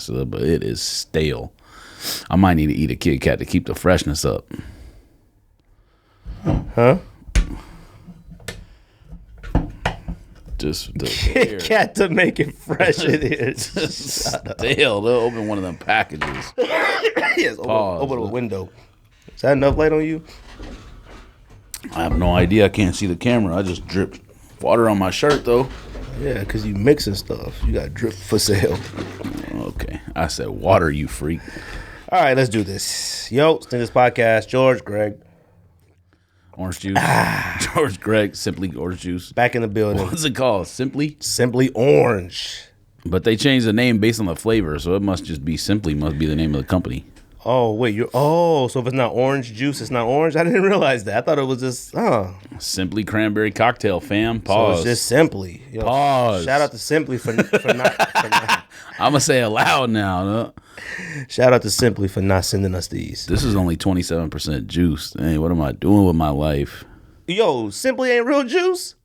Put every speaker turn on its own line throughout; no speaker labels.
freshness of it, but it is stale. I might need to eat a Kit Kat to keep the freshness up.
Huh?
Just the
Kit Kat to make it fresh. It is
stale. They'll open one of them packages.
Yes, open a window. Is that enough light on you?
I have no idea. I can't see the camera. I just dripped water on my shirt, though.
Yeah, because you mixing stuff. You got drip for sale.
Okay. I said water, you freak.
All right, let's do this. Yo, Sneakers Podcast. George, Greg.
Orange juice. George, Greg, Simply Orange Juice.
Back in the building.
What's it called? Simply?
Simply Orange.
But they changed the name based on the flavor, so it must just be Simply must be the name of the company.
Oh, wait. So if it's not orange juice, it's not orange? I didn't realize that. I thought it was just,
Simply Cranberry Cocktail, fam. Pause.
So it's just Simply. Yo,
pause.
Shout out to Simply for not.
I'm going to say it loud now. No?
Shout out to Simply for not sending us these.
This is only 27% juice. Hey, what am I doing with my life?
Yo, Simply ain't real juice?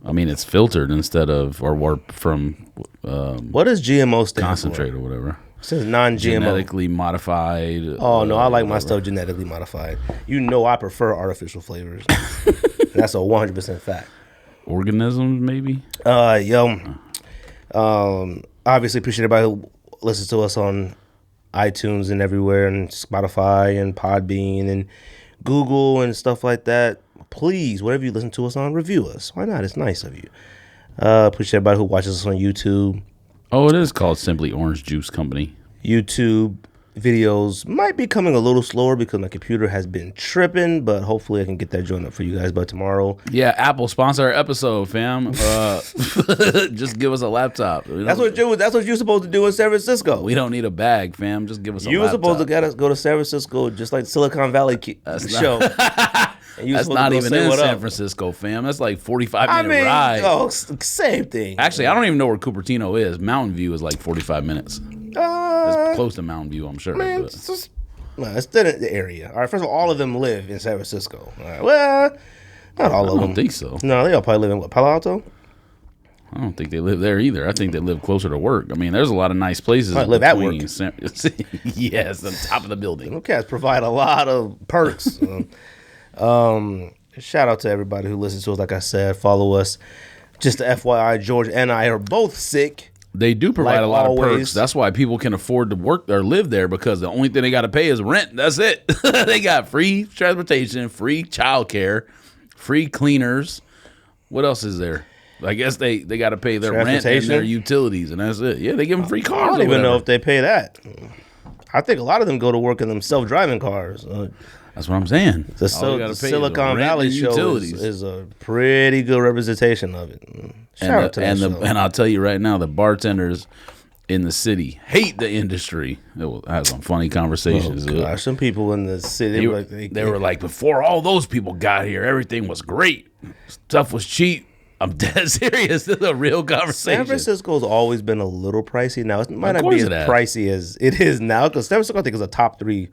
I mean, it's filtered instead of, or warped from
what does GMO stand
concentrate
for?
or whatever.
It says non-GMO.
Genetically modified.
Oh, no, I like my stuff genetically modified. You know I prefer artificial flavors. That's a 100% fact.
Organisms, maybe?
Obviously appreciate everybody who listens to us on iTunes and everywhere, and Spotify and Podbean and Google and stuff like that. Please, whatever you listen to us on, review us. Why not? It's nice of you. Appreciate everybody who watches us on YouTube.
Oh, it is called Simply Orange Juice Company.
YouTube videos might be coming a little slower because my computer has been tripping, but hopefully I can get that joint up for you guys by tomorrow.
Yeah, Apple sponsor our episode, fam. Just give us a laptop.
That's what you're supposed to do in San Francisco.
We don't need a bag, fam. Just give us a laptop.
You were supposed to go to San Francisco just like Silicon Valley show.
That's not even in San Francisco, fam. That's like 45-minute ride.
Oh, same thing.
Actually, I don't even know where Cupertino is. Mountain View is like 45 minutes. It's close to Mountain View, I'm sure.
Man, it's still in the area. All right, first of all of them live in San Francisco. All right, well, not all of them.
I don't think so.
No, they all probably live in Palo Alto?
I don't think they live there either. I think they live closer to work. I mean, there's a lot of nice places.
I live at work.
Yes, the top of the building.
Them cats provide a lot of perks. Shout out to everybody who listens to us. Like I said, follow us. Just the FYI, George and I are both sick.
They do provide
like
a lot
always.
of perks. That's why people can afford to work or live there, because the only thing they got to pay is rent. That's it. They got free transportation, free childcare, free cleaners. What else is there? I guess they got to pay their rent and their utilities, and that's it. Yeah, they give them free cars.
I don't even know if they pay that. I think a lot of them go to work in them self-driving cars.
That's what I'm saying.
The Silicon Valley show is a pretty good representation of it. Shout out to that show.
And I'll tell you right now, the bartenders in the city hate the industry. I had some funny conversations.
Oh, gosh, some people in the city
they were like, before all those people got here, everything was great. Stuff was cheap. I'm dead serious. This is a real conversation.
San Francisco's always been a little pricey. Now, it might not be as pricey as it is now, because San Francisco, I think, is a top 3,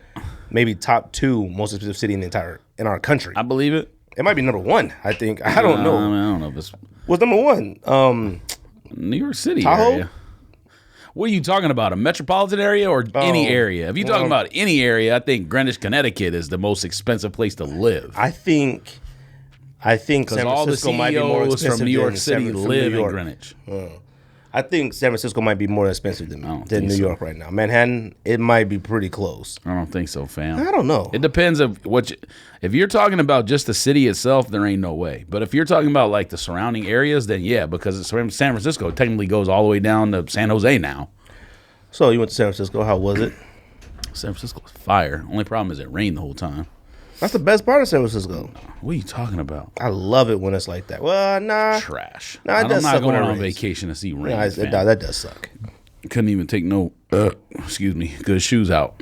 maybe top 2 most expensive city in our country.
I believe it.
It might be number 1, I think. I don't know.
I don't know if it's...
What's number 1?
New York City
Tahoe?
area. What are you talking about? A metropolitan area or any area? If you're talking about any area, I think Greenwich, Connecticut is the most expensive place to live.
I think San Francisco might be more expensive
from New York City
than
live in Greenwich.
I think San Francisco might be more expensive than New York right now. Manhattan, it might be pretty close.
I don't think so, fam.
I don't know.
It depends of if you're talking about just the city itself, there ain't no way. But if you're talking about like the surrounding areas, then yeah, because San Francisco technically goes all the way down to San Jose now.
So you went to San Francisco. How was it?
San Francisco's fire. Only problem is it rained the whole time.
That's the best part of San Francisco.
What are you talking about?
I love it when it's like that. Well, nah.
Trash.
Nah,
I'm not going on vacation to see rain.
Nah, that does suck.
Couldn't even take good shoes out.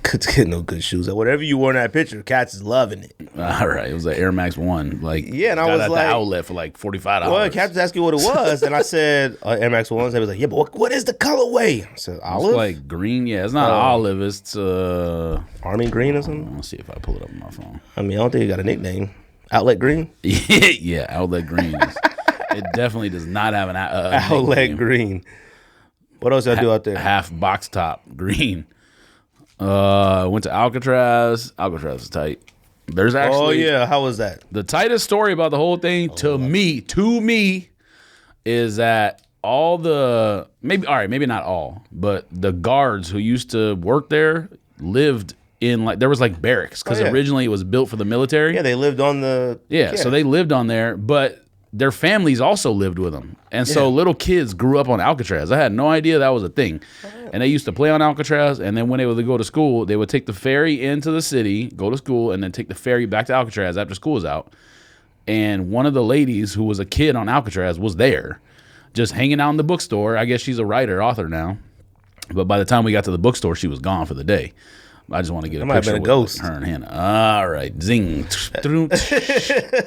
Could get no good shoes. Whatever you wore in that picture, Cats is loving it.
All right, it was an Air Max 1. Like,
yeah, and I was
at
like,
the outlet for like $45.
Well, Cats was asking what it was, and I said Air Max 1s. He was like, yeah, but what is the colorway? I said olive.
It's like green. Yeah, it's not olive. It's
army green or something.
Let's see if I pull it up on my phone.
I mean, I don't think it got a nickname. Outlet green.
Yeah, outlet green. It definitely does not have an
outlet
nickname.
Green. What else y'all do out there?
Half box top, green. Went to Alcatraz. Alcatraz is tight. There's actually
how was that?
The tightest story about the whole thing to me is that all the maybe not all, but the guards who used to work there lived in there was like barracks because originally it was built for the military.
Yeah, they lived on the
so they lived on there, but their families also lived with them. And so little kids grew up on Alcatraz. I had no idea that was a thing. And they used to play on Alcatraz, and then when they would go to school, they would take the ferry into the city, go to school, and then take the ferry back to Alcatraz after school was out. And one of the ladies who was a kid on Alcatraz was there, just hanging out in the bookstore. I guess she's a writer, author now. But by the time we got to the bookstore, she was gone for the day. I just want to get a picture with
ghost.
Her and Hannah. All right. Zing.
Yo,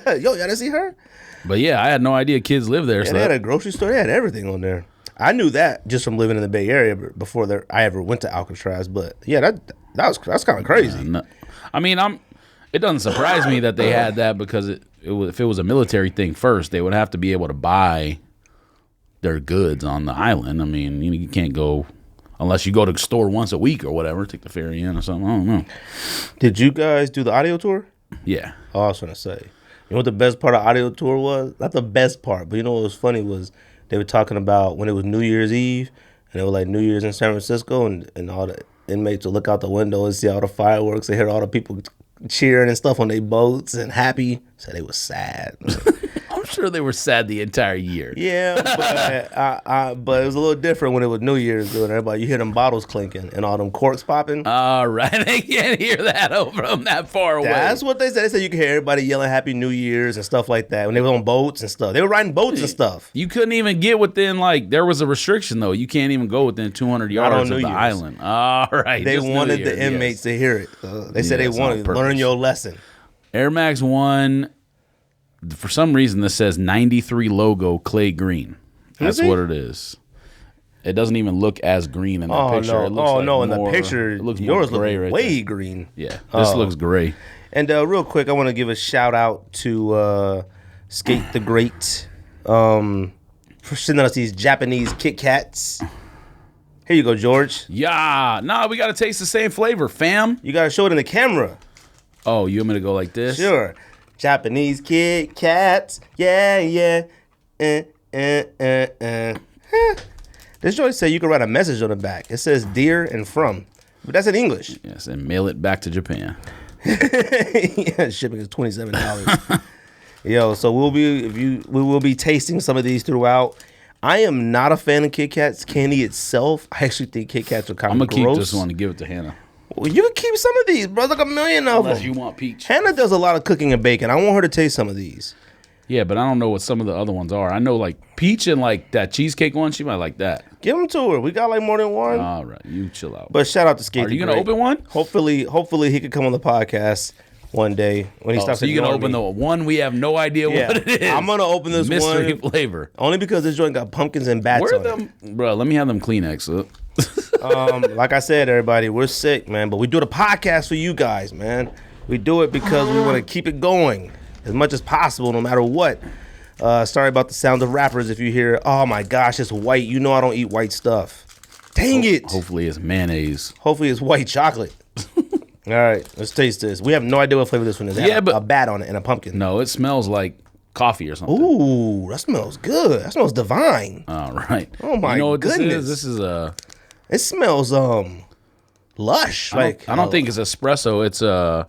y'all didn't see her?
But yeah, I had no idea kids lived there.
Yeah, they had a grocery store. They had everything on there. I knew that just from living in the Bay Area before I ever went to Alcatraz. But yeah, that's kind of crazy.
No. I mean, it doesn't surprise me that they had that because if it was a military thing first, they would have to be able to buy their goods on the island. I mean, you can't go unless you go to the store once a week or whatever, take the ferry in or something. I don't know.
Did you guys do the audio tour?
Yeah.
Oh, I was going to say. You know what the best part of audio tour was? Not the best part, but you know what was funny was they were talking about when it was New Year's Eve, and it was like New Year's in San Francisco, and all the inmates would look out the window and see all the fireworks. They hear all the people cheering and stuff on their boats and happy. So they was sad.
I'm sure they were sad the entire year.
Yeah, but it was a little different when it was New Year's. Doing everybody, you hear them bottles clinking and all them corks popping.
All right, they can't hear that from that far away.
That's what they said. They said you could hear everybody yelling Happy New Year's and stuff like that when they were on boats and stuff. They were riding boats and stuff.
You couldn't even get within there was a restriction though. You can't even go within 200 yards of the island. All right,
they wanted the inmates to hear it. They said they wanted to learn your lesson.
Air Max 1. For some reason, this says 93 logo clay green. That's what it is. It doesn't even look as green in the picture.
No.
It looks
in the picture,
it looks
yours
gray
looks way green.
Yeah, this looks gray.
And real quick, I want to give a shout out to Skate the Great for sending us these Japanese Kit Kats. Here you go, George.
Yeah, we got to taste the same flavor, fam.
You got to show it in the camera.
Oh, you want me to go like this?
Sure. Japanese Kit Kats, yeah. This joint say you can write a message on the back. It says "Dear" and "From," but that's in English.
Yes, and mail it back to Japan.
Yeah, shipping is $27. Yo, so we will be tasting some of these throughout. I am not a fan of Kit Kats candy itself. I actually think Kit Kats are kind of gross.
I'm gonna keep this one and give it to Hannah.
Well, you can keep some of these, bro. Like a million of them.
Unless you want peach.
Hannah does a lot of cooking and baking. I want her to taste some of these.
Yeah, but I don't know what some of the other ones are. I know peach and that cheesecake one. She might like that.
Give them to her. We got more than one.
All right, you chill out.
But shout out to Skate.
Are you gonna open one?
Hopefully he could come on the podcast one day when he stops.
So you're gonna open the one we have no idea what it is.
I'm gonna open this
mystery
one
flavor
only because this joint got pumpkins and bats on it.
Bro, let me have them Kleenex.
Like I said, everybody, we're sick, man, but we do the podcast for you guys, man. We do it because we want to keep it going as much as possible, no matter what. Sorry about the sound of rappers if you hear, oh my gosh, it's white. You know I don't eat white stuff. Dang it.
Hopefully it's mayonnaise.
Hopefully it's white chocolate. All right, let's taste this. We have no idea what flavor this one is. It had a bat on it and a pumpkin.
No, it smells like coffee or something.
Ooh, that smells good. That smells divine.
All right.
Oh my goodness.
This is a.
It smells lush.
I don't think it's espresso. It's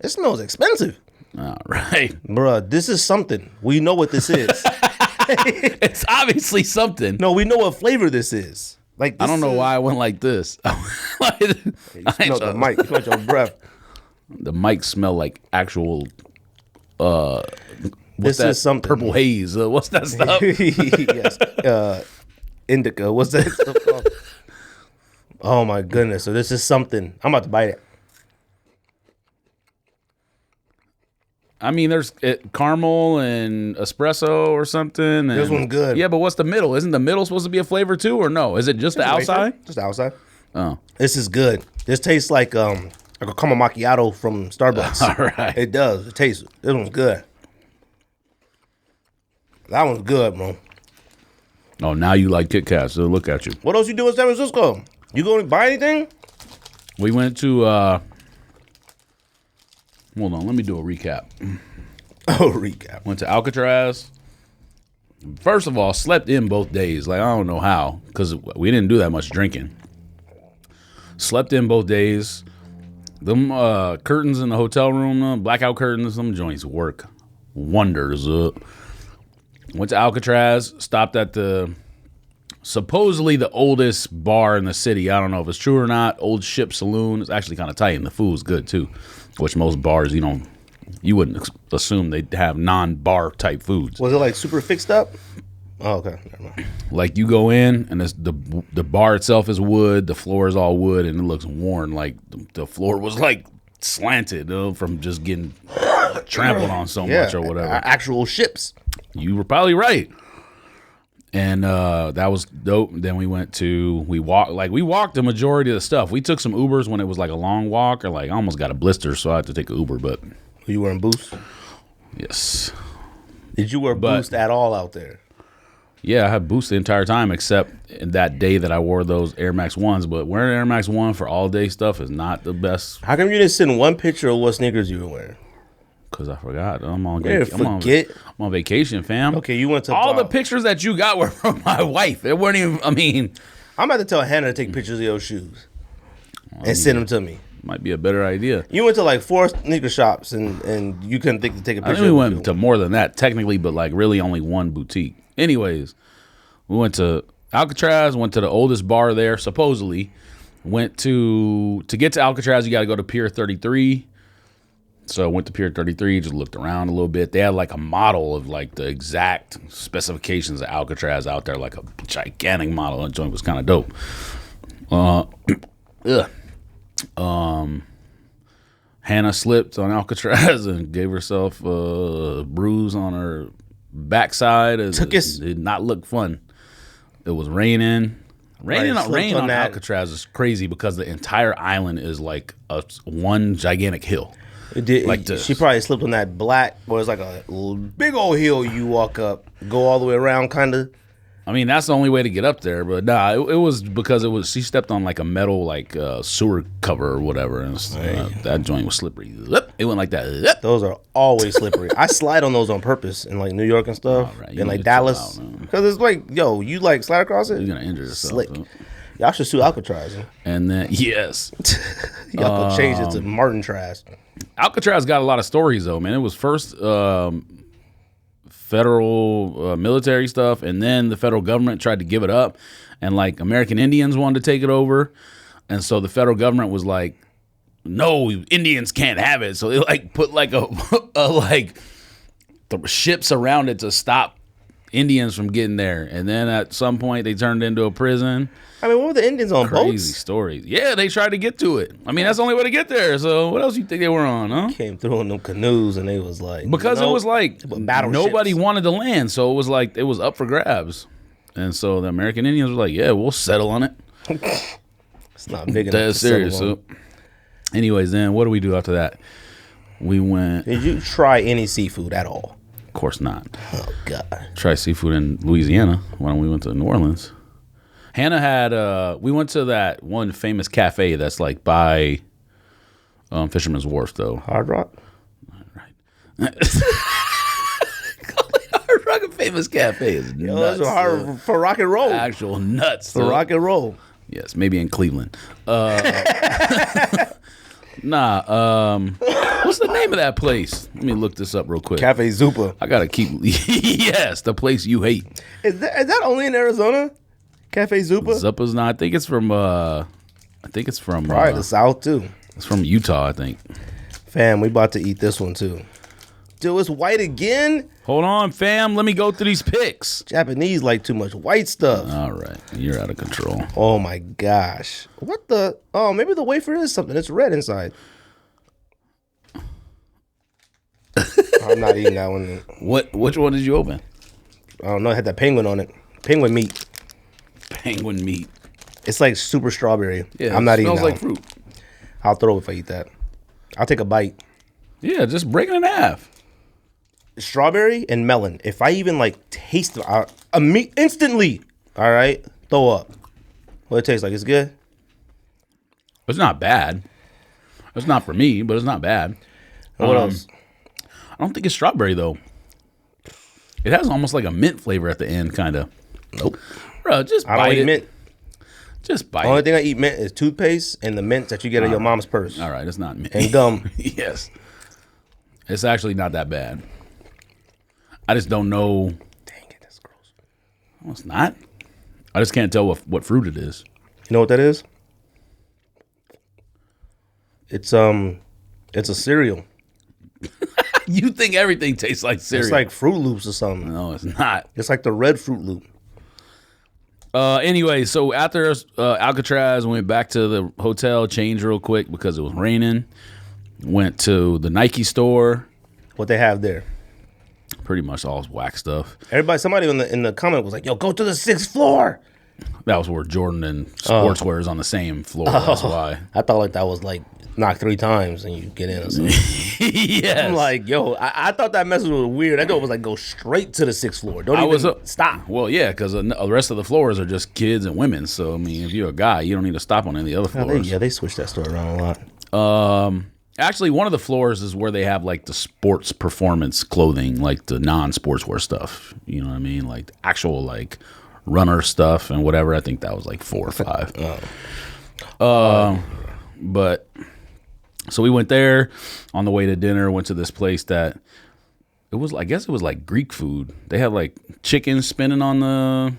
It smells expensive.
All right,
bruh. This is something. We know what this is.
It's obviously something.
No, we know what flavor this is. This
I don't know why I went like this.
You smell the mic. You smell your breath.
The mic smell like actual.
This is something.
Purple haze. What's that stuff?
Yes. Indica. What's that stuff called? Oh my goodness. So this is something. I'm about to bite it.
I mean, there's caramel and espresso or something.
This one's good.
Yeah, but what's the middle? Isn't the middle supposed to be a flavor too, or no? Is it just the outside?
Just the outside.
Oh,
this is good. This tastes like a caramel macchiato from Starbucks.
All right,
it does. It tastes. This one's good. That one's good, bro.
Oh, now you like Kit Kats. So look at you.
What else you do in San Francisco? You going to buy anything?
We went to. Hold on, let me do a recap.
Oh, recap.
Went to Alcatraz. First of all, slept in both days. Like, I don't know how, because we didn't do that much drinking. Slept in both days. Them curtains in the hotel room, blackout curtains, them joints work wonders. Went to Alcatraz, stopped at the supposedly the oldest bar in the city. I don't know if it's true or not. Old Ship Saloon. It's actually kind of tight, and the food's good too. Which most bars, you wouldn't assume they'd have non-bar type foods.
Was it like super fixed up? Oh, okay. Never mind.
Like you go in and it's the bar itself is wood, the floor is all wood, and it looks worn. Like the floor was like slanted from just getting trampled on so much or whatever.
Actual ships.
You were probably right. And that was dope. Then we walked the majority of the stuff. We took some Ubers when it was like a long walk, or like I almost got a blister, so I had to take an Uber. But
were you wearing Boost?
Yes.
Did you wear Boost at all out there?
Yeah, I had Boost the entire time, except in that day that I wore those Air Max 1s. But wearing Air Max 1 for all day stuff is not the best.
How come you didn't send one picture of what sneakers you were wearing?
Because I forgot. I'm on vacation, fam.
Okay, you went to
all the pictures that you got were from my wife. It weren't even.
I'm about to tell Hannah to take pictures of your shoes and send them to me.
Might be a better idea.
You went to like 4 sneaker shops and you couldn't think to take a picture.
I think we went to more than that technically, but like really only one boutique. Anyways, we went to Alcatraz. Went to the oldest bar there, supposedly. Went to get to Alcatraz, you got to go to Pier 33. So I went to Pier 33, just looked around a little bit. They had like a model of like the exact specifications of Alcatraz out there, like a gigantic model. The joint was kind of dope. Hannah slipped on Alcatraz and gave herself a bruise on her backside. It did not look fun. It was raining. Rain on Alcatraz is crazy because the entire island is like one gigantic hill.
It did. Like she probably slipped on that black, where it's like a big old hill you walk up, go all the way around, kind of.
I mean, that's the only way to get up there, but nah, it was because she stepped on like a metal like sewer cover or whatever, and that joint was slippery. It went like that.
Those are always slippery. I slide on those on purpose in like New York and stuff, and like Dallas, because it's like, yo, you like slide across it,
you're gonna injure yourself.
Slick. Y'all should sue Alcatraz.
And then yes,
y'all could change it to Martin Trash.
Alcatraz got a lot of stories though, man. It was first federal military stuff, and then the federal government tried to give it up, and like American Indians wanted to take it over, and so the federal government was like, no, Indians can't have it. So they like put like the ships around it to stop Indians from getting there, and then at some point they turned it into a prison.
I mean, what were the Indians on boats?
Crazy stories. Yeah, they tried to get to it. I mean, that's the only way to get there. So what else you think they were on, huh?
Came through in them canoes, and they was like...
Because it was like nobody wanted the land, so it was like it was up for grabs. And so the American Indians were like, yeah, we'll settle on it.
It's not big enough
That's serious. So, anyways, then what do we do after that? We went...
Did you try any seafood at all?
Of course not.
Oh, God.
Try seafood in Louisiana when we went to New Orleans. Hannah had, we went to that one famous cafe that's like by Fisherman's Wharf, though.
Hard Rock?
Right. Hard Rock, a famous cafe is nuts.
That's hard for rock and roll.
Actual nuts.
For rock and roll.
Yes, maybe in Cleveland. What's the name of that place? Let me look this up real quick.
Cafe Zupa.
I got to keep, yes, the place you hate.
Is that only in Arizona? Cafe Zupa?
Zupa's not. I think it's from
probably the South too.
It's from Utah, I think.
Fam, we about to eat this one too. Dude, it's white again?
Hold on, fam. Let me go through these pics.
Japanese like too much white stuff.
All right. You're out of control.
Oh my gosh. What the? Oh, maybe the wafer is something. It's red inside. I'm not eating that one.
Which one did you open?
I don't know. It had that penguin on it. Penguin meat.
Penguin meat.
It's like super strawberry.
Yeah,
I'm not eating that.
Smells like fruit.
I'll throw it if I eat that. I'll take a bite.
Yeah, just break it in half.
Strawberry and melon. If I even like taste it, instantly All right. Throw up. What it tastes like? It's good?
It's not bad. It's not for me, but it's not bad.
What else?
I don't think it's strawberry, though. It has almost like a mint flavor at the end, kind of.
Nope.
Bro, just
I don't
bite
eat
it.
mint.
Just bite
The only
it.
thing I eat mint is toothpaste and the mints that you get in your mom's purse.
All right, it's not mint.
And gum.
Yes. It's actually not that bad. I just don't know.
Dang it, that's gross.
No, it's not. I just can't tell what fruit it is.
You know what that is? It's a cereal.
You think everything tastes like cereal.
It's like Fruit Loops or something.
No, it's not.
It's like the red Fruit Loop.
Anyway, so after Alcatraz, we went back to the hotel, changed real quick because it was raining. Went to the Nike store.
What they have there.
Pretty much all whack stuff.
Somebody in the comment was like, "Yo, go to the 6th floor."
That was where Jordan and Sportswear is on the same floor. That's why.
I thought like that was like knock 3 times and you get in or something.
Yes.
I'm like, yo, I thought that message was weird. I thought it was like go straight to the 6th floor. Don't stop.
Well, yeah, because the rest of the floors are just kids and women. So, I mean, if you're a guy, you don't need to stop on any of the other floors.
They switched that store around a lot.
Actually, one of the floors is where they have like the sports performance clothing, like the non-sportswear stuff. You know what I mean? Like the actual like runner stuff and whatever. I think that was like 4 or 5. But so we went there on the way to dinner. Went to this place that I guess it was like Greek food. They had like chicken spinning on the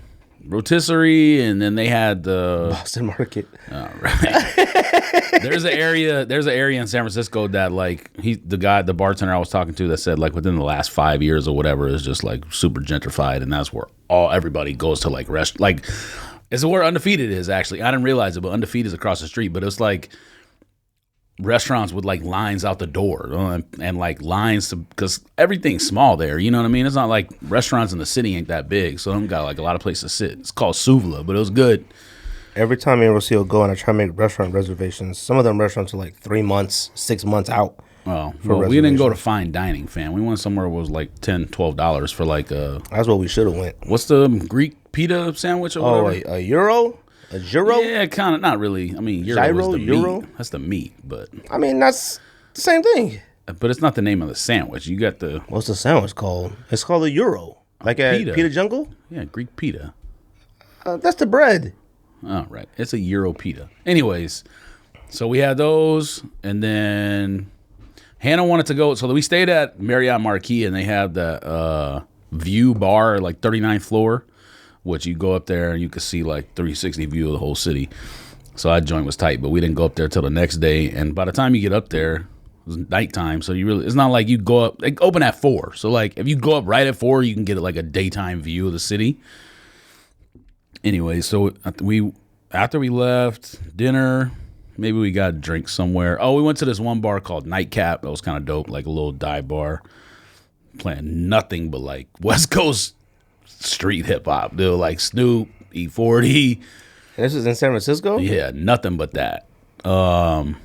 rotisserie, and then they had the
Boston Market.
All right. There's an area in San Francisco that like the bartender I was talking to that said like within the last 5 years or whatever is just like super gentrified, and that's where everybody goes to like it's where Undefeated is actually. I didn't realize it, but Undefeated is across the street, but it's like restaurants with like lines out the door and like lines because everything's small there. You know what I mean? It's not like restaurants in the city ain't that big, so them got like a lot of places to sit. It's called Suvla, but it was good.
Every time me and Rocio go and I try to make restaurant reservations, some of them restaurants are like 3 months, 6 months out.
Oh, well, we didn't go to fine dining, fam. We went somewhere that was like $10, $12 for like
That's what we should have went.
What's the Greek pita sandwich or whatever?
A euro? A gyro?
Yeah, kind of. Not really. I mean, gyro is the meat. That's the meat, but
I mean that's the same thing.
But it's not the name of the sandwich. You got the
what's the sandwich called? It's called a euro, like a pita jungle.
Yeah, Greek pita.
That's the bread.
Oh, right. It's a euro pita. Anyways, so we had those, and then Hannah wanted to go. So we stayed at Marriott Marquis, and they had the view bar, like 39th floor, which you go up there and you could see like 360 view of the whole city. So that joint was tight, but we didn't go up there till the next day. And by the time you get up there, it was nighttime. So it's not like you go up, they open at 4. So like if you go up right at 4, you can get like a daytime view of the city. Anyway, so after we left dinner, maybe we got a drink somewhere. Oh, we went to this one bar called Nightcap. That was kind of dope, like a little dive bar, playing nothing but like West Coast street hip hop. They were like Snoop, E40.
And this is in San Francisco?
Yeah, nothing but that. Then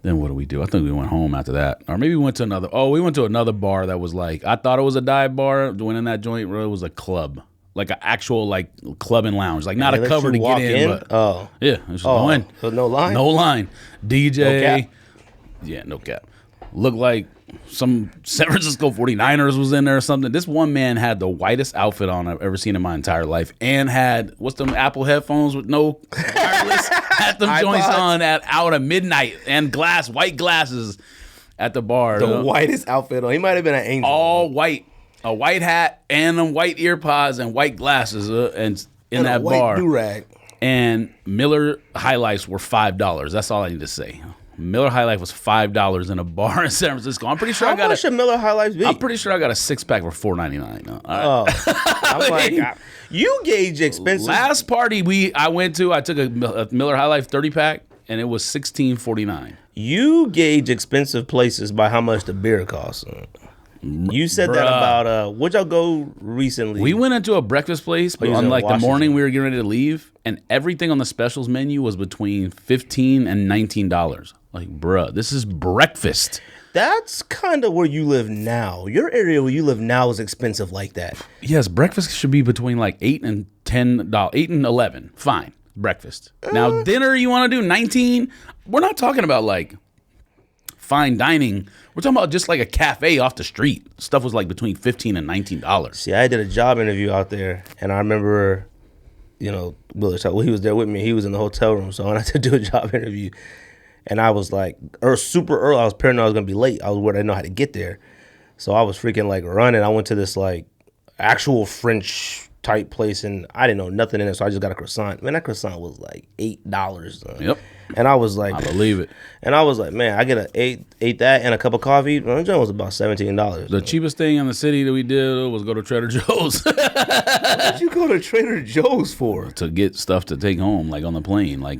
what do we do? I think we went home after that. Or maybe we went to another bar that was like, I thought it was a dive bar. Went in that joint, it was a club. Like an actual like club and lounge. Like not a cover to get in. But, yeah, just go in.
So no line?
No line. DJ.
No cap?
Yeah, no cap. Looked like some San Francisco 49ers was in there or something. This one man had the whitest outfit on I've ever seen in my entire life, and had what's them Apple headphones with no wireless? Had them joints on out at midnight and white glasses at the bar.
The whitest outfit on. He might have been an angel.
All white, a white hat and them white ear pods and white glasses and that
a white
bar.
Do-rag.
And Miller High Lifes were $5. That's all I need to say. Miller High Life was $5 in a bar in San Francisco. I'm pretty sure
How much should Miller High Life be?
I'm pretty sure I got a 6-pack for $4.99.
I'm like, you gauge expensive.
Last party I went to, I took a Miller High Life 30-pack, and it was $16.49.
You gauge expensive places by how much the beer costs. You said that about where'd y'all go recently?
We went into a breakfast place, but on like the morning we were getting ready to leave, and everything on the specials menu was between $15 and $19. Like, bruh, this is breakfast.
That's kind of where you live now. Your area where you live now is expensive like that.
Yes, breakfast should be between like $8 and $10, $8 and $11. Fine, breakfast. Now dinner, you want to do 19? We're not talking about like fine dining. We're talking about just like a cafe off the street. Stuff was like between $15 and $19.
See, I did a job interview out there, and I remember, Willis, he was there with me. He was in the hotel room, so I had to do a job interview. And I was like, super early. I was paranoid I was going to be late. I was worried I didn't know how to get there. So I was freaking like running. I went to this like actual French type place, and I didn't know nothing in it. So I just got a croissant. Man, that croissant was like $8.
Yep.
And I was like,
I believe it.
And I was like, man, I get ate that and a cup of coffee. That was about $17.
The cheapest thing in the city that we did was go to Trader Joe's.
What did you go to Trader Joe's for?
To get stuff to take home, like on the plane, I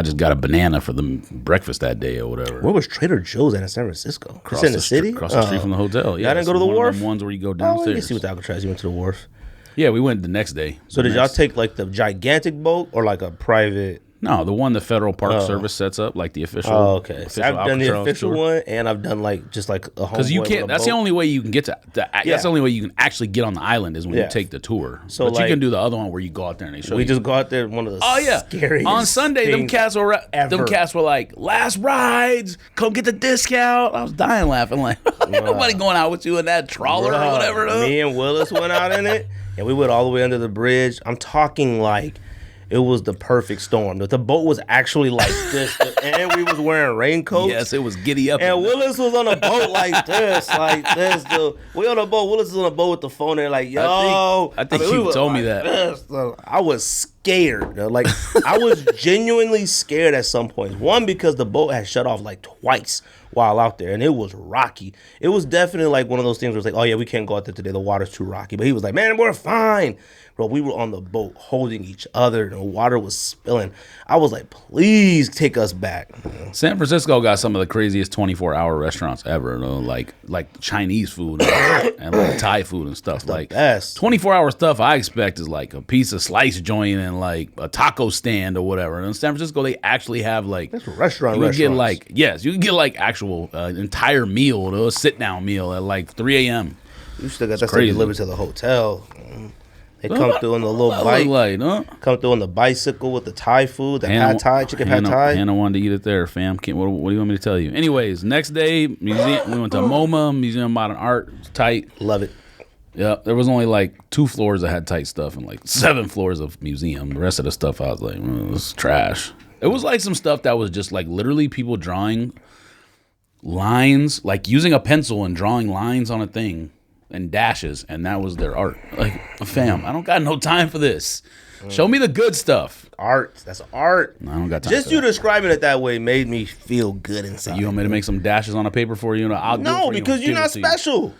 just got a banana for the breakfast that day or whatever.
Where was Trader Joe's at in San Francisco? It's in the city?
Across the street from the hotel. Yeah,
I didn't go to the Wharf?
Them ones where you go
Oh,
downstairs.
you see with Alcatraz, you went to the Wharf.
Yeah, we went the next day.
So did y'all take like the gigantic boat or like a private?
No, the one the Federal Park Service sets up, like the official.
Oh, okay. So I've done the
Alcatraz
official
tour.
one, and I've done like just like a home.
Because you can't. That's the only way you can get to. That's the only way you can actually get on the island is when you take the tour.
So
but
like,
you can do the other one where you go out there and they show you.
We just go out there. One of the scariest.
On Sunday, them cats were like, last rides, come get the discount. I was dying laughing like, nobody going out with you in that trawler or whatever.
Me and Willis went out in it, and we went all the way under the bridge. I'm talking like. It was the perfect storm. The boat was actually like this, and we was wearing raincoats.
Yes, it was giddy up.
And Willis was on a boat like this. We on a boat. Willis is on a boat with the phone there, like, yo.
I think you told me that.
I was scared. Like, I was genuinely scared at some points. One, because the boat had shut off like twice while out there, and it was rocky. It was definitely like one of those things where it's like, oh yeah, we can't go out there today. The water's too rocky. But he was like, man, we're fine. Bro, we were on the boat holding each other. The water was spilling. I was like, please take us back.
San Francisco got some of the craziest 24-hour restaurants ever. Like Chinese food and like Thai food and stuff. Like
best.
24-hour stuff I expect is like a piece of slice joint and like a taco stand or whatever. And in San Francisco, they actually have like
that's restaurants.
You can get like actual entire meal, a sit-down meal at like 3 a.m.
You still got that stuff delivered to the hotel. They come through on the little bike. Come through on the bicycle with the Thai food, the pad Thai, chicken pad Thai.
Hannah wanted to eat it there, fam. What do you want me to tell you? Anyways, next day, museum. We went to MoMA, Museum of Modern Art. Tight.
Love it.
Yeah, there was only like 2 floors that had tight stuff and like 7 floors of museum. The rest of the stuff, I was like, it was trash. It was like some stuff that was just like literally people drawing lines, like using a pencil and drawing lines on a thing. And dashes, and that was their art. Like, fam, I don't got no time for this. Show me the good stuff.
Art. That's art.
No, I don't got time.
Just you describing it that way made me feel good inside.
You want me to make some dashes on a paper for you? I'll do it for
because you're not special.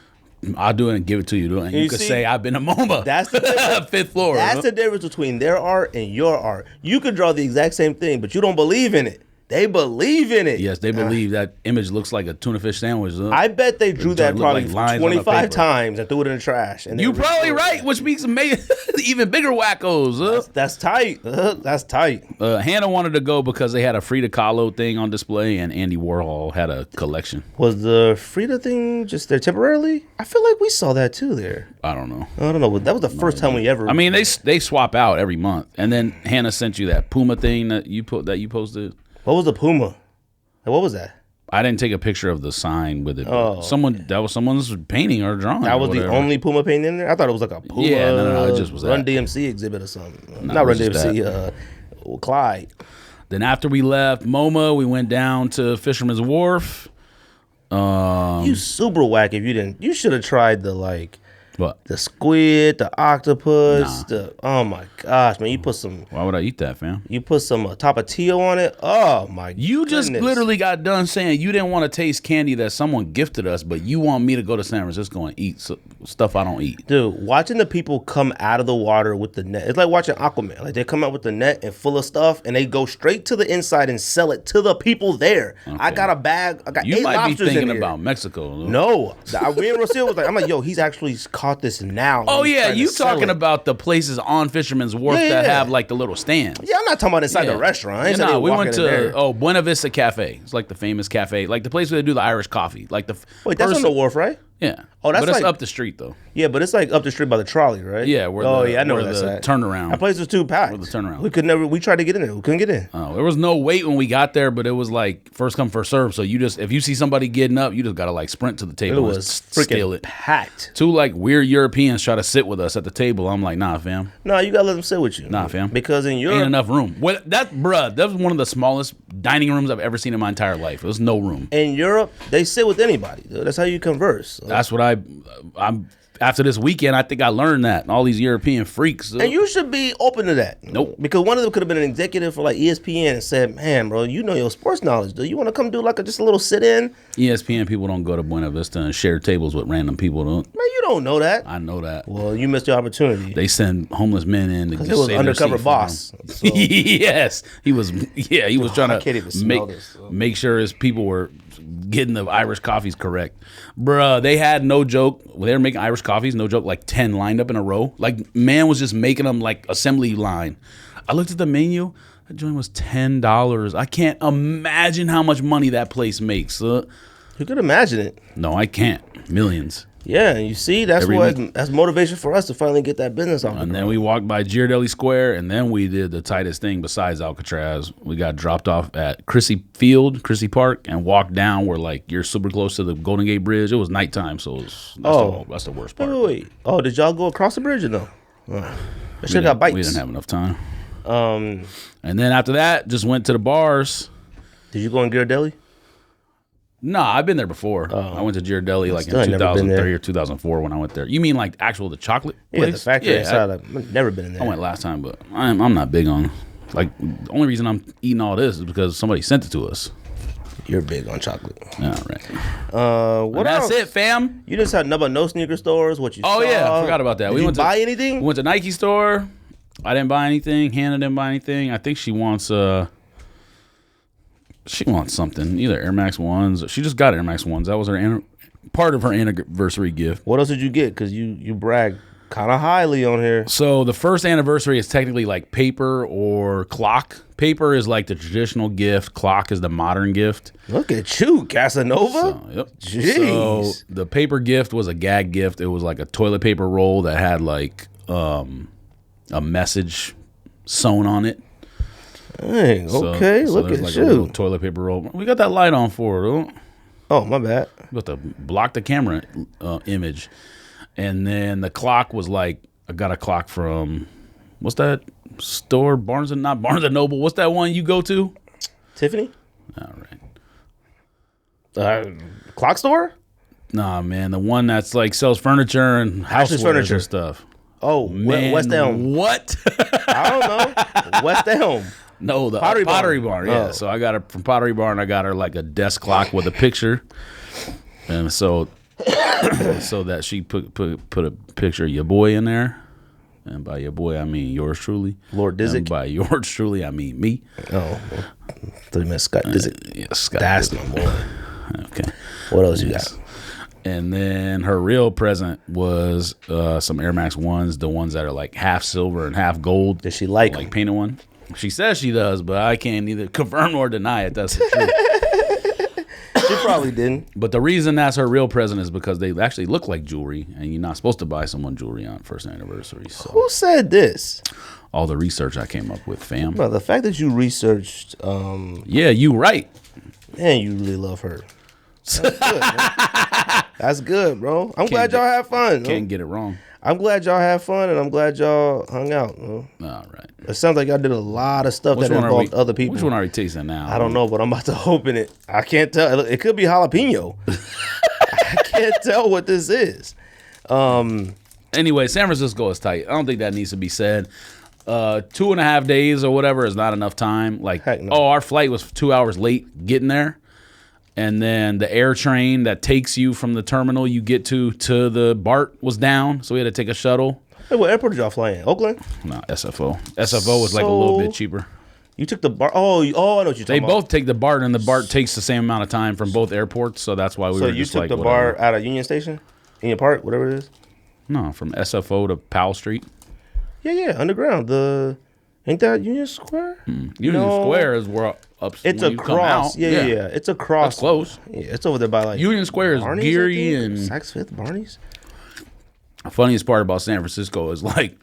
I'll do it and give it to you. And you can say, I've been to MoMA.
That's the difference.
5th floor.
That's the difference between their art and your art. You could draw the exact same thing, but you don't believe in it. They believe in it.
Yes, they believe that image looks like a tuna fish sandwich.
I bet they drew that probably like 25 times and threw it in the trash. And
you're probably right, which makes them even bigger wackos.
That's tight. That's tight.
Hannah wanted to go because they had a Frida Kahlo thing on display, and Andy Warhol had a collection.
Was the Frida thing just there temporarily? I feel like we saw that too there.
I don't know.
But that was the first time we ever.
I mean, they swap out every month, and then Hannah sent you that Puma thing that you posted.
What was the Puma? What was that?
I didn't take a picture of the sign with it. Oh, that was someone's painting or drawing.
That was the only Puma painting in there? I thought it was like a Puma.
Yeah, no, it just was
Run DMC exhibit or something. Not Run DMC, Clyde.
Then after we left MoMA, we went down to Fisherman's Wharf.
You super whack if you didn't. You should have tried the
What?
The squid, the octopus, oh my gosh, man! You put some.
Why would I eat that, fam?
You put some tapatio on it. Oh my!
You just literally got done saying you didn't want to taste candy that someone gifted us, but you want me to go to San Francisco and eat stuff I don't eat.
Dude, watching the people come out of the water with the net, it's like watching Aquaman. Like they come out with the net and full of stuff, and they go straight to the inside and sell it to the people there. Okay. I got a bag. I got 8 lobsters in here.
You might be thinking about Mexico.
No, me and Rocio was like, I'm like, yo, he's actually caught caught this now.
Oh
He's
yeah,
trying to
you
sell
talking
it.
about the places on Fisherman's Wharf that have like the little stands.
Yeah, I'm not talking about inside the restaurant. I ain't saying they
we
walking
went
in there.
to Buena Vista Cafe. It's like the famous cafe, like the place where they do the Irish coffee. Like the
Wait, that's on the wharf, right?
Yeah.
Oh, that's
but it's
like
up the street though.
Yeah, but it's like up the street by the trolley, right?
Yeah.
I know where that's
the
at.
turnaround.
That place was too packed.
Where the turnaround.
We tried to get in there. We couldn't get in.
Oh, there was no wait when we got there, but it was like first come first serve. So if you see somebody getting up, you just gotta like sprint to the table.
It was
steal
freaking
it.
packed.
Two like weird Europeans try to sit with us at the table. I'm like, nah, fam.
No, you gotta let them sit with you.
Nah, fam.
Because in Europe,
ain't enough room. That was one of the smallest dining rooms I've ever seen in my entire life. There was no room.
In Europe, they sit with anybody. Dude. That's how you converse. So.
That's what I'm. After this weekend, I think I learned that. All these European freaks.
And you should be open to that.
Nope.
Because one of them could have been an executive for like ESPN and said, man, bro, you know your sports knowledge. Do you want to come do like just a little sit-in?
ESPN people don't go to Buena Vista and share tables with random people.
Man, you don't know that.
I know that.
Well, you missed your opportunity.
They send homeless men in to
Because it was undercover boss.
So. Yes. He was trying
I can't even smell
make sure his people were getting the Irish coffees correct. Bruh, they had no joke. They were making Irish coffees, no joke, like 10 lined up in a row. Like, man was just making them like assembly line. I looked at the menu. That joint was $10. I can't imagine how much money that place makes.
You could imagine it.
No, I can't. Millions.
Yeah, and you see, that's motivation for us to finally get that business off.
And then we walked by Ghirardelli Square, and then we did the tightest thing besides Alcatraz. We got dropped off at Chrissy Park, and walked down where like you're super close to the Golden Gate Bridge. It was nighttime, so that's the worst part.
Wait. Oh, did y'all go across the bridge or no? I should have got bikes.
We didn't have enough time. And then after that, just went to the bars.
Did you go on Ghirardelli?
Nah, I've been there before. I went to Ghirardelli like in 2003 or 2004 when I went there. You mean like the chocolate place?
Yeah, the factory inside. I've never been in there.
I went last time, but I'm not big on, like, the only reason I'm eating all this is because somebody sent it to us.
You're big on chocolate.
All right.
What else?
That's it, fam.
You just had no sneaker stores. What you saw?
Oh, yeah. I forgot about that.
Did you buy anything?
We went to Nike store. I didn't buy anything. Hannah didn't buy anything. I think she wants something, either Air Max 1s. She just got Air Max 1s. That was her part of her anniversary gift.
What else did you get? Because you brag kind of highly on here.
So the first anniversary is technically like paper or clock. Paper is like the traditional gift. Clock is the modern gift.
Look at you, Casanova.
So, yep.
Jeez.
So the paper gift was a gag gift. It was like a toilet paper roll that had like a message sewn on it.
Dang, okay,
so
look
there's
at
like
you.
A little toilet paper roll. We got that light on for it.
Oh, my bad.
We got to block the camera image. And then the clock was like, I got a clock from, what's that store? Not Barnes & Noble. What's that one you go to?
Tiffany?
All right.
Clock store?
Nah, man. The one that's like sells furniture and housewares and stuff.
Oh,
man.
West Elm.
What?
I don't know. West Elm.
No, the Pottery Barn. Yeah.
Oh.
So I got her from Pottery Barn. I got her like a desk clock with a picture, and so that she put a picture of your boy in there, and by your boy I mean yours truly,
Lord Disick.
And by yours truly I mean me.
Oh, 3 minutes, Scott Disick.
Yeah, Scott.
That's
Disick.
my boy.
Okay.
What else you got?
And then her real present was some Air Max 1s, the ones that are like half silver and half gold.
Did she like
painted one? She says she does, but I can't either confirm or deny it. That's the truth.
She probably didn't.
But the reason that's her real present is because they actually look like jewelry, and you're not supposed to buy someone jewelry on first anniversary. So
who said this?
All the research I came up with, fam.
Bro, the fact that you researched,
yeah, you right.
Man, you really love her. That's good, man. That's good, bro. I'm glad y'all had fun.
Can't get it wrong.
I'm glad y'all had fun, and I'm glad y'all hung out. All
right.
It sounds like y'all did a lot of stuff that involved other people.
Which one are we tasting now?
I don't know, but I'm about to open it. I can't tell. It could be jalapeno. I can't tell what this is.
Anyway, San Francisco is tight. I don't think that needs to be said. 2.5 days or whatever is not enough time. Like, no. Our flight was 2 hours late getting there. And then the air train that takes you from the terminal you get to the BART was down, so we had to take a shuttle.
Hey, what airport did y'all fly in? Oakland?
No, SFO. SFO was like a little bit cheaper.
You took the BART? Oh, I know what you're talking about.
They both take the BART, and the BART takes the same amount of time from both airports, so that's why we were just like,
So you took the BART out of Union Station? Union Park, whatever it is?
No, from SFO to Powell Street.
Yeah, underground. Ain't that Union Square?
Union Square is where up.
It's
when you come
across.
out.
Yeah. It's across.
That's close.
Yeah, it's over there by like
Union Square is
Barney's,
Geary and
Saks Fifth, Barney's.
The funniest part about San Francisco is like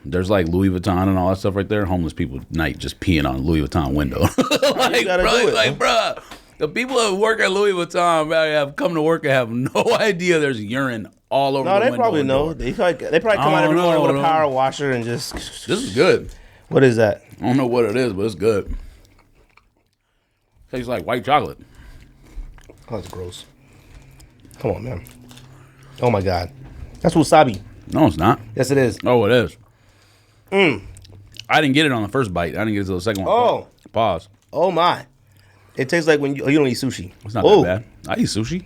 there's like Louis Vuitton and all that stuff right there. Homeless people at night just peeing on a Louis Vuitton window. Bruh, the people that work at Louis Vuitton have come to work and have no idea there's urine all over the window.
No, they probably know. They probably come out every morning with a power washer and just.
This is good.
What is that?
I don't know what it is, but it's good. Tastes like white chocolate.
Oh, that's gross. Come on, man. Oh my God. That's wasabi.
No, it's not.
Yes, it is.
Oh, it is. I didn't get it on the first bite. I didn't get it to the second one.
Oh.
Pause.
Oh my. It tastes like when you don't eat sushi.
It's not that bad. I eat sushi.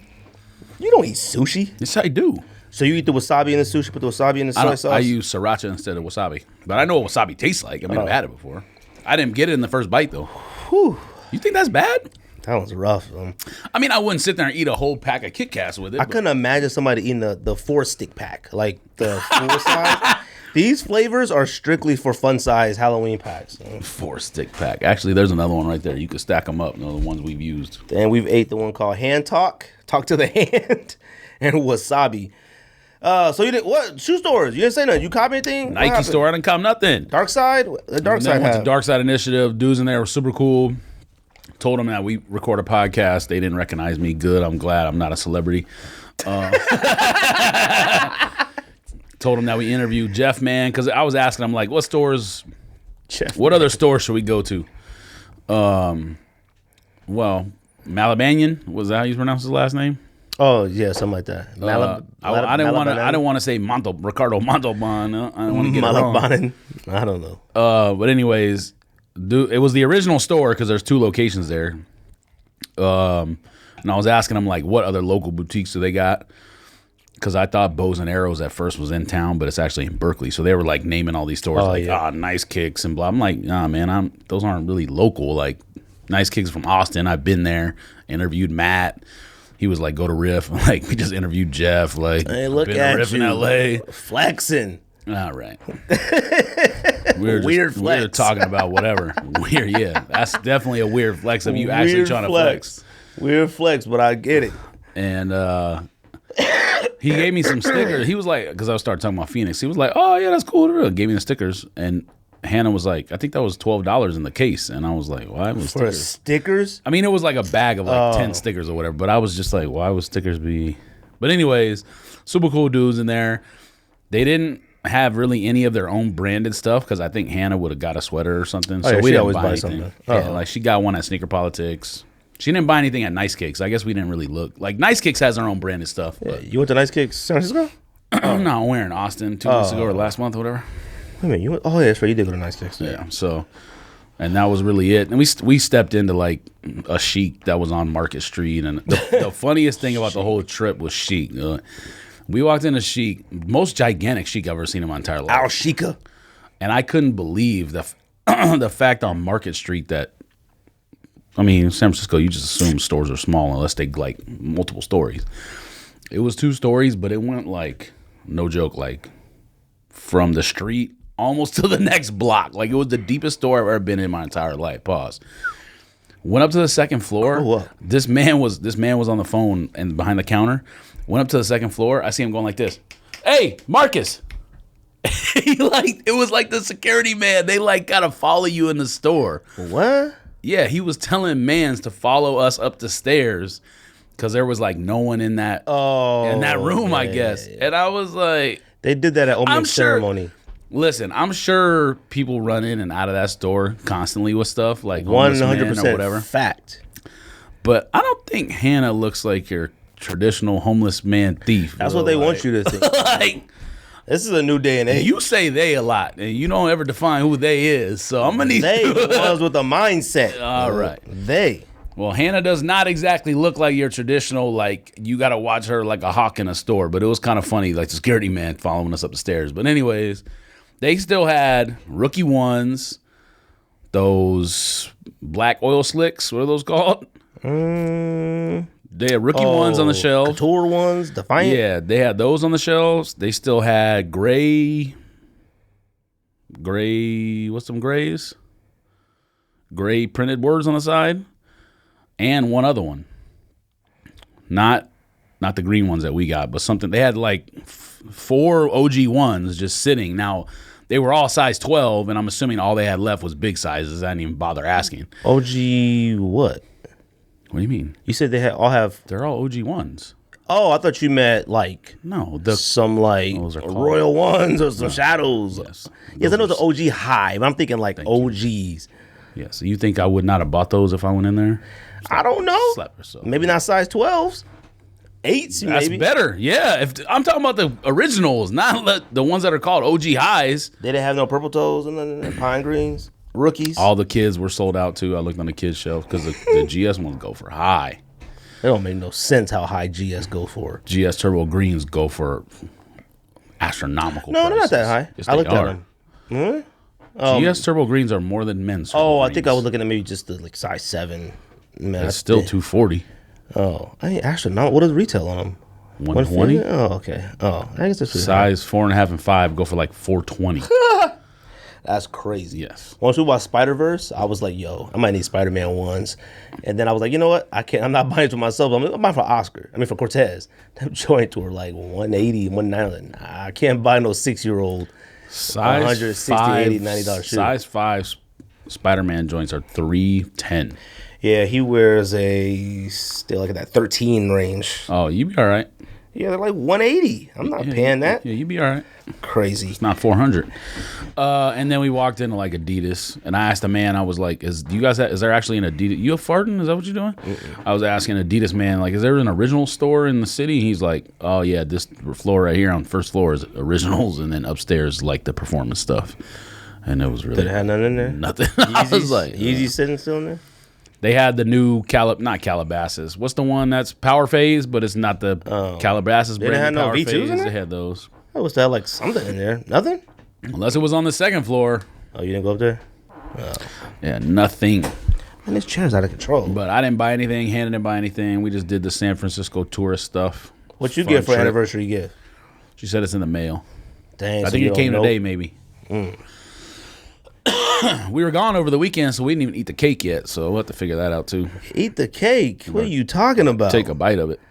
You don't eat sushi?
Yes, I do.
So you eat the wasabi in the sushi, put the wasabi in the soy sauce?
I use sriracha instead of wasabi. But I know what wasabi tastes like. I mean, I've had it before. I didn't get it in the first bite, though.
Whew.
You think that's bad?
That was rough.
I mean, I wouldn't sit there and eat a whole pack of Kit Kats with it.
I couldn't imagine somebody eating the 4-stick pack, like the full size. These flavors are strictly for fun size Halloween packs.
4-stick pack. Actually, there's another one right there. You could stack them up. The ones we've used.
And we've ate the one called Hand Talk to the Hand, and wasabi. So you did what? Shoe stores? You didn't say nothing. You copy anything?
Nike store. I didn't cop nothing.
Dark Side? The Dark Side.
Went to Dark Side Initiative. Dudes in there were super cool. Told them that we record a podcast. They didn't recognize me. Good. I'm glad I'm not a celebrity. Told them that we interviewed Jeff, man, because I was asking him like, what stores?
Jeff,
what other stores should we go to? Well, Malabanian, was that how you pronounce his last name?
Oh yeah, something like that.
I didn't want to say Ricardo Montalban. I didn't want to get it wrong.
I don't know.
But anyways, it was the original store because there's 2 locations there. And I was asking them like, what other local boutiques do they got? Because I thought Bows and Arrows at first was in town, but it's actually in Berkeley. So they were like naming all these stores Nice Kicks and blah. I'm like, nah, man, those aren't really local. Like Nice Kicks from Austin. I've been there. Interviewed Matt. He was like, go to Riff. Like we just interviewed Jeff. Like,
hey, look at
Riff
you,
in LA,
flexing.
All right. Weird flex. We were talking about whatever. Weird, yeah. That's definitely a weird flex of you actually trying to flex.
Weird flex, but I get it.
And he gave me some stickers. He was like, because I started talking about Phoenix. He was like, oh, yeah, that's cool. Gave me the stickers. And Hannah was like, I think that was $12 in the case. And I was like, why was
for stickers?
I mean, it was like a bag of like 10 stickers or whatever. But I was just like, why would stickers be? But anyways, super cool dudes in there. They didn't have really any of their own branded stuff because I think Hannah would have got a sweater or something. So we didn't always buy anything. Something. Yeah, like she got one at Sneaker Politics. She didn't buy anything at Nice Kicks. I guess we didn't really look. Like Nice Kicks has their own branded stuff.
Yeah, you went to Nice Kicks San Francisco?
No, I'm wearing Austin 2 weeks ago or last month or whatever.
Wait a minute, you went? Oh yeah, that's right. You did go to Nice Kicks.
Yeah. So, and that was really it. And we stepped into like a Chic that was on Market Street. And the funniest thing about the whole trip was Chic. We walked into Chic, most gigantic Chic I've ever seen in my entire life.
Al Chica.
And I couldn't believe the fact on Market Street that, I mean, San Francisco, you just assume stores are small unless they like multiple stories. It was 2 stories, but it went like, no joke, like from the street almost to the next block. Like it was the deepest store I've ever been in my entire life. Pause. Went up to the second floor.
Oh,
this man was on the phone and behind the counter. Went up to the second floor. I see him going like this. Hey, Marcus. It was like the security man. They like gotta follow you in the store.
What?
Yeah, he was telling mans to follow us up the stairs because there was like no one in that room, I guess. Yeah. And I was like,
they did that at opening ceremony.
Listen, I'm sure people run in and out of that store constantly with stuff like
100%
or whatever.
Fact.
But I don't think Hannah looks like your traditional homeless man thief.
That's what they want you to think.
Like,
this is a new day and age.
You say they a lot, and you don't ever define who they is. So I'm gonna need
the ones with the mindset.
All right,
they.
Well, Hannah does not exactly look like your traditional, like, you got to watch her like a hawk in a store. But it was kind of funny, like the security man following us up the stairs. But anyways, they still had rookie ones, those black oil slicks. What are those called? They had rookie ones on the shelf.
Couture ones, Defiant.
Yeah, they had those on the shelves. They still had gray. What's some grays? Gray printed words on the side, and one other one. Not the green ones that we got, but something. They had like 4 OG ones just sitting. Now they were all size 12, and I'm assuming all they had left was big sizes. I didn't even bother asking.
OG what?
What do you mean?
You said they all have.
They're all OG ones.
Oh, I thought you meant like some like royal ones or some shadows. Yes, I know the OG high, but I'm thinking like OGs.
Yeah, so you think I would not have bought those if I went in there?
I don't know.
Slap yourself.
Maybe not size 12s. 8s,
That's
maybe.
better. Yeah, if I'm talking about the originals, not the ones that are called OG highs.
They didn't have no purple toes and pine greens. Rookies.
All the kids were sold out too. I looked on the kids shelf because the GS ones go for high.
It don't make no sense how high GS go for.
GS Turbo Greens go for astronomical
No,
prices.
they're not that high.
Yes,
I looked at them.
GS Turbo Greens are more than men's.
I think I was looking at maybe just the like size 7. Man,
it's still $240.
Oh, I ain't astronomical. What is retail on them?
$120.
Oh, okay. Oh, I guess that's
size 4.5 and 5 go for like $420.
That's crazy.
Yes.
Once we bought Spider-Verse, I was like, yo, I might need Spider-Man ones. And then I was like, you know what? I'm not buying it for myself. I'm buying for Oscar. For Cortez. Them joints were like 180, 190. Nah, I can't buy no 6-year-old
size
$160, $80, $90 shoe.
Size 5 Spider-Man joints are $310.
Yeah, he wears still like in that 13 range.
Oh, you be all right.
Yeah, they're like 180. I'm not paying that.
Yeah, you be all right.
Crazy.
It's not 400. And then we walked into like Adidas, and I asked the man, I was like, is there actually an Adidas? You farting? Is that what you're doing? Mm-mm. I was asking Adidas man, like, is there an original store in the city? He's like, oh yeah, this floor right here on first floor is originals, and then upstairs like the performance stuff. And it was really.
Did it have nothing in there?
Nothing. I was like,
Yeezys sitting still in there?
They had the new not Calabasas. What's the one that's Power Phase, but it's not the Calabasas brand.
They didn't have no
Power
V2s
Phase.
in there?
They had those.
I was like something in there. Nothing?
Unless it was on the second floor.
Oh, you didn't go up there?
Oh. Yeah, nothing.
Man, this chair's out of control.
But I didn't buy anything. Hannah didn't buy anything. We just did the San Francisco tourist stuff.
What you get for anniversary gift?
She said it's in the mail.
Dang.
I think it came today, maybe. We were gone over the weekend, so we didn't even eat the cake yet. So we'll have to figure that out too.
Eat the cake? What are you talking about?
Take a bite of it.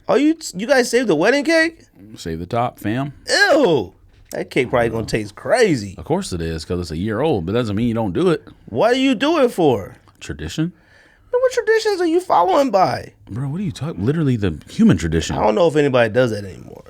Oh, you guys saved the wedding cake?
Save the top, fam.
Ew. That cake probably gonna taste crazy.
Of course it is, because it's a year old, but that doesn't mean you don't do it.
What do you do it for?
Tradition.
What traditions are you following by?
Bro, what are you talking? Literally the human tradition.
I don't know if anybody does that anymore.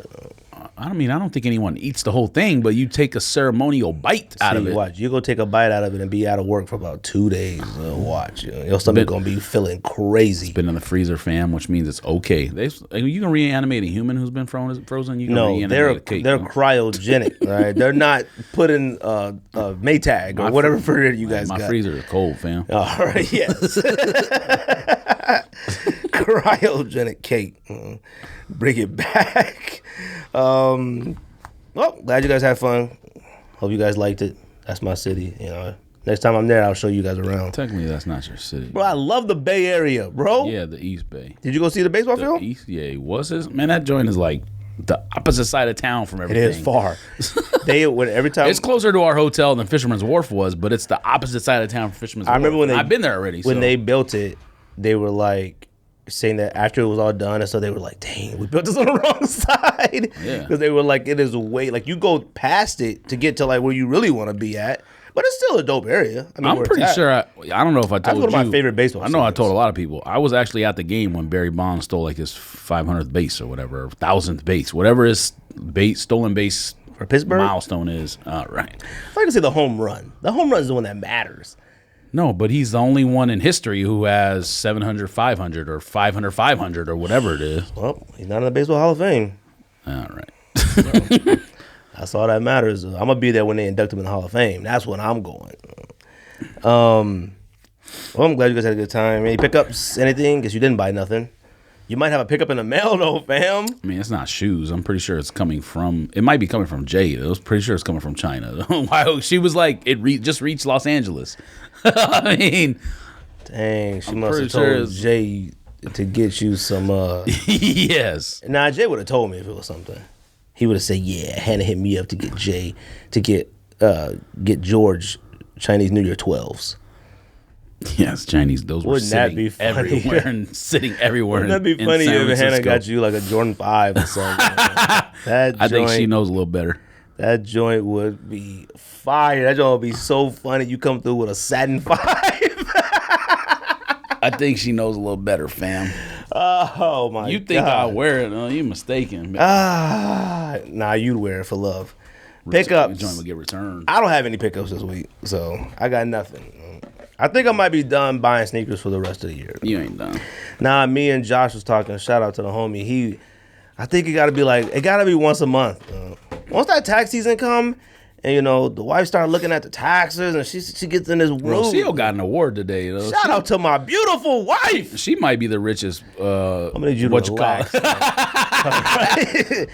I don't think anyone eats the whole thing, but you take a ceremonial bite out of it.
Watch, you go take a bite out of it and be out of work for about 2 days. Watch, your stomach gonna be feeling crazy.
It's been in the freezer, fam, which means it's okay. You can reanimate a human who's been frozen. You can reanimate a cake.
They're cryogenic. Right? They're not put in Maytag or whatever for you guys got.
My freezer is cold, fam.
All right, yes. Cryogenic cake. Bring it back. Well, glad you guys had fun. Hope you guys liked it. That's my city. Next time I'm there, I'll show you guys around.
Technically, that's not your city.
Bro, I love the Bay Area, bro.
Yeah, the East Bay.
Did you go see the baseball field?
East, yeah, man, that joint is like the opposite side of town from everything.
It is far. Every time
it's closer to our hotel than Fisherman's Wharf was, but it's the opposite side of town from Fisherman's Wharf.
I remember
I've been there already.
When they built it, they were like saying that after it was all done, and so they were like, dang, we built this on the wrong side. Yeah. Because they were like, it is way, like you go past it to get to like where you really want to be at. But it's still a dope area.
I'm pretty sure. I don't know if I told you.
That's one of my favorite baseball.
I know. I told a lot of people. I was actually at the game when Barry Bonds stole like his 500th base or whatever, 1,000th base, whatever his stolen base
for Pittsburgh
milestone is. Right.
If I can say the home run. The home run is the one that matters.
No, but he's the only one in history who has 700, 500, or 500, 500, or whatever it is.
Well, he's not in the Baseball Hall of Fame.
All right.
That's all that matters. I'm gonna be there when they induct him in the Hall of Fame. That's when I'm going. Well, I'm glad you guys had a good time. Any pickups? Anything? Guess you didn't buy nothing. You might have a pickup in the mail though, fam.
I mean, it's not shoes. I'm pretty sure it's coming from. It might be coming from Jade. I was pretty sure it's coming from China. Why? She was like, it just reached Los Angeles. I mean,
dang, she must have told Jay to get you some.
Yes.
Nah, Jay would have told me if it was something. He would have said, "Yeah, Hannah hit me up to get Jay to get George Chinese New Year 12s."
Yes, Chinese. Those were sitting everywhere and sitting everywhere.
Wouldn't that be funny if Hannah got you like a Jordan 5 or something? I
think she knows a little better.
That joint would be fire. That joint would be so funny. You come through with a satin 5.
I think she knows a little better, fam.
Oh my God.
You think I'll wear it? No, you mistaken.
Nah, you'd wear it for love. Pickups.
Joint will get returned.
I don't have any pickups this week, so I got nothing. I think I might be done buying sneakers for the rest of the year.
You ain't done.
Nah, me and Josh was talking. Shout out to the homie. I think it got to be once a month. Once that tax season come, and the wife start looking at the taxes, and she gets in this room.
Rocio got an award today.
Shout out to my beautiful wife.
She might be the richest.
I'm gonna need you to relax.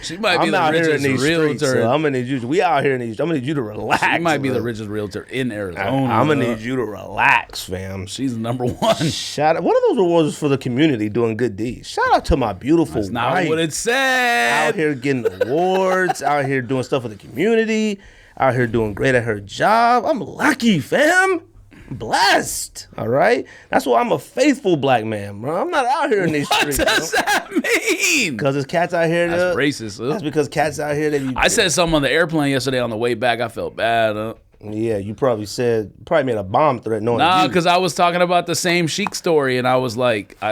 She might be the richest realtor.
So I'm gonna need you. We out here in these. I'm gonna need you to relax.
She might be the richest realtor in Arizona.
I'm gonna need you to relax, fam.
She's number one.
Shout out. One of those awards is for the community doing good deeds. Shout out to my beautiful wife.
That's not what it said.
Out here getting awards. Out here doing stuff for the community. Out here doing great at her job. I'm lucky, fam. Blessed. All right? That's why I'm a faithful black man, bro. I'm not out here in these streets.
What does that mean?
Because there's cats out here.
That's racist.
That's because cats out here.
I said something on the airplane yesterday on the way back. I felt bad.
Yeah, you probably made a bomb threat.
Nah, because I was talking about the same Chic story, and I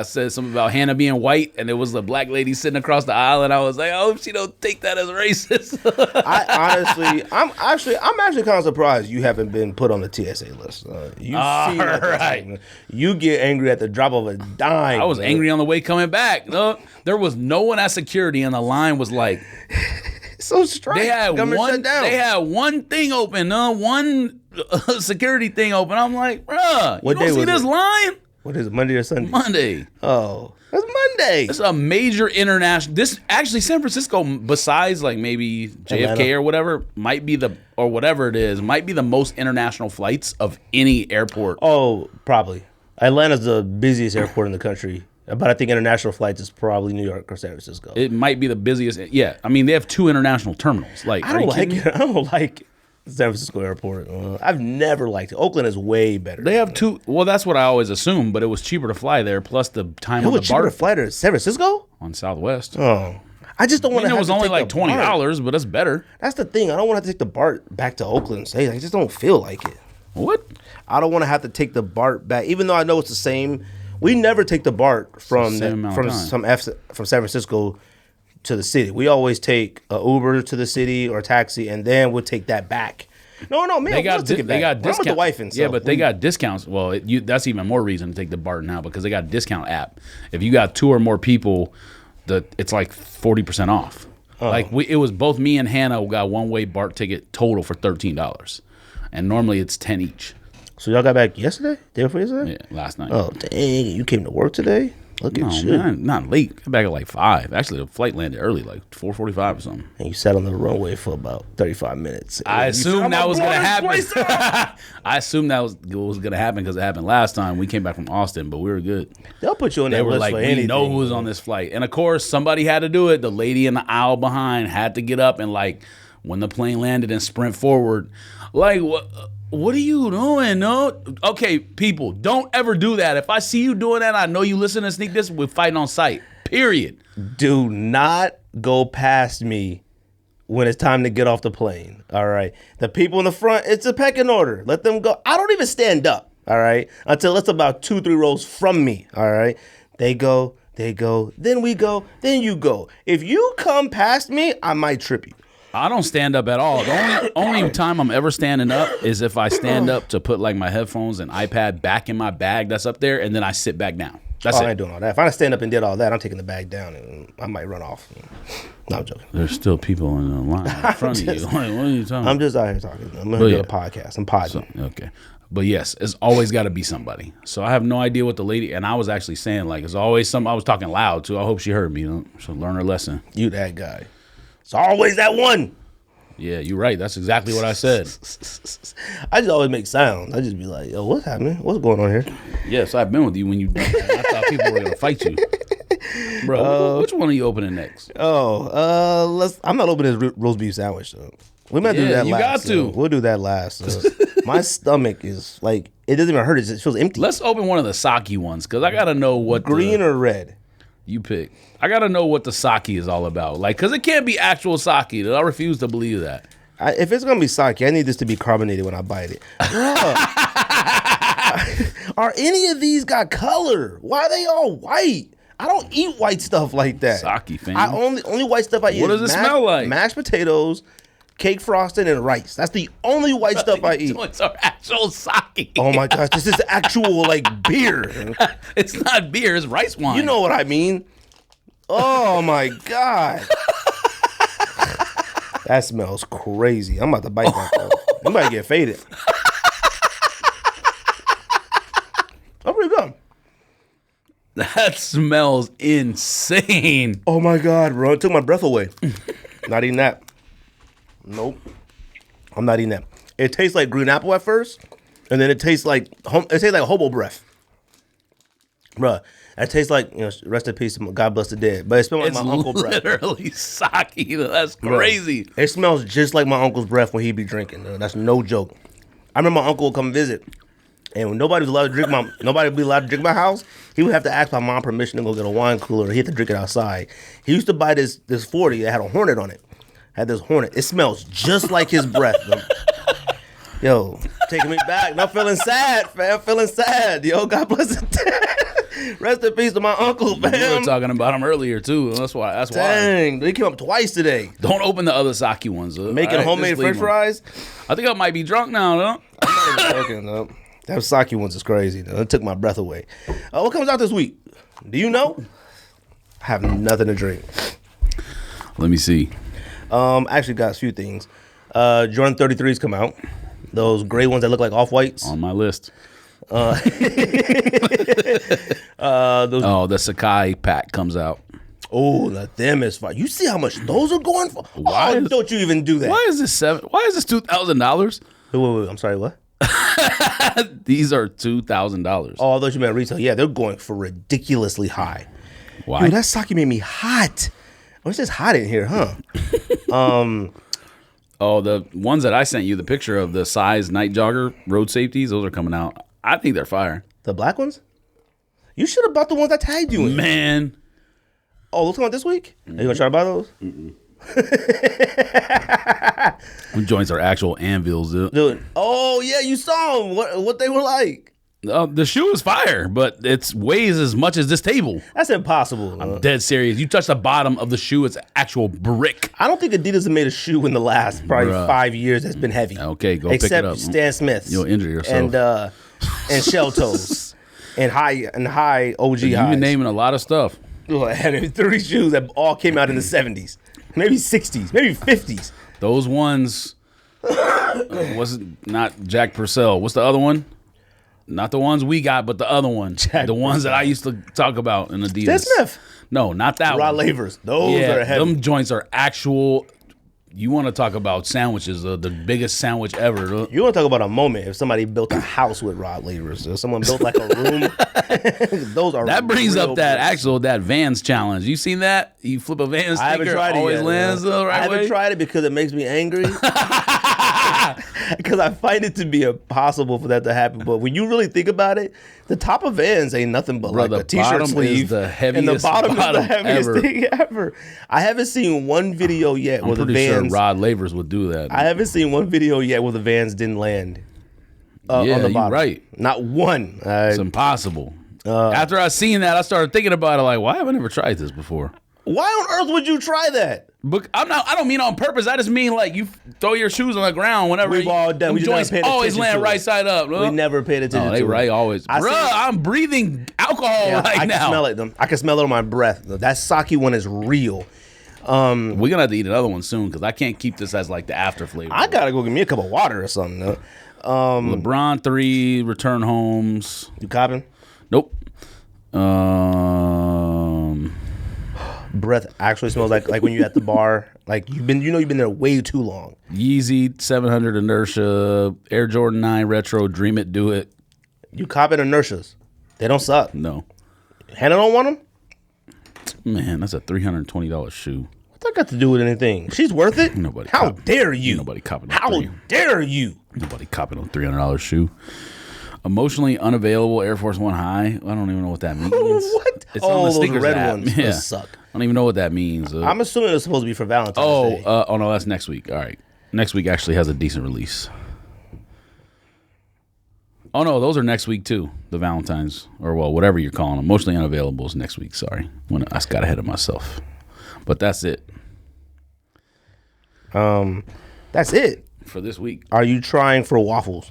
said something about Hannah being white, and there was a black lady sitting across the aisle, and I was like, I hope she don't take that as racist.
I'm actually kind of surprised you haven't been put on the TSA list. You get angry at the drop of a dime.
I was angry on the way coming back. No, there was no one at security, and the line was like.
So strange.
They had one thing open, one security thing open. I'm like, bruh, you don't see this line?
What is it, Monday or Sunday?
Monday.
Oh, that's Monday.
It's a major international. This actually, San Francisco, besides like maybe JFK Atlanta. Or whatever, might be the most international flights of any airport.
Oh, probably. Atlanta's the busiest airport in the country. But I think international flights is probably New York or San Francisco.
It might be the busiest. Yeah, I mean they have 2 international terminals. Like
I don't like San Francisco Airport. I've never liked it. Oakland is way better.
They have 2. Well, that's what I always assumed. But it was cheaper to fly there. Plus the time on the BART.
Cheaper to fly to San Francisco
on Southwest.
Oh, I just don't want to.
It was only like $20, but that's better.
That's the thing. I don't want to take the BART back to Oakland. Say I just don't feel like it.
What?
I don't want to have to take the BART back, even though I know it's the same. We never take the BART from San Francisco to the city. We always take an Uber to the city or a taxi, and then we'll take that back. No, man, they got discounts. I'm with the wife and stuff.
Yeah, but they got discounts. Well, that's even more reason to take the BART now because they got a discount app. If you got 2 or more people, it's like 40% off. Oh. Like it was both me and Hannah got one-way BART ticket total for $13, and normally it's $10 each.
So y'all got back yesterday? Day before yesterday?
Yeah, last night.
Oh, dang. You came to work today? Look at you.
Man, not late. Got back at like 5. Actually, the flight landed early, like 4:45 or something.
And you sat on the runway for about 35 minutes.
I assumed that was going to happen. I assumed that was going to happen because it happened last time. We came back from Austin, but we were good.
They'll put you on that list for anything.
We know who's on this flight. And, of course, somebody had to do it. The lady in the aisle behind had to get up and, like, when the plane landed and sprint forward. Like, what are you doing? No, okay, people, don't ever do that. If I see you doing that, I know you listen to Sneak This. We're fighting on sight. Period.
Do not go past me when it's time to get off the plane. All right, the people in the front, it's a pecking order. Let them go. I don't even stand up. All right, until it's about 2-3 rows from me. All right, they go, then we go, then you go. If you come past me, I might trip you.
I don't stand up at all. The only time I'm ever standing up is if I stand up to put like my headphones and iPad back in my bag that's up there, and then I sit back down. That's it.
I ain't doing all that. If I stand up and did all that, I'm taking the bag down and I might run off. No, I'm joking.
There's still people in the line in front of you. Like, what are you talking about?
I'm just out here talking. I'm going to do a podcast. I'm podding.
Okay. But yes, it's always got to be somebody. So I have no idea what the lady, and I was actually saying, like, it's always I was talking loud, too. I hope she heard me. She'll learn her lesson.
You that guy. It's always that one.
Yeah, you're right. That's exactly what I said.
I just always make sounds. I just be like, yo, what's happening? What's going on here?
Yes, I've been with you when you I thought people were gonna fight you, bro. Which one are you opening next?
I'm not opening this roast beef sandwich though. We might do that last. You got to. We'll do that last. My stomach is like, it doesn't even hurt. It just feels empty.
Let's open one of the sake ones because I gotta know what
green or red.
You pick. I gotta know what the sake is all about. Like, because it can't be actual sake. I refuse to believe that.
If it's gonna be sake, I need this to be carbonated when I bite it. Are any of these got color? Why are they all white? I don't eat white stuff like that.
Sake, fam.
I only white stuff I eat.
What does it smell like?
Mashed potatoes, cake frosting, and rice. That's the only white stuff I eat.
It's our actual sake.
Oh my gosh, this is actual like beer.
It's not beer, it's rice wine.
You know what I mean? Oh my god. That smells crazy. I'm about to bite that though. You might get faded. Oh, pretty good.
That smells insane.
Oh my god, bro. It took my breath away. Not eating that. Nope. I'm not eating that. It tastes like green apple at first, and then it tastes like hobo breath. Bruh, it tastes like, rest in peace, God bless the dead. But it smells like my uncle's breath.
It's literally sake. That's crazy.
Bruh, it smells just like my uncle's breath when he be drinking. That's no joke. I remember my uncle would come visit, and when nobody would be allowed to drink my house, he would have to ask my mom permission to go get a wine cooler. He had to drink it outside. He used to buy this 40 that had a hornet on it. Had this hornet. It smells just like his breath. Yo, taking me back. Not feeling sad, fam. Feeling sad. Yo, God bless the dead. Rest in peace to my uncle, fam.
We were talking about him earlier too. That's why.
Dang, they came up twice today.
Don't open the other sake ones.
Making homemade French fries.
I think I might be drunk now, though.
I'm not even joking, though. That sake ones is crazy. Though. It took my breath away. What comes out this week? Do you know? I have nothing to drink.
Let me see.
Actually got a few things. Jordan 33s come out. Those gray ones that look like off-whites.
On my list.
Those
the Sakai pack comes out.
Oh, them is fine. You see how much those are going for? Don't you even do that?
Why is this $2,000?
Wait, I'm sorry, what?
These are $2,000.
Oh, I thought you meant retail. Yeah, they're going for ridiculously high.
Why?
Dude, that sake made me hot. Oh, it's just hot in here, huh?
Oh, the ones that I sent you, the picture of the size night jogger road safeties, those are coming out. I think they're fire.
The black ones? You should have bought the ones I tagged you in.
Man.
Oh, those come out this week? Are you going to try to buy those?
Them joints are actual anvils,
dude. Oh, yeah, you saw them. What they were like.
The shoe is fire, but it weighs as much as this table.
That's impossible.
I'm dead serious. You touch the bottom of the shoe, it's actual brick.
I don't think Adidas has made a shoe in the last probably 5 years that's been heavy.
Okay, go pick it up.
Except Stan Smith's.
You'll injure yourself.
And shell toes. and high OG highs. You've
been naming a lot of stuff.
And 30 shoes that all came out in the 70s. Maybe 60s. Maybe 50s.
Those ones wasn't not Jack Purcell. What's the other one? Not the ones we got, but the other one. The ones that I used to talk about in Adidas.
Stan Smith.
No, not that
Rod
one.
Lavers. Those are heavy.
Them joints are actual. You want to talk about sandwiches, the biggest sandwich ever.
You want to talk about a moment if somebody built a house with Rod Lavers. If someone built like a room. Those are
that brings up that Vans challenge. You seen that? You flip a Vans sticker,
I haven't tried it
always
yet,
lands the right way?
I haven't tried it because it makes me angry. Because I find it to be impossible for that to happen. But when you really think about it, the top of Vans ain't nothing but like a t-shirt sleeve.
The heaviest
and the bottom is the heaviest
ever.
thing ever. I haven't seen one video yet where the Vans...
I'm pretty sure Rod Lavers would do that.
I haven't seen one video yet where the Vans didn't land on the bottom.
You're right.
Not one.
It's impossible. After I seen that, I started thinking about it like, why have I never tried this before?
Why on earth would you try that?
But I don't mean on purpose. I just mean like you throw your shoes on the ground whenever
we've all done. We
joints always land right side up.
We never paid attention.
They
to
right
it.
Always. Bruh, I'm breathing alcohol right now.
I can smell it. I can smell it on my breath. That sake one is real.
We're gonna have to eat another one soon because I can't keep this as like the after flavor.
I gotta go get me a cup of water or something. Though.
LeBron 3 return homes.
You copping?
Nope.
Breath actually smells like when you're at the bar. Like you've been there way too long.
Yeezy 700 Inertia, Air Jordan 9 Retro, Dream It, Do It.
You copping Inertias? They don't suck.
No.
Hannah don't want them?
Man, that's a $320 shoe.
What's that got to do with anything? She's worth it?
Nobody.
How dare you?
Nobody copping.
How dare you?
Nobody copping on $300 shoe. Emotionally unavailable Air Force One High. I don't even know what that means.
What?
It's on the
those
Sneakers
red
app.
ones.
Yeah.
Those suck.
I don't even know what that means.
I'm assuming it's supposed to be for Valentine's Day.
Oh no, that's next week. All right. Next week actually has a decent release. Oh no, those are next week too. The Valentine's, or well, whatever you're calling them. Emotionally unavailable is next week. Sorry, I got ahead of myself. But that's it.
That's it
for this week.
Are you trying for waffles?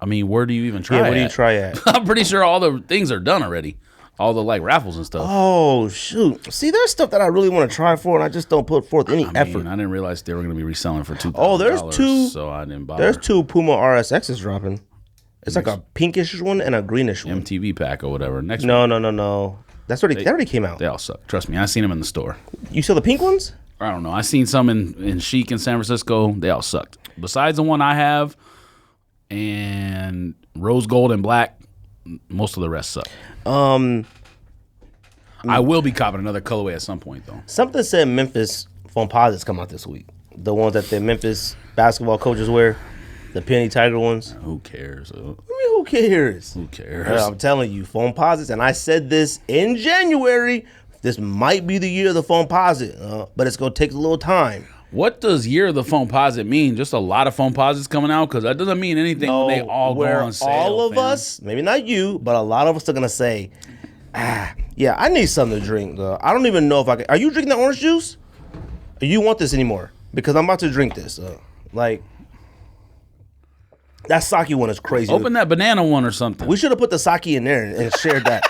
I mean, where do you even try?
Yeah, where do you try at?
I'm pretty sure all the things are done already. All the like raffles and stuff.
Oh shoot! See, there's stuff that I really want to try for, and I just don't put forth any effort.
I didn't realize they were going to be reselling for $2,000.
Oh, there's two.
So I didn't bother.
There's two Puma RSXs dropping. It's like a pinkish one and a greenish one.
MTV pack or whatever. Next.
No. That already came out.
They all suck. Trust me, I seen them in the store.
You saw the pink ones?
I don't know. I seen some in Chic in San Francisco. They all sucked. Besides the one I have, and rose gold and black, most of the rest suck. I will be copping another colorway at some point though.
Something said Memphis Foamposites come out this week. The ones that the Memphis basketball coaches wear, the Penny Tiger ones.
Who cares?
I mean, who cares?
Who cares?
I'm telling you, Foamposites, and I said this in January. This might be the year of the Foamposite, but it's gonna take a little time.
What does year of the Foamposite mean? Just a lot of Foamposites coming out? Because that doesn't mean anything when they all go on sale.
All of us, maybe not you, but a lot of us are gonna say, yeah, I need something to drink. Though. I don't even know if I can. Are you drinking the orange juice? Or you want this anymore? Because I'm about to drink this. Like, that sake one is crazy.
Open that banana one or something.
We should have put the sake in there and shared that.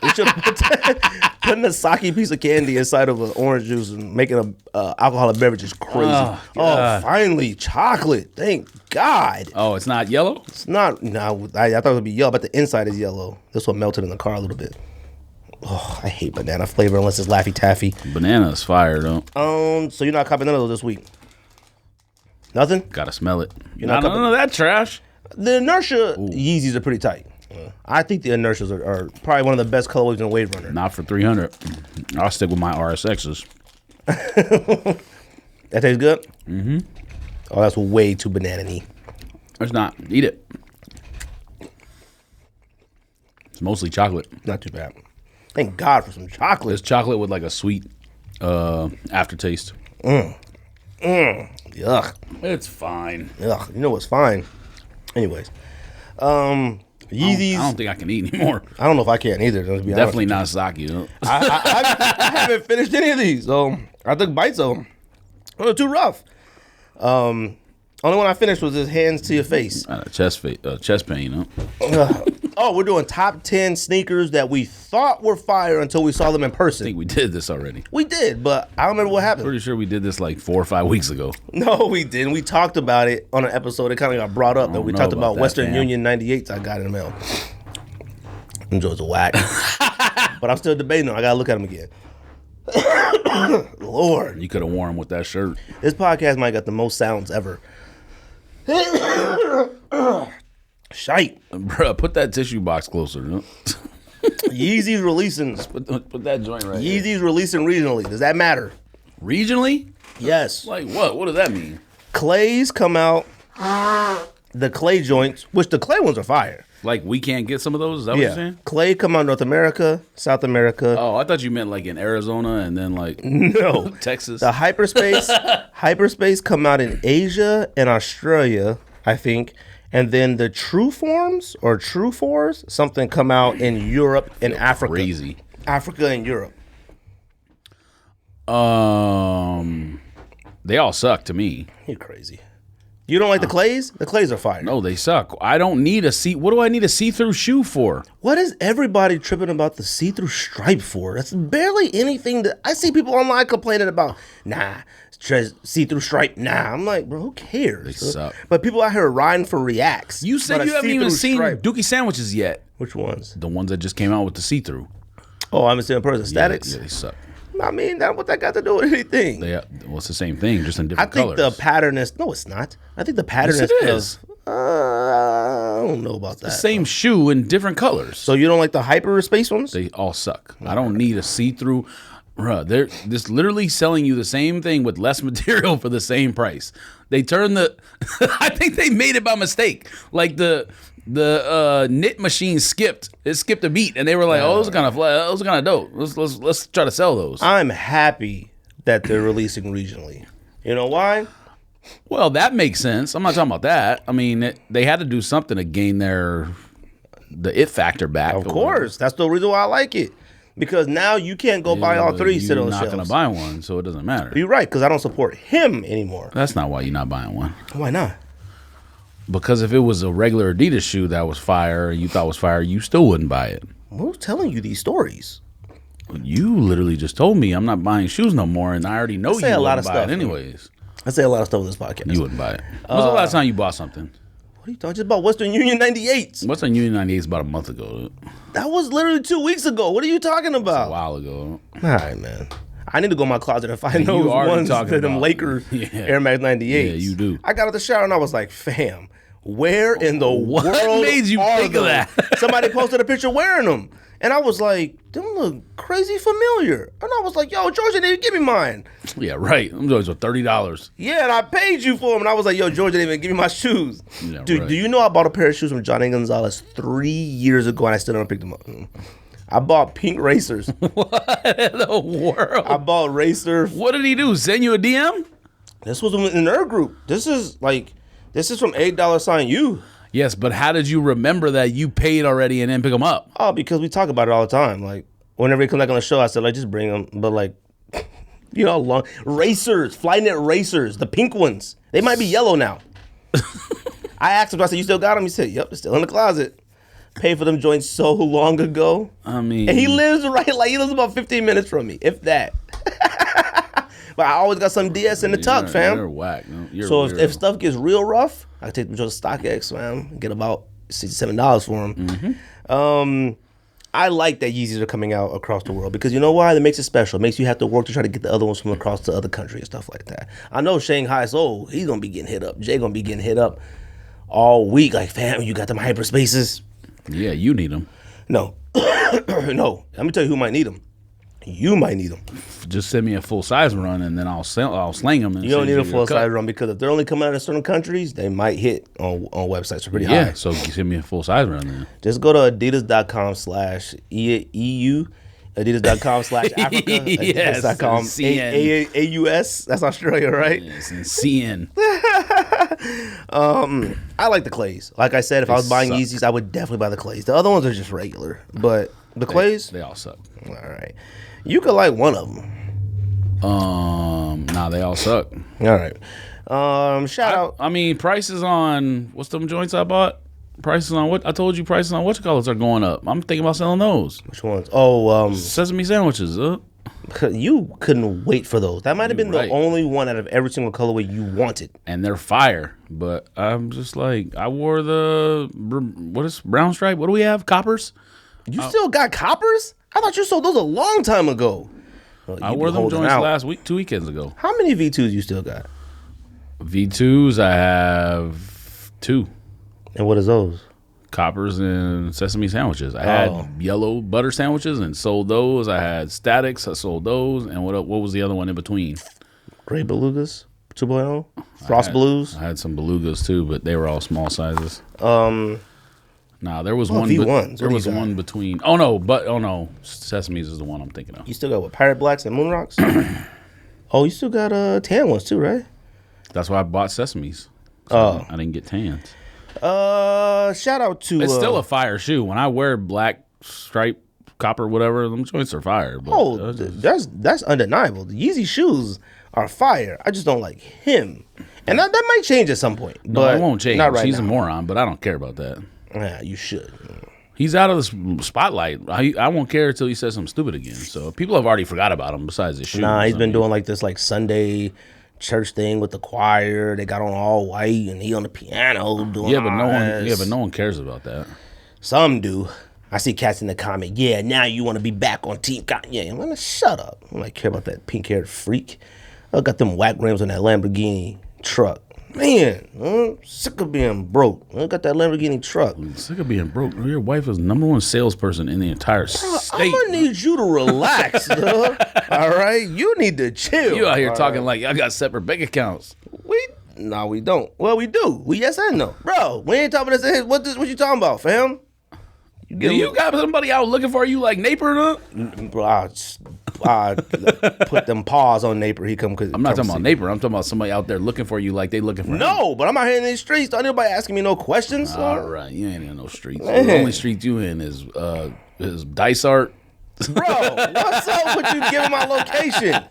We should have putting a sake piece of candy inside of an orange juice and making a alcoholic beverage is crazy. Oh, finally, chocolate. Thank God.
Oh, it's not yellow?
It's not. No, I thought it would be yellow, but the inside is yellow. This one melted in the car a little bit. Oh, I hate banana flavor unless it's Laffy Taffy.
Banana is fire, though.
So you're not copying none of those this week? Nothing?
Gotta smell it.
You're not
none of that trash.
The Inertia Yeezys are pretty tight. I think the Inertias are probably one of the best colorways in the Wave Runner.
Not for $300. I'll stick with my RSXs.
That tastes good? Mm-hmm. Oh, that's way too banana-y.
It's not. Eat it. It's mostly chocolate.
Not too bad. Thank God for some chocolate.
It's chocolate with like a sweet aftertaste.
Yuck.
It's fine.
Ugh. You know what's fine? Anyways. Yeezys.
I don't think I can eat anymore.
I don't know if I can either. To be
Definitely
honest
not sake. You know?
I haven't finished any of these. So I took bites of them. They're too rough. Only one I finished was his hands to your face.
Chest pain. Huh?
Oh, we're doing top 10 sneakers that we thought were fire until we saw them in person.
I think we did this already.
We did, but I don't remember what happened.
Pretty sure we did this like 4 or 5 weeks ago.
No, we didn't. We talked about it on an episode. It kind of got brought up that we talked about that, Western Union 98s I got in the mail. Them joints are whack. But I'm still debating them. I got to look at them again. Lord.
You could have worn them with that shirt.
This podcast might got the most sounds ever. Shite.
Bruh, put that tissue box closer. You know?
Yeezys releasing.
Put that joint right
Yeezys
here.
releasing regionally. Does that matter?
Regionally?
Yes.
Like what? What does that mean?
Clays come out. The clay joints, which the clay ones are fire.
Like we can't get some of those? Is that what you're saying?
Clay come out North America, South America.
Oh, I thought you meant like in Arizona and then like
no
Texas.
The hyperspace come out in Asia and Australia, I think. And then the True Forms or True Fours, something come out in Europe and Africa.
Crazy.
Africa and Europe.
They all suck to me.
You're crazy. You don't like the clays? The clays are fire.
No, they suck. I don't need a what do I need a see-through shoe for?
What is everybody tripping about the see-through stripe for? That's barely anything that I see people online complaining about. Nah, see-through stripe. Nah, I'm like, bro, who cares?
They suck.
But people out here riding for reacts.
You said you haven't even seen Dookie sandwiches yet.
Which ones?
The ones that just came out with the see-through.
Oh, I haven't seen in person. Statics.
Yeah, they suck.
I mean, what that got to do with anything?
Well, it's the same thing, just in different colors.
I think the pattern is... No, it's not. I think the pattern
yes,
is... I don't know about that.
Same shoe in different colors.
So you don't like the hyperspace ones?
They all suck. I don't need a see-through. Bruh, they're just literally selling you the same thing with less material for the same price. They turned the I think they made it by mistake. Like the knit machine skipped a beat, and they were like, "Oh, those are kind of dope. Let's try to sell those."
I'm happy that they're releasing regionally. You know why?
Well, that makes sense. I'm not talking about that. I mean, they had to do something to gain the it factor back.
Of course, that's the reason why I like it. Because now you can't go buy all three. Sit on the shelves.
You're not gonna buy one, so it doesn't matter.
You're right, because I don't support him anymore.
That's not why you're not buying one.
Why not?
Because if it was a regular Adidas shoe that was fire and you thought was fire, you still wouldn't buy it.
Who's telling you these stories?
You literally just told me I'm not buying shoes no more, and I already know you wouldn't buy it anyways.
I say a lot of stuff on this podcast.
You wouldn't buy it. When's the last time you bought something?
What are you talking about? Western Union 98s.
Western Union 98s about a month ago.
That was literally 2 weeks ago. What are you talking about?
A while ago.
All right, man. I need to go in my closet and find those ones that them Lakers Air Max 98s.
Yeah, you do.
I got out the shower and I was like, fam, where in the world
made you think of that?
Somebody posted a picture wearing them. And I was like, them look crazy familiar. And I was like, yo, Georgia didn't give me mine.
Yeah, right. I'm doing for $30.
Yeah, and I paid you for them. And I was like, yo, Georgia didn't even give me my shoes.
Yeah,
Dude,
right.
do you know I bought a pair of shoes from Johnny Gonzalez 3 years ago and I still don't pick them up? I bought pink racers.
What in the world?
I bought racer.
What did he do? Send you a DM?
This was in their group. This is from $8
Yes, but how did you remember that you paid already and then pick them up?
Oh, because we talk about it all the time. Like, whenever he comes back on the show, I said, like, just bring them. But, like, you know, long racers, Flyknit racers, the pink ones. They might be yellow now. I asked him, I said, you still got them? He said, yep, they're still in the closet. Paid for them joints so long ago.
I mean.
And he lives he lives about 15 minutes from me, if that. But I always got some DS in the tuck, fam.
You're whack. No, you're
so if stuff gets real rough, I take them to StockX, fam, and get about $67 for them. Mm-hmm. I like that Yeezys are coming out across the world because you know why? That makes it special. It makes you have to work to try to get the other ones from across the other country and stuff like that. I know Shanghai Soul, he's going to be getting hit up. Jay going to be getting hit up all week. Like, fam, you got them hyperspaces?
Yeah, you need them.
No. No. Let me tell you who might need them. You might need them.
Just send me a full size run, and then I'll slang them. And
you don't need a full size run because if they're only coming out of certain countries, they might hit on websites for pretty high.
Yeah, so send me a full size run then.
Just go to adidas.com/EU, adidas.com/Africa,
yes,
adidas.com AUS. That's Australia, right?
Yes, and CN.
I like the clays. Like I said, if I was buying Yeezys, I would definitely buy the clays. The other ones are just regular, but the clays,
they all suck.
All right, you could like one of them.
Nah, they all suck.
All right. Shout out.
I mean, prices on what's them joints I bought? Prices on what I told you. Prices on what colors are going up. I'm thinking about selling those.
Which ones? Oh,
sesame sandwiches.
You couldn't wait for those. That might have been the only one out of every single colorway you wanted.
And they're fire. But I'm just like, I wore what is brown stripe? What do we have? Coppers?
You still got coppers? I thought you sold those a long time ago. Well,
I wore them joints 2 weekends ago.
How many V2s you still got?
V2s, I have 2.
And what is those?
Coppers and sesame sandwiches. I had yellow butter sandwiches and sold those. I had statics. I sold those. And what was the other one in between?
Gray belugas 2.0? Frost blues?
I had some belugas too, but they were all small sizes. Nah, there was one.
V1s.
There was one between. Oh no, Sesame's is the one I'm thinking of.
You still got what? Pirate Blacks and Moon Rocks? Oh, you still got tan ones too, right?
That's why I bought Sesame's. So I didn't get tans.
Shout out to.
It's still a fire shoe. When I wear black stripe, copper, whatever, them joints are fire. But
that's undeniable. The Yeezy shoes are fire. I just don't like him, and that might change at some point.
No,
but
it won't change.
Not right
He's
now.
a moron, but I don't care about that.
Yeah, you should.
He's out of the spotlight. I won't care until he says something stupid again. So people have already forgot about him besides his shoes.
Nah, he's been doing like this Sunday church thing with the choir. They got on all white and he on the piano doing
but no one cares about that.
Some do. I see cats in the comment, yeah, now you want to be back on Team Kanye. I'm like, shut up. I don't care about that pink-haired freak. I got them whack rims on that Lamborghini truck. Man, I'm sick of being broke. I got that Lamborghini truck.
Sick of being broke. Your wife is #1 salesperson in the entire state.
I'm gonna need you to relax, dog. All right, you need to chill.
You out here
all
talking
right?
like I got separate bank accounts.
No, we don't. Well, we do. We yes and no, bro. We ain't talking about this. What you talking about, fam?
You got somebody out looking for you like Napier, though?
Bro, I put them paws on Napier. He come.
I'm not talking about Napier. I'm talking about somebody out there looking for you like they looking for him.
No, but I'm out here in these streets. Don't anybody asking me no questions.
All right, you ain't in no streets. The only street you in is Dice Art.
Bro, what's up with you giving my location?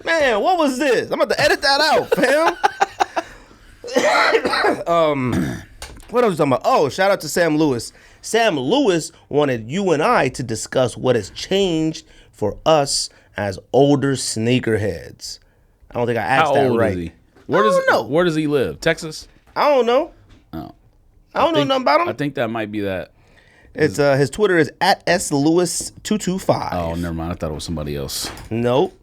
Man, what was this? I'm about to edit that out, fam. What else was I talking about? Oh, shout out to Sam Lewis. Sam Lewis wanted you and I to discuss what has changed for us as older sneakerheads. I don't think I asked that right.
Is he?
I don't know.
Where does he live? Texas?
I don't know.
Oh.
I don't know nothing about him.
I think that might be that.
It's his Twitter is @slewis225.
Oh, never mind. I thought it was somebody else.
Nope.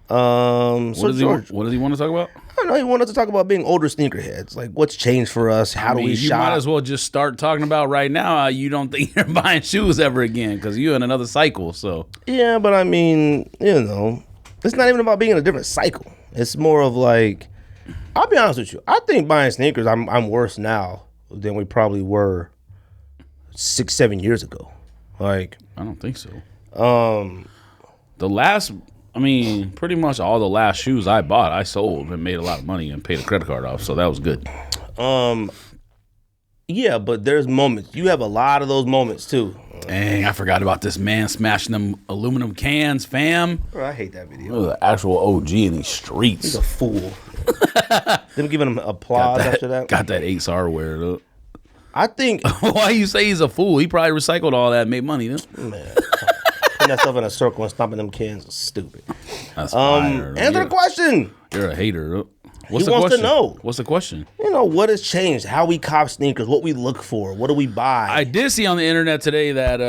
What does he want to talk about?
I don't know. He wanted to talk about being older sneakerheads. Like, what's changed for us? How do we shop?
You might as well just start talking about right now how you don't think you're buying shoes ever again because you're in another cycle. So
Yeah, but I mean, it's not even about being in a different cycle. It's more of like, I'll be honest with you. I think buying sneakers, I'm worse now than we probably were 6-7 years ago. Like,
I don't think so. Pretty much all the last shoes I bought, I sold and made a lot of money and paid a credit card off. So that was good.
Yeah, but there's moments. You have a lot of those moments too.
Dang, I forgot about this man smashing them aluminum cans, fam.
Bro, I hate that video.
Look at the actual OG in these streets.
He's a fool. Them giving him applause after that.
Got that Ace Hardware up.
I think.
Why you say he's a fool? He probably recycled all that and made money. Then.
Man, putting that stuff in a circle and stomping them cans is stupid.
That's fire.
Answer the question.
You're a hater.
What's the question? To know.
What's the question?
What has changed? How we cop sneakers? What we look for? What do we buy?
I did see on the internet today that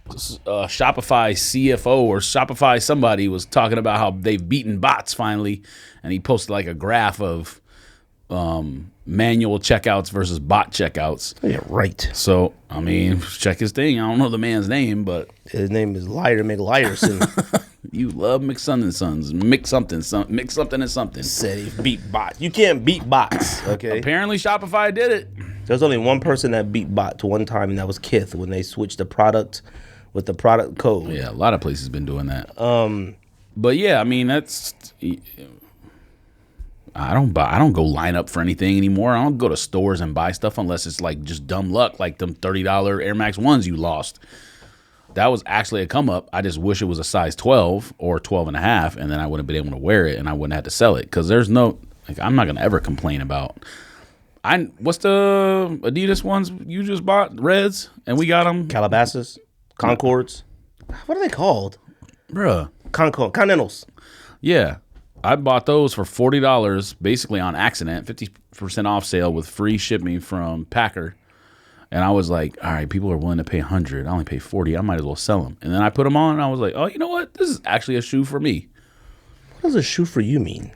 Shopify CFO or Shopify somebody was talking about how they've beaten bots finally, and he posted like a graph of manual checkouts versus bot checkouts.
Yeah, right.
So, check his thing. I don't know the man's name, but
his name is Lighter McLiarson.
You love mix something and something.
Said he beat bots. You can't beat bots, okay?
Apparently Shopify did it.
There's only one person that beat bots one time, and that was Kith when they switched the product with the product code.
Yeah, a lot of places been doing that. But yeah, that's. I don't go line up for anything anymore. I don't go to stores and buy stuff unless it's like just dumb luck, like them $30 Air Max 1s you lost. That was actually a come up. I just wish it was a size 12 or 12 and a half, and then I would have been able to wear it and I wouldn't have to sell it. Because there's no, I'm not going to ever complain about. What's the Adidas ones you just bought? Reds? And we got them?
Calabasas? Concords? What are they called?
Bruh.
Continentals.
Yeah. I bought those for $40, basically on accident, 50% off sale with free shipping from Packer. And I was like, all right, people are willing to pay $100. I only pay $40. I might as well sell them. And then I put them on, and I was like, oh, you know what? This is actually a shoe for me.
What does a shoe for you mean?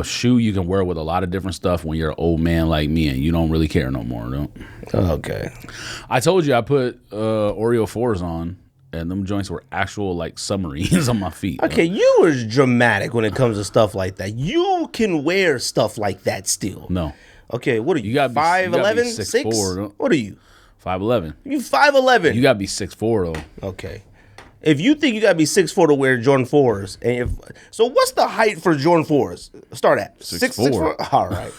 Shoe you can wear with a lot of different stuff when you're an old man like me and you don't really care no more. No?
Okay.
I told you I put Oreo 4s on, and them joints were actual like submarines on my feet.
Okay, you were dramatic when it comes to stuff like that. You can wear stuff like that still.
No.
Okay, what are you? 5'11", 6? What are you?
5'11".
You 5'11".
You gotta be 6'4" though.
Okay. If you think you gotta be 6'4" to wear Jordan 4s, so what's the height for Jordan 4s? Start at 6'4". All right.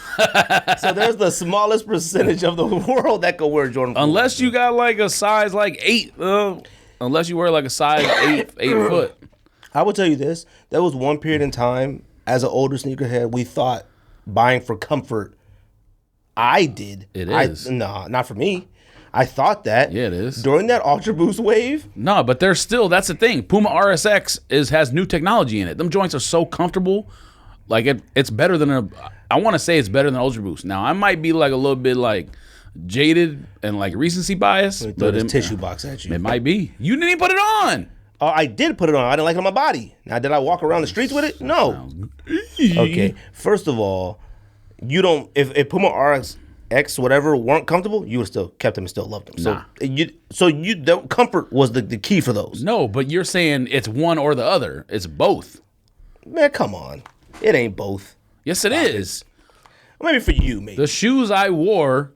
So there's the smallest percentage of the world that can wear Jordan 4s.
Unless you got like a size like 8. Unless you wear like a size 8 foot.
I will tell you this: there was one period in time as an older sneakerhead, we thought buying for comfort. I did.
It is.
No, not for me. I thought that.
Yeah, it is.
During that Ultra Boost wave.
No, but there's still, that's the thing. Puma RSX has new technology in it. Them joints are so comfortable. Like it's better than I want to say it's better than Ultra Boost. Now, I might be like a little bit like jaded and like recency bias.
Throw this tissue box at you.
It might be. You didn't even put it on.
Oh, I did put it on. I didn't like it on my body. Now, did I walk around the streets with it? No. Okay. First of all, you don't. If Puma RX whatever weren't comfortable, you would still kept them and still loved them. So the comfort was the key for those.
No, but you're saying it's one or the other. It's both.
Man, come on, it ain't both.
Yes, it is.
Maybe for you, maybe.
The shoes I wore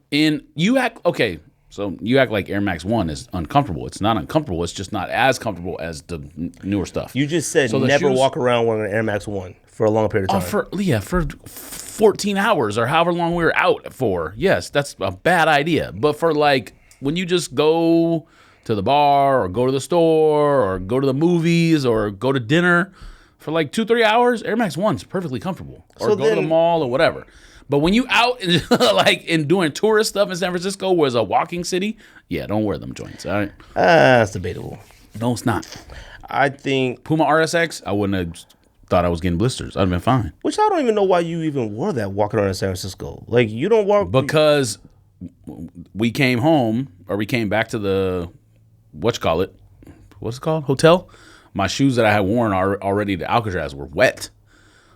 so you act like Air Max 1 is uncomfortable. It's not uncomfortable. It's just not as comfortable as the newer stuff.
You just said so never walk around wearing an Air Max 1 for a long period of time.
For 14 hours or however long we were out for. Yes, that's a bad idea. But for like when you just go to the bar or go to the store or go to the movies or go to dinner for like 2-3 hours, Air Max 1's perfectly comfortable. Or go to the mall or whatever. But when you out and doing tourist stuff in San Francisco, where it's a walking city, yeah, don't wear them joints. All right,
that's debatable.
No, it's not.
I think
Puma RSX, I wouldn't have thought I was getting blisters. I'd have been fine.
Which I don't even know why you even wore that walking around in San Francisco. Like you don't walk
because we came home or we came back to the what's it called hotel. My shoes that I had worn already to Alcatraz were wet,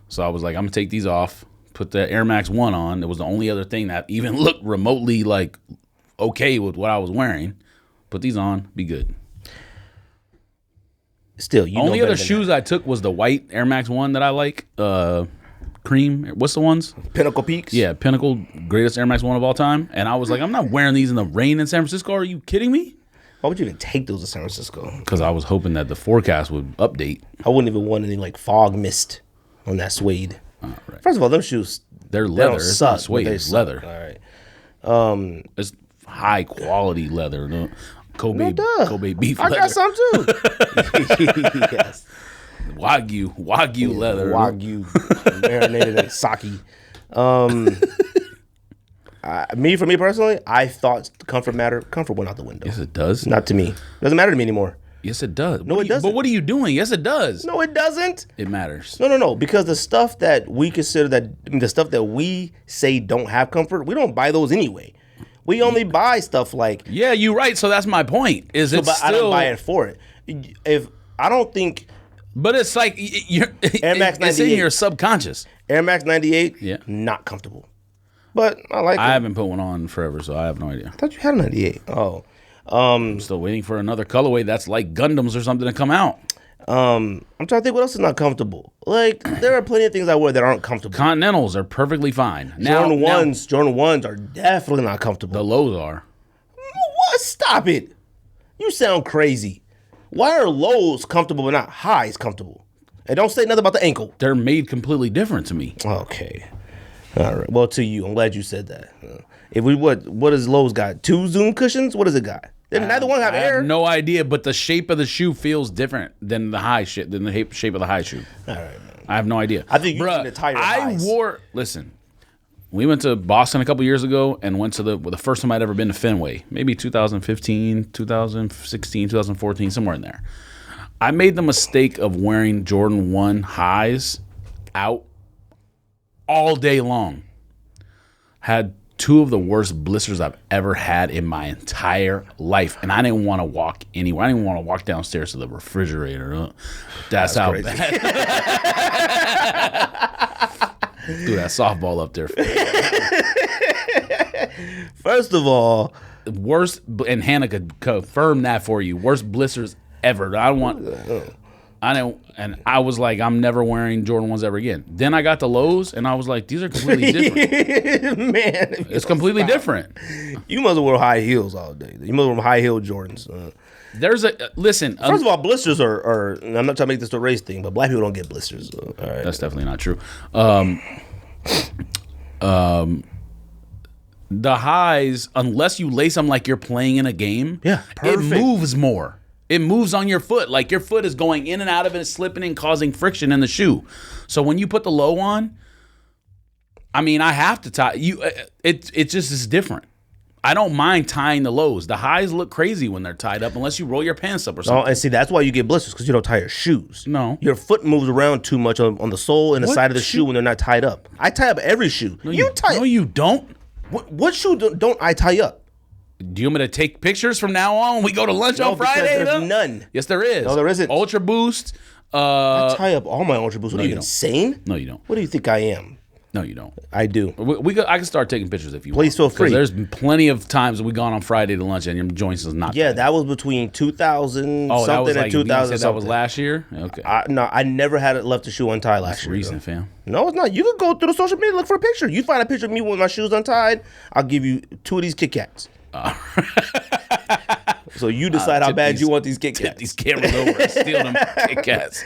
so I was like, I'm gonna take these off. Put the Air Max 1 on. It was the only other thing that even looked remotely like okay with what I was wearing. Put these on, be good.
Still, you
only other shoes I took was the white Air Max 1 that I like. Cream. What's the ones?
Pinnacle Peaks.
Yeah, Pinnacle, greatest Air Max 1 of all time. And I was like, I'm not wearing these in the rain in San Francisco. Are you kidding me?
Why would you even take those to San Francisco?
Because I was hoping that the forecast would update.
I wouldn't even want any like fog mist on that suede. Right. First of all, them shoes,
they're leather. It's not suede. It's leather.
All right.
It's high quality leather. No? Kobe beef leather.
I got some too. Yes.
Wagyu leather.
Wagyu marinated in sake. For me personally, I thought comfort mattered. Comfort went out the window.
Yes, it does.
Not to me. Doesn't matter to me anymore.
Yes, it does.
No, it doesn't.
But what are you doing? Yes, it does.
No, it doesn't.
It matters.
No. Because the stuff that we consider the stuff that we say don't have comfort, we don't buy those anyway. We only buy stuff like.
Yeah, you're right. So that's my point. But
I don't buy it for it. If I don't think.
But it's like
Air Max 98.
It's in your subconscious.
Air Max 98.
Yeah.
Not comfortable. But I like it.
I haven't put one on forever, so I have no idea.
I thought you had a 98. Oh.
I'm still waiting for another colorway that's like Gundams or something to come out.
I'm trying to think what else is not comfortable. Like there are plenty of things I wear that aren't comfortable.
Continentals are perfectly fine.
Jordan 1s are definitely not comfortable.
The lows are.
What? Stop it. You sound crazy. Why are lows comfortable but not highs comfortable? And don't say nothing about the ankle.
They're made completely different to me.
Okay. All right. Well, to you. I'm glad you said that. If we what does lows got? 2 Zoom cushions? What does it got? Neither one have air.
I have no idea, but the shape of the shoe feels different than the shape of the high shoe.
All right, man.
I have no idea.
I think you need to tie your highs.
Listen, we went to Boston a couple years ago and went to the first time I'd ever been to Fenway, maybe 2015, 2016, 2014, somewhere in there. I made the mistake of wearing Jordan 1 highs out all day long. Had 2 of the worst blisters I've ever had in my entire life. And I didn't want to walk anywhere. I didn't want to walk downstairs to the refrigerator. That's how
crazy.
bad. Threw that softball up there.
First of all,
worst, and Hannah could confirm that for you. Worst blisters ever. And I was like, I'm never wearing Jordan 1s ever again. Then I got the lows, and I was like, these are completely different.
Man,
it's completely different.
You must have worn high heels all day. You must have worn high heel Jordans.
There's listen.
First of all, blisters are. I'm not trying to make this a race thing, but black people don't get blisters. All right.
That's definitely not true. The highs, unless you lace them like you're playing in a game,
perfect.
It moves more. It moves on your foot. Like your foot is going in and out of it, slipping and causing friction in the shoe. So when you put the low on, I mean, I have to tie you. It just is different. I don't mind tying the lows. The highs look crazy when they're tied up, unless you roll your pants up or something.
Oh, and see, that's why you get blisters, because you don't tie your shoes.
No,
your foot moves around too much on the sole and the side of the shoe when they're not tied up. I tie up every shoe.
No, you don't.
What shoe don't I tie up?
Do you want me to take pictures from now on when we go to lunch on Friday?
There's none.
Yes, there is.
No, there isn't.
Ultra Boost.
I tie up all my Ultra Boosts. What are you insane?
No, you don't.
What do you think I am?
No, you don't.
I do.
I can start taking pictures if you
Please
want.
feel free.
There's been plenty of times we gone on Friday to lunch and your joints is not.
Yeah, that was between 2000 something and 2000
That was last year? Okay.
No, I never had it left the shoe untied last year.
Recent, fam.
No, it's not. You can go through the social media, look for a picture. You find a picture of me with my shoes untied, I'll give you 2 of these Kit Kats. So you decide how bad you want these Kit Kats.
Tip these cameras over and steal them Kit Kats.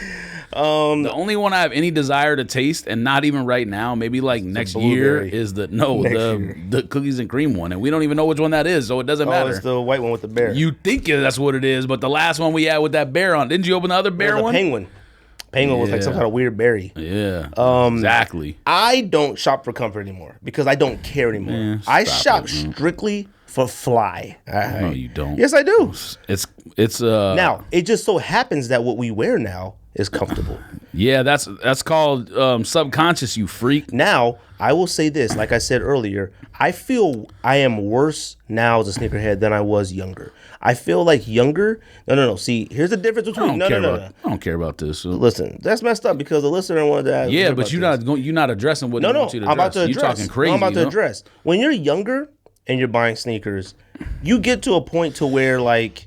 The only one I have any desire to taste, and not even right now, maybe like next year, is the cookies and cream one, and we don't even know which one that is, so it doesn't matter.
It's the white one with the bear.
You think that's what it is, but the last one we had with that bear on, didn't you open the other bear one?
Penguin. Penguin was like some kind of weird berry.
Yeah, exactly.
I don't shop for comfort anymore because I don't care anymore. Yeah, I shop strictly for fly.
No, you don't.
Yes, I do.
It's
now it just so happens that what we wear now is comfortable.
Yeah, that's called subconscious, you freak.
Now, I will say this, like I said earlier, I feel I am worse now as a sneakerhead than I was younger. I feel like younger. No. See, here's the difference between. No.
I don't care about this.
Listen, that's messed up because the listener wanted that.
Yeah, but you're not addressing what. No.
I'm about to address.
You're talking crazy.
I'm about to address. When you're younger and you're buying sneakers, you get to a point to where like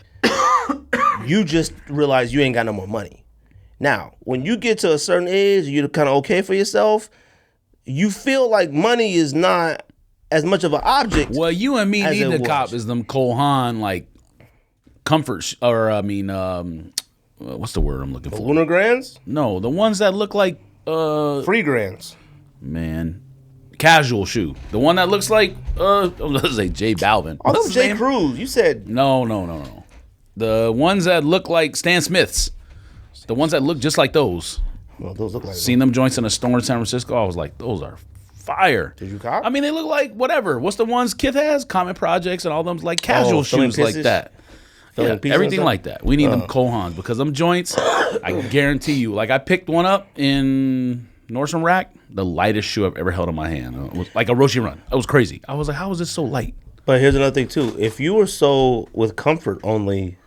you just realize you ain't got no more money. Now, when you get to a certain age, you're kind of okay for yourself. You feel like money is not as much of an object.
Well, you and me need to cop is them Cole Haan like comfort what's the word I'm looking for?
Lunar Grands?
No, the ones that look like
Free Grands.
Man, casual shoe. The one that looks like let's say J Balvin.
Oh, those J Crews. You said
no. The ones that look like Stan Smiths. The ones that look just like those.
Well, those look like
Seen them joints in a store in San Francisco. I was like, those are fire.
Did you cop?
I mean, they look like whatever. What's the ones Kith has? Common Projects and all them like casual shoes like that. Yeah, everything like that. We need them Cole Haans because them joints, I guarantee you. Like I picked one up in Nordstrom Rack, the lightest shoe I've ever held in my hand. It was like a Roshi Run. It was crazy. I was like, how is this so light?
But here's another thing too. If you were so with comfort only,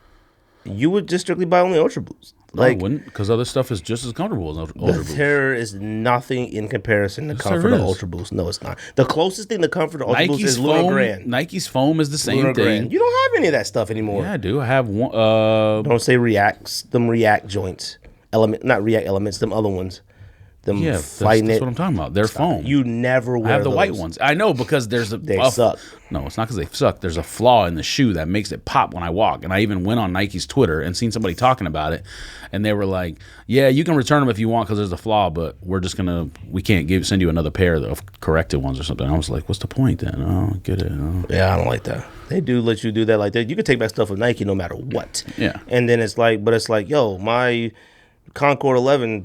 you would just strictly buy only Ultra Boost.
Like, no, I wouldn't, because other stuff is just as comfortable as Ultra Boost.
There is nothing in comparison to comfort of Ultra Boost. No, it's not. The closest thing to comfort of Ultra Boost is Lunar Grand.
Nike's foam is the same thing.
You don't have any of that stuff anymore.
Yeah, I do. I have one.
Don't say Reacts. Them React joints. Not React Elements. Them other ones. Them
that's what I'm talking about. They're foam.
You never wear
I have the
those.
white ones. I know because there's
they suck.
No, it's not because they suck. There's a flaw in the shoe that makes it pop when I walk. And I even went on Nike's Twitter and seen somebody talking about it, and they were like, "Yeah, you can return them if you want because there's a flaw, but we can't send you another pair of corrected ones or something." And I was like, "What's the point then?" Oh, get it? Oh.
Yeah, I don't like that. They do let you do that like that. You can take back stuff from Nike no matter what.
Yeah.
And then it's like, yo, my Concord 11.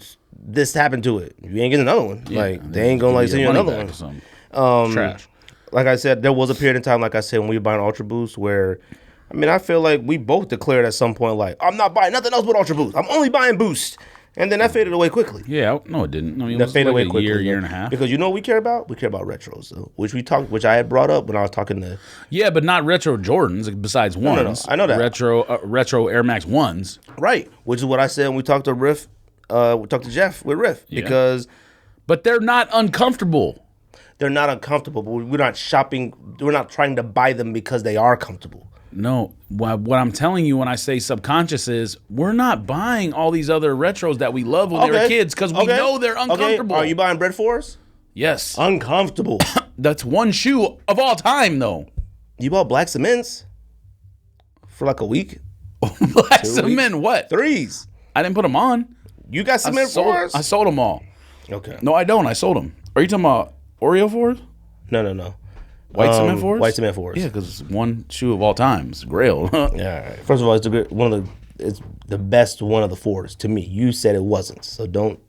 This happened to it. You ain't getting another one. Yeah, like they ain't gonna send you another one.
Trash.
Like I said, there was a period of time, like I said, when we were buying Ultra Boost, where I feel like we both declared at some point, like, I'm not buying nothing else but Ultra Boost. I'm only buying Boost. And then that faded away quickly.
Yeah, no, it didn't. I mean,
that faded away quickly.
Year and a half.
Because you know what we care about? We care about retros, though, which I had brought up when I was talking to.
Yeah, but not retro Jordans. Besides ones,
no. I know that
retro Air Max ones.
Right, which is what I said when we talked to Riff. We talked to Jeff with Riff because,
but they're not uncomfortable.
They're not uncomfortable, but we're not shopping. We're not trying to buy them because they are comfortable.
No, what I'm telling you when I say subconscious is we're not buying all these other retros that we love when they were kids because we know they're uncomfortable.
Are you buying Bread Force?
Yes.
Uncomfortable.
That's one shoe of all time, though.
You bought Black Cements for like a week.
Black Cement, what?
3s.
I didn't put them on.
You got Cement 4s?
I sold them all.
Okay.
No, I don't. I sold them. Are you talking about Oreo 4s?
No.
White Cement 4s?
White Cement 4s.
Yeah, because it's one shoe of all time. It's Grail.
Yeah. First of all, it's the best one of the 4s to me. You said it wasn't, so don't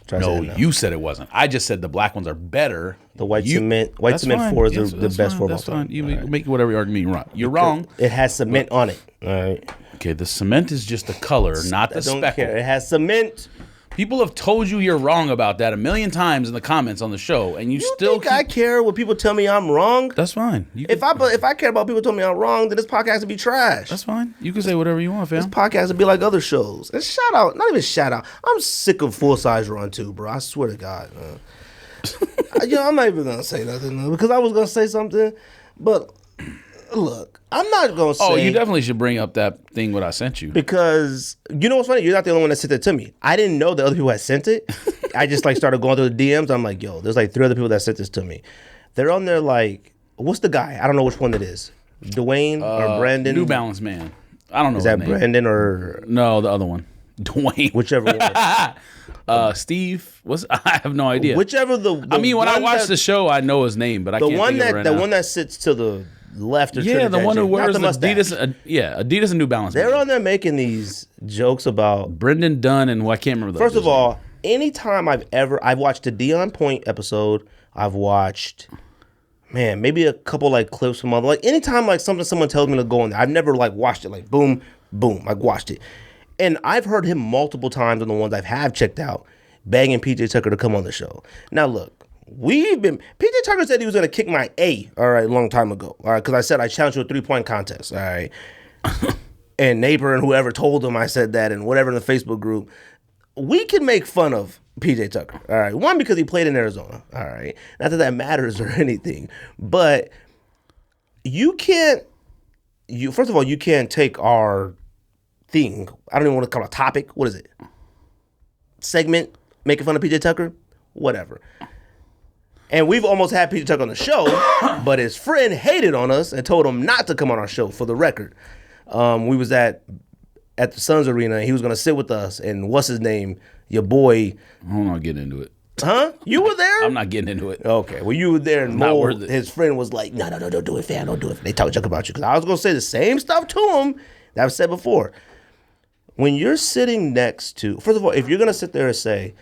try to say that now.
You said it wasn't. I just said the black ones are better.
The White Cement 4s are the best 4 of all time.
That's fine. You make whatever argument you want. You're wrong.
It has cement on it. All right.
Okay, the cement is just the color, not the speckle.
Care. It has cement.
People have told you you're wrong about that a million times in the comments on the show, and you still
think I care when people tell me I'm wrong?
That's fine.
If I care about people telling me I'm wrong, then this podcast would be trash.
That's fine. You can say whatever you want, fam.
This podcast would be like other shows. And shout out, not even shout out. I'm sick of Full Size Run too, bro. I swear to God, man. I'm not even gonna say nothing because I was gonna say something, but look, I'm not gonna say.
Oh, you definitely should bring up that thing what I sent you.
Because you know what's funny? You're not the only one that sent it to me. I didn't know that other people had sent it. I just like started going through the DMs. I'm like, yo, there's like 3 other people that sent this to me. They're on there like, what's the guy? I don't know which one it is. Dwayne or Brandon?
New Balance man. I don't know.
Is that Brandon or
no? The other one, Dwayne.
Whichever one.
Steve. I have no idea.
Whichever the
I mean, when I watch the show, I know his name, but I can't think of it right now.
The one that sits to the left. Or
yeah, the one who wears the Adidas. Adidas and New Balance.
They're on there making these jokes about
Brendan Dunn and I can't remember.
First of all, anytime I've watched a Dion Point episode, I've watched. Man, maybe a couple like clips from other like anytime like someone tells me to go on there, I've never like watched it like boom, boom, like watched it. And I've heard him multiple times on the ones I have checked out, begging PJ Tucker to come on the show. Now look, PJ Tucker said he was gonna kick my A, all right, a long time ago. All right, because I said I challenged you a 3-point contest, all right. And neighbor and whoever told him I said that and whatever in the Facebook group. We can make fun of PJ Tucker, all right? One, because he played in Arizona, all right? Not that that matters or anything, but first of all, you can't take our thing, I don't even want to call it a topic, what is it? Segment, making fun of PJ Tucker? Whatever. And we've almost had PJ Tucker on the show, but his friend hated on us and told him not to come on our show, for the record. We was at the Suns Arena, he was going to sit with us, and what's his name? Your boy.
I'm not getting into it.
Huh? You were there?
I'm not getting into it.
Okay. Well, you were there, and
not worth it.
His friend was like, no, don't do it, fam. Don't do it. They talk junk about you. Because I was going to say the same stuff to him that I've said before. When you're sitting next to, first of all, if you're going to sit there and say,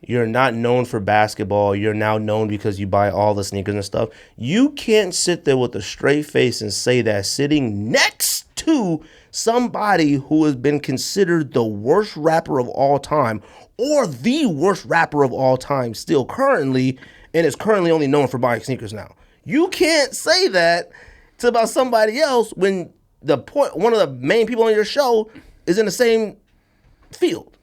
you're not known for basketball, you're now known because you buy all the sneakers and stuff, you can't sit there with a straight face and say that sitting next to somebody who has been considered the worst rapper of all time or the worst rapper of all time still currently and is currently only known for buying sneakers now. You can't say that to about somebody else when one of the main people on your show is in the same field.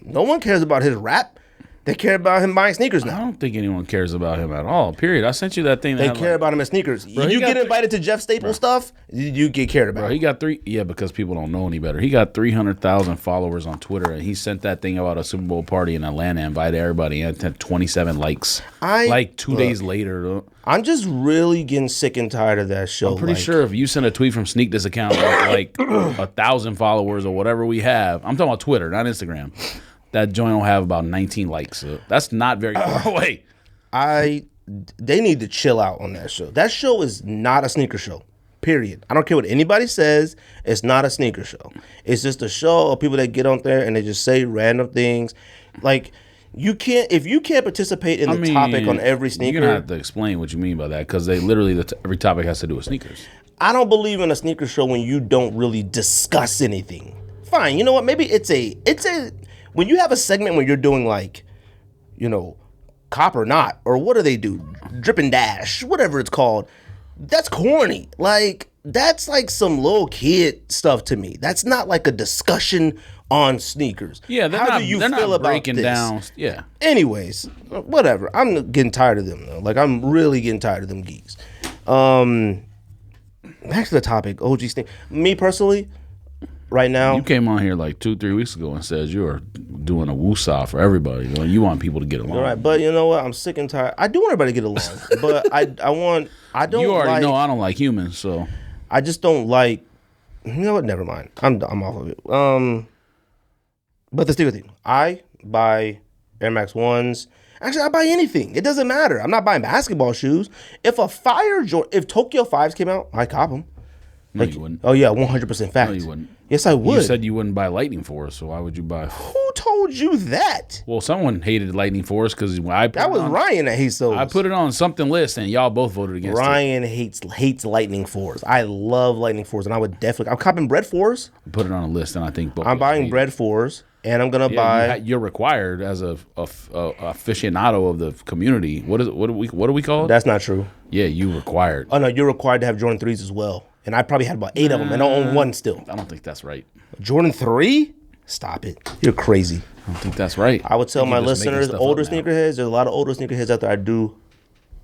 No one cares about his rap. They care about him buying sneakers now.
I don't think anyone cares about him at all, period. I sent you that thing.
They care about him in sneakers. Bro, you get invited to Jeff Staples stuff, you get cared about.
Bro, he got because people don't know any better. He got 300,000 followers on Twitter, and he sent that thing about a Super Bowl party in Atlanta, invited everybody, and had 27 likes. 2 days later.
I'm just really getting sick and tired of that show.
I'm pretty sure if you send a tweet from Sneak This account with like 1,000 followers or whatever we have, I'm talking about Twitter, not Instagram, that joint will have about 19 likes. So that's not very far away.
They need to chill out on that show. That show is not a sneaker show, period. I don't care what anybody says. It's not a sneaker show. It's just a show of people that get on there and they just say random things. Like, if you can't participate in the topic on every sneaker.
You're going to have to explain what you mean by that because they literally, every topic has to do with sneakers.
I don't believe in a sneaker show when you don't really discuss anything. Fine, you know what? Maybe it's a when you have a segment where you're doing like, cop or not, or what do they do? Drip and dash, whatever it's called. That's corny. Like, that's like some little kid stuff to me. That's not like a discussion on sneakers.
Yeah, they're not breaking down. Yeah.
Anyways, whatever. I'm getting tired of them though. Like, I'm really getting tired of them geeks. Back to the topic, OG Sneak. Me personally, right now,
you came on here like 2-3 weeks ago and said you were doing a woosah for everybody. You want people to get along.
All right, but you know what? I'm sick and tired. I do want everybody to get along, but I don't.
You already know I don't like humans, so
I just don't like. You know what? Never mind. I'm off of it. But the sneaker thing, I buy Air Max 1s. Actually, I buy anything. It doesn't matter. I'm not buying basketball shoes. If Tokyo 5s came out, I cop them.
No, you wouldn't.
Oh, yeah, 100% fact.
No, you wouldn't.
Yes, I would.
You said you wouldn't buy Lightning Force, so why would you buy?
Who told you that?
Well, someone hated Lightning Force because
that was Ryan that hates those.
I put it on something list, and y'all both voted against
Ryan
it.
hates Lightning Force. I love Lightning Force, and I would definitely. I'm copping Bread Force.
Put it on a list, and I think both.
I'm buying Bread Force, and I'm gonna buy.
You're required as a aficionado of the community. What do we call it?
That's not true.
Yeah, you required.
Oh no, you're required to have Jordan 3s as well. And I probably had about 8 of them, and I own one still.
I don't think that's right.
Jordan 3? Stop it. You're crazy.
I don't think that's right.
I would tell my listeners, older
sneakerheads,
there's a lot of older sneakerheads out there I do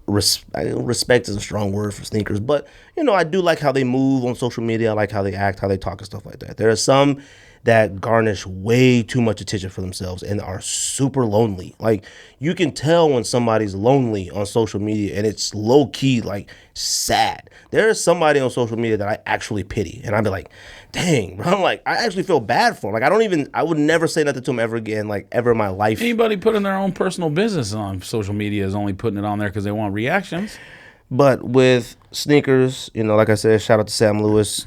respect is a strong word for sneakers, but I do like how they move on social media. I like how they act, how they talk and stuff like that. There are some that garnish way too much attention for themselves and are super lonely. Like, you can tell when somebody's lonely on social media, and it's low key, like, sad. There is somebody on social media that I actually pity, and I'd be like, dang, bro, like, I actually feel bad for him. Like, I would never say nothing to him ever again, like, ever in my life.
Anybody putting their own personal business on social media is only putting it on there because they want reactions.
But with sneakers, like I said, shout out to Sam Lewis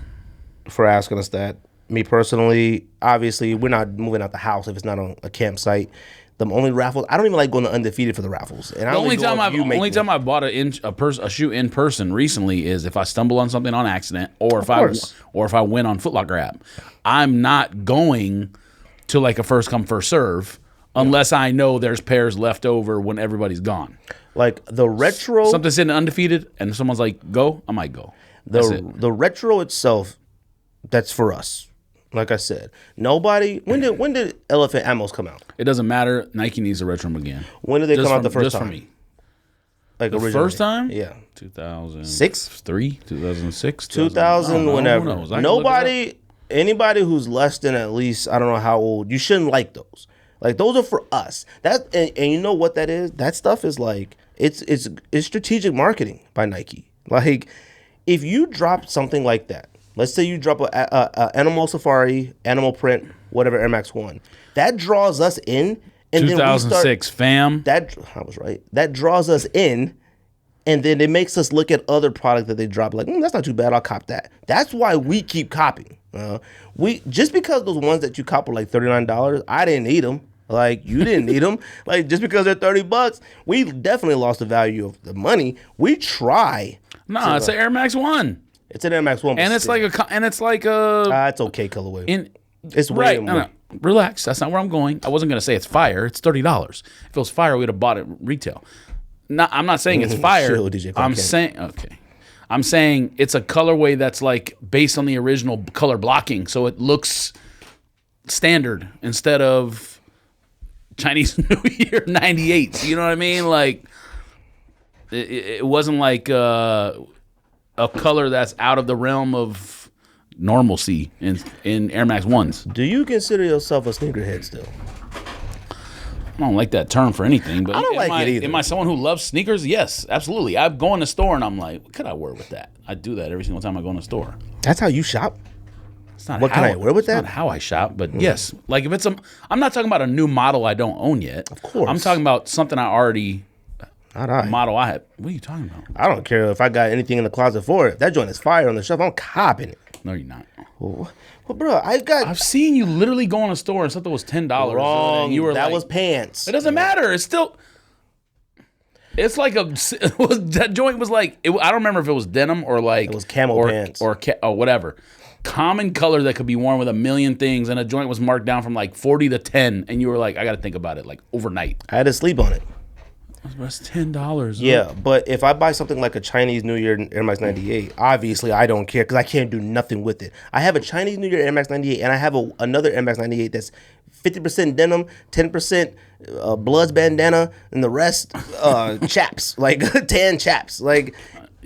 for asking us that. Me personally, obviously, we're not moving out the house if it's not on a campsite. The only raffles, I don't even like going to Undefeated for the raffles. And
the only time I bought a shoe in person recently is if I stumble on something on accident, or if I win on Foot Locker app. I'm not going to like a first come first serve unless I know there's pairs left over when everybody's gone.
Like the retro,
something's in Undefeated, and someone's like, "Go," I might go.
The retro itself, that's for us. Like I said, nobody. When did Elephant Amos come out?
It doesn't matter. Nike needs to retro them again.
When did they come out the first time?
Just for me.
Like
the
originally?
First time?
Yeah.
2006, 2006,
2000, whenever. Anybody who's less than at least, I don't know how old, you shouldn't like those. Like, those are for us. That and you know what that is? That stuff is like, it's strategic marketing by Nike. Like, if you drop something like that, let's say you drop a Animal Safari, Animal Print, whatever, Air Max 1. That draws us in. And
2006, fam.
I was right. That draws us in, and then it makes us look at other product that they drop. Like, that's not too bad. I'll cop that. That's why we keep copying. Just because those ones that you cop were like $39, I didn't need them. Like, you didn't need them. Like, just because they're $30, we definitely lost the value of the money. We try.
No, it's an Air Max 1.
It's an Air Max 1.
And it's like a
it's okay colorway. It's
right. No. Relax. That's not where I'm going. I wasn't going to say it's fire. It's $30. If it was fire, we'd have bought it retail. I'm not saying it's fire.
Chill, DJ Clark.
I'm saying it's a colorway that's like based on the original color blocking, so it looks standard instead of Chinese New Year 98. You know what I mean? Like, it wasn't like a color that's out of the realm of normalcy in Air Max 1s.
Do you consider yourself a sneakerhead still?
I don't like that term for anything, but
I don't like it either.
Am I someone who loves sneakers? Yes, absolutely. I go in the store and I'm like, what could I wear with that? I do that every single time I go in the store.
That's how you shop?
It's not
what can I wear with that?
Not how I shop, but yes. Like, if it's I'm not talking about a new model I don't own yet.
Of course.
I'm talking about something I already...
Not
model I have. What are you talking about?
I don't care if I got anything in the closet for it. If that joint is fire on the shelf, I'm copping it.
No, you're not.
Well, bro, I've
seen you literally go in a store and something was $10.
Wrong.
You were
that
like,
was pants.
It doesn't matter. It's still... It's like that joint was like... I don't remember if it was denim or like...
It was camel pants.
Or whatever. Common color that could be worn with a million things, and a joint was marked down from like 40 to 10, and you were like, I got to think about it, like overnight.
I had to sleep on it.
That's $10.
Yeah, but if I buy something like a Chinese New Year Air Max 98, obviously I don't care because I can't do nothing with it. I have a Chinese New Year Air Max 98, and I have another Air Max 98 that's 50% denim, 10% Bloods bandana, and the rest chaps, like tan chaps. Like,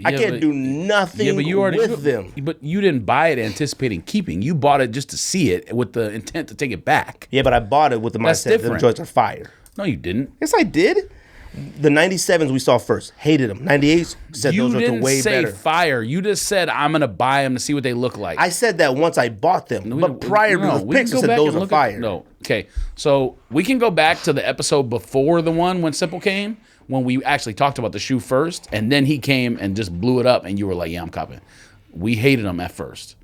I can't do nothing with them.
But you didn't buy it anticipating keeping. You bought it just to see it with the intent to take it back.
Yeah, but I bought it with the mindset that the joints are fire.
No, you didn't.
Yes, I did. The 97s we saw first. Hated them. 98s said those were way better.
You didn't say fire. You just said, I'm going to buy them to see what they look like.
I said that once I bought them. But prior to the pics, I said those are fire.
No. Okay. So we can go back to the episode before the one when Simple came, when we actually talked about the shoe first, and then he came and just blew it up, and you were like, yeah, I'm copping. We hated them at first.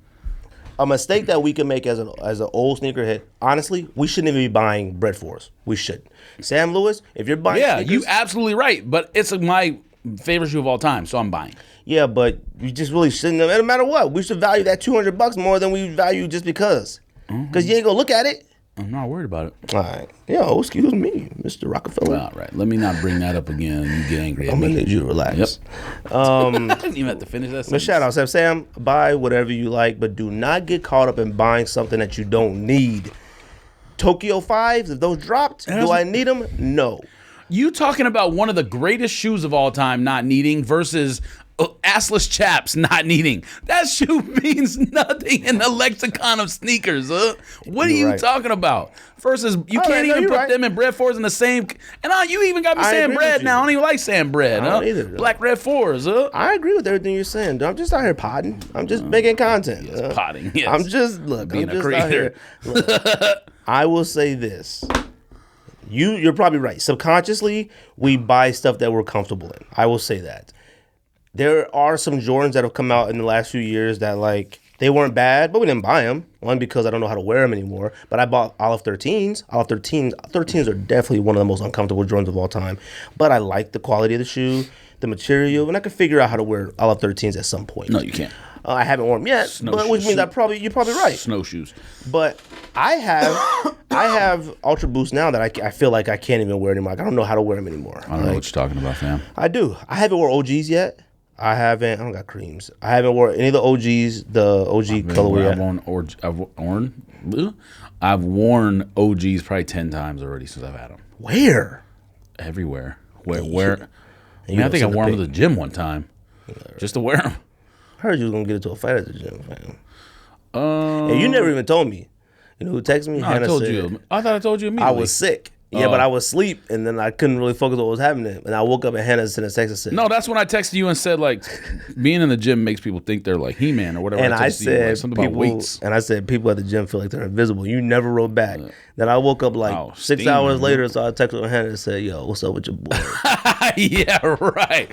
A mistake that we can make as an old sneakerhead, honestly, we shouldn't even be buying bread fours. We should. Sam Lewis, if you're buying sneakers,
you're absolutely right. But it's my favorite shoe of all time, so I'm buying.
Yeah, but you just really shouldn't. No matter what, we should value that $200 more than we value just because. Because you ain't gonna look at it.
I'm not worried about it.
All right. Yo, excuse me, Mr. Rockefeller.
All right. Let me not bring that up again. You get angry at
me. I'm going to need you to relax. Yep.
You didn't have to finish that sentence.
But shout out, Sam, buy whatever you like, but do not get caught up in buying something that you don't need. Tokyo 5s, if those dropped, do I need them? No.
You talking about one of the greatest shoes of all time not needing versus assless chaps not needing. That shoe means nothing in the lexicon of sneakers. What are you talking about? Versus you can't even put them and bread fours in the same. And you even got me saying bread now. I don't even like saying bread.
I don't either.
Black red fours.
I agree with everything you're saying. I'm just out here potting. I'm just making content.
Yes, potting. Yes.
I'm just being a creator. Look, I will say this. You're probably right. Subconsciously, we buy stuff that we're comfortable in. I will say that. There are some Jordans that have come out in the last few years that, like, they weren't bad, but we didn't buy them. One, because I don't know how to wear them anymore. But I bought Olive 13s. Olive 13s are definitely one of the most uncomfortable Jordans of all time. But I like the quality of the shoe, the material, and I can figure out how to wear Olive 13s at some point.
No, you can't.
I haven't worn them yet, but which means you're probably right.
Snowshoes.
But I have Ultra Boost now that I feel like I can't even wear anymore. Like, I don't know how to wear them anymore.
I don't know what you're talking about, fam.
I do. I haven't worn OGs yet. I don't got creams. I haven't worn any of the OGs, the OG colorway.
I've worn OGs probably 10 times already since I've had them.
Where?
Everywhere. Where? I think I wore them to the gym one time. Just to wear them.
I heard you was going to get into a fight at the gym, fam. And you never even told me. You know who texted me?
No,
Hannah
I told
said,
you. I thought I told you immediately.
I was sick. Yeah, but I was asleep, and then I couldn't really focus on what was happening. And I woke up and Hannah sent a text and said,
no, that's when I texted you and said, like, being in the gym makes people think they're like He-Man or whatever.
And I said,
you, like, something about weights.
And I said, people at the gym feel like they're invisible. You never wrote back. Then I woke up like 6 hours later, so I texted with Hannah and said, yo, what's up with your boy?
Yeah, right.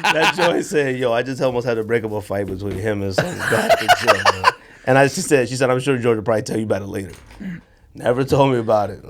That joy said, yo, I just almost had to break up a fight between him and some guy at the gym. Man. And she said, I'm sure George will probably tell you about it later. Never told me about it.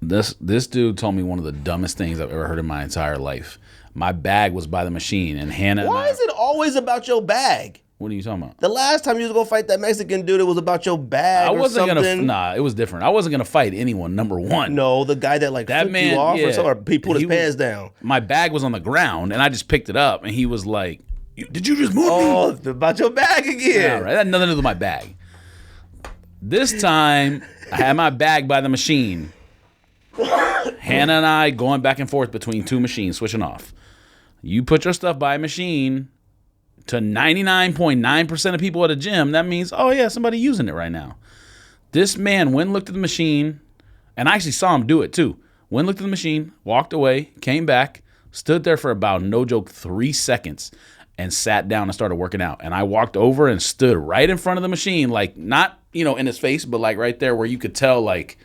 This dude told me one of the dumbest things I've ever heard in my entire life. My bag was by the machine, and Hannah.
Why is it always about your bag?
What are you talking about?
The last time you was gonna fight that Mexican dude, it was about your bag.
I wasn't
or something.
Nah, it was different. I wasn't gonna fight anyone. Number one.
No, the guy that flipped you off or something, or he pulled his pants down.
My bag was on the ground, and I just picked it up, and he was like, "Did you just move me?"
Oh, about your bag again.
Yeah, right. That had nothing to do with my bag. This time, I had my bag by the machine. Hannah and I going back and forth between two machines, switching off. You put your stuff by a machine, to 99.9% of people at a gym, that means, oh yeah, somebody using it right now. This man went and looked at the machine, and I actually saw him do it too. Went and looked at the machine, walked away, came back, stood there for about, no joke, 3 seconds, and sat down and started working out. And I walked over and stood right in front of the machine, like not, in his face, but like right there where you could tell, like,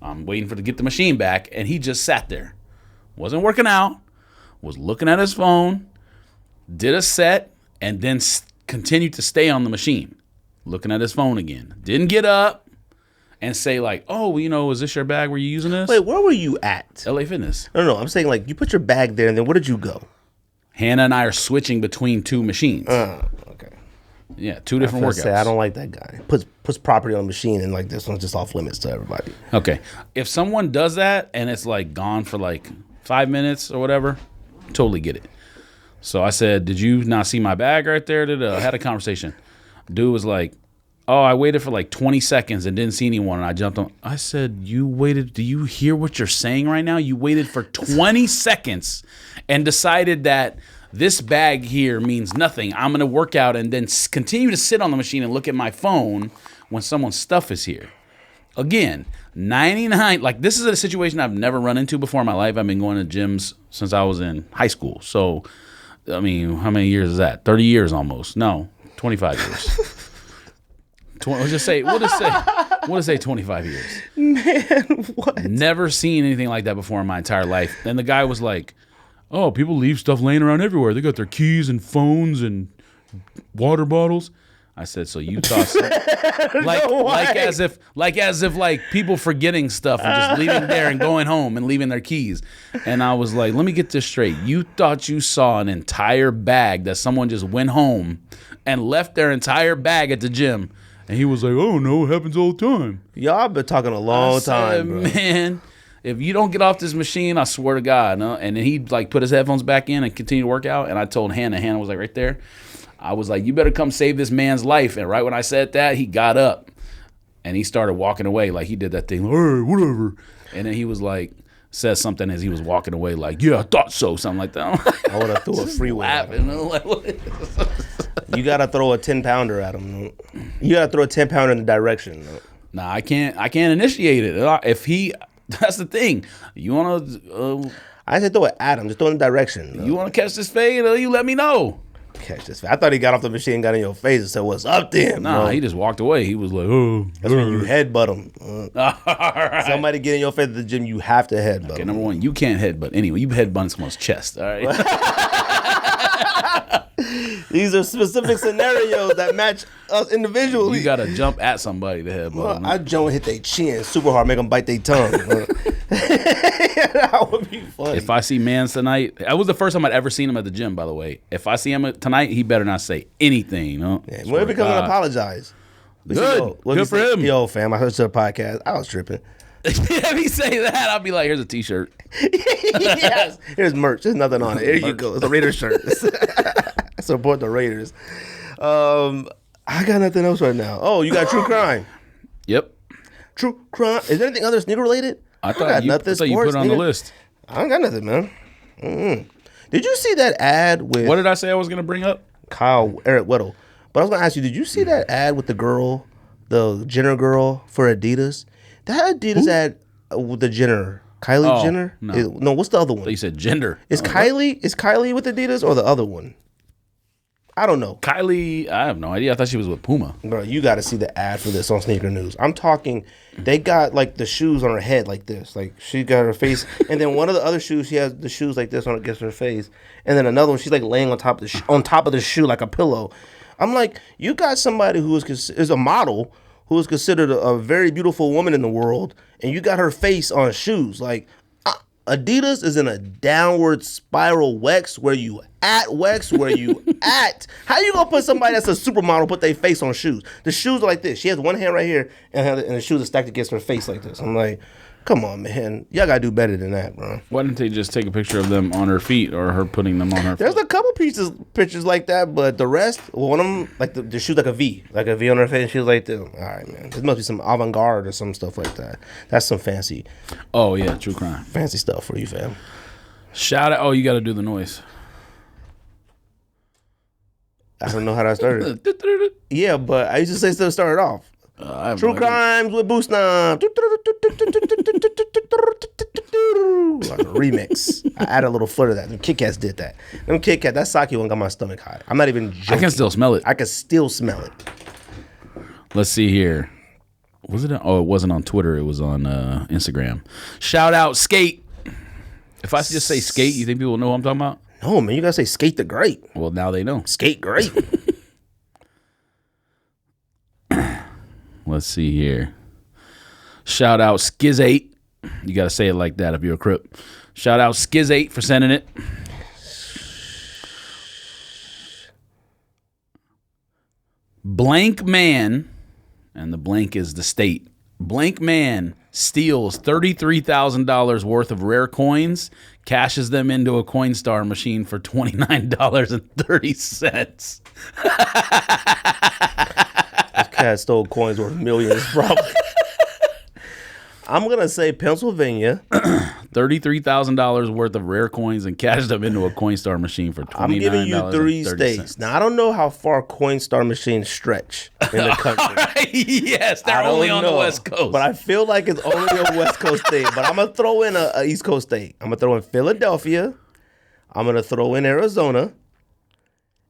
I'm waiting to get the machine back. And he just sat there. Wasn't working out, was looking at his phone, did a set, and then continued to stay on the machine, looking at his phone again. Didn't get up and say like, oh, is this your bag? Were you using this?
Wait, where were you at?
LA Fitness.
No, I'm saying like you put your bag there, and then where did you go?
Hannah and I are switching between two machines.
Okay.
Yeah, two different workouts.
I don't like that guy. Puts property on the machine, and like this one's just off limits to everybody.
Okay. If someone does that and it's like gone for like 5 minutes or whatever, totally get it. So I said, did you not see my bag right there? I had a conversation. Dude was like, oh, I waited for like 20 seconds and didn't see anyone, and I jumped on. I said, you waited. Do you hear what you're saying right now? You waited for 20 seconds and decided that this bag here means nothing. I'm going to work out and then continue to sit on the machine and look at my phone when someone's stuff is here. Again, 99, like this is a situation I've never run into before in my life. I've been going to gyms since I was in high school. So, I mean, how many years is that? 30 years almost. No, 25 years. We'll just say 25 years.
Man, what?
Never seen anything like that before in my entire life. And the guy was like, oh, people leave stuff laying around everywhere. They got their keys and phones and water bottles. I said, so you thought like as if people forgetting stuff and just leaving there and going home and leaving their keys. And I was like, let me get this straight. You thought you saw an entire bag that someone just went home and left their entire bag at the gym. And he was like, oh no, it happens all the time.
Y'all been talking a long time, bro.
Man, if you don't get off this machine, I swear to God. No? And then he like put his headphones back in and continued to work out. And I told Hannah was like right there. I was like, you better come save this man's life. And right when I said that, he got up. and he started walking away like he did that thing. Hey, whatever. And then he was like, says something as he was walking away, like, yeah, I thought so, something like that.
I would have threw a freeway at him. You gotta throw a 10-pounder at him. You gotta throw a 10-pounder in the direction.
Nah, I can't initiate it. If he, that's the thing. You wanna?
I said throw it at him. Just throw it in the direction.
You wanna catch this fade? You let me know.
Catch this fade. I thought he got off the machine, got in your face, and said, "What's up, to him?"
Nah, he just walked away. He was like, "Oh."
That's when you headbutt him.
All right.
Somebody get in your face at the gym, you have to headbutt.
Okay,
him.
number one, you can't headbutt. Anyway, you headbutt someone's chest. All right.
These are specific scenarios that match us individually.
You gotta jump at somebody to headbutt.
Well, I jump, hit their chin super hard, make them bite their tongue. That would be funny.
If I see Mans tonight, that was the first time I'd ever seen him at the gym. By the way, if I see him tonight, he better not say anything. You know?
Yeah, when he comes and apologize.
Good for him.
Yo, fam, I heard to the podcast. I was tripping.
If he say that, I'll be like, "Here's a T-shirt."
Yes, here's merch. There's nothing on it. Here you go. It's a Raiders shirt. Support the Raiders. I got nothing else right now. Oh, you got true crime.
Yep.
True crime. Is there anything other sneaker related?
I thought you put it on the list.
I don't got nothing, man. Did you see that ad with?
What did I say I was gonna bring up?
Eric Weddle. But I was gonna ask you, did you see that ad with the girl, the Jenner girl for Adidas? That Adidas ad with the Jenner, Kylie Jenner.
No.
What's the other one?
You said gender.
Is Kylie with Adidas or the other one? I don't know.
Kylie, I have no idea. I thought she was with Puma.
Bro, you got to see the ad for this on Sneaker News. I'm talking, they got like the shoes on her head like this. Like she got her face, and then one of the other shoes, she has the shoes like this on against her face, and then another one, she's like laying on top of the shoe like a pillow. I'm like, you got somebody who is a model who is considered a very beautiful woman in the world, and you got her face on shoes. Like, Adidas is in a downward spiral. Wex, where you at? Wex, where you at? How you gonna put somebody that's a supermodel put their face on shoes? The shoes are like this. She has one hand right here, and the shoes are stacked against her face like this. I'm like, come on, man. Y'all gotta do better than that, bro.
Why didn't they just take a picture of them on her feet or her putting them on her
There's
feet?
a couple pictures like that, but the rest, one of them, like the shoes like a V on her face. She was like, all right, man. This must be some avant-garde or some stuff like that. That's some fancy.
Oh, yeah, true crime.
Fancy stuff for you, fam.
Shout out. Oh, you got to do the noise.
I don't know how that started. Yeah, but I used to say stuff started off. True crimes with Boost Knob. Like a remix. I added a little flirt of that. Them Kit Kats did that. Them Kit Kat, that sake one got my stomach hot. I'm not even joking.
I can still smell it.
I can still smell it.
Let's see here. Was it? Oh, it wasn't on Twitter. It was on Instagram. Shout out Skate. If I just say Skate, you think people know what I'm talking about?
No, man. You gotta say Skate the Great.
Well, now they know.
Skate Great.
Let's see here. Shout out Skiz8. You got to say it like that if you're a Crip. Shout out Skiz8 for sending it. Blank man, and the blank is the state. Blank man steals $33,000 worth of rare coins, cashes them into a Coinstar machine for $29.30.
This cat stole coins worth millions, probably. I'm going to say Pennsylvania.
$33,000 worth of rare coins and cashed them into a Coinstar machine for $29.30.
I'm giving you 3 states. Now, I don't know how far Coinstar machines stretch in the country.
All right, yes, they're only on the West Coast.
But I feel like it's only a West Coast state. But I'm going to throw in a East Coast state. I'm going to throw in Philadelphia. I'm going to throw in Arizona.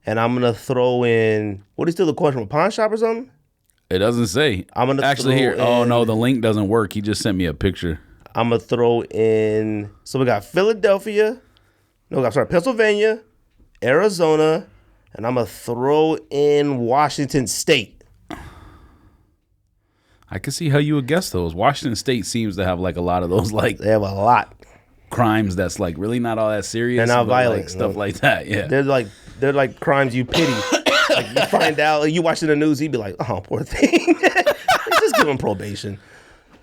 And I'm going to throw in, what is still the question, a pawn shop or something?
It doesn't say.
I'm gonna
actually here. Oh no, the link doesn't work. He just sent me a picture.
I'm gonna throw in. So we got Philadelphia. No, I'm sorry, Pennsylvania, Arizona, and I'm gonna throw in Washington State.
I can see how you would guess those. Washington State seems to have like a lot of those like
they have a lot
crimes that's like really not all that serious.
They're not violent,
like, stuff like that. Yeah,
they're like crimes you pity. Like you find out, you watching the news, he'd be like, "Oh, poor thing." Just give him probation.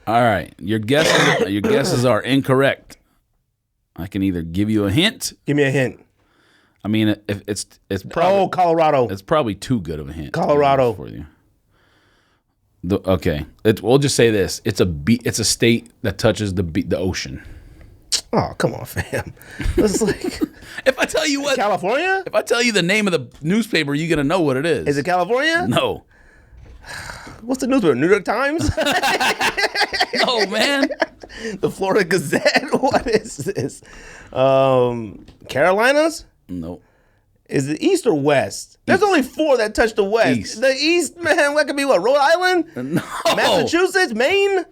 All right, your guesses are incorrect. I can either give you a hint.
Give me a hint.
I mean, if it's probably
Colorado.
It's probably too good of a hint.
Colorado
for you. Okay, we'll just say this: it's a state that touches the ocean.
Oh, come on, fam. It's like
if I tell you what
California.
If I tell you the name of the newspaper, you're gonna know what it is.
Is it California?
No.
What's the newspaper? New York Times?
No, man.
The Florida Gazette? What is this? Carolinas?
No.
Is it East or West? There's only 4 that touch the West.
East.
The East, man, that could be what? Rhode Island?
No.
Massachusetts? Maine?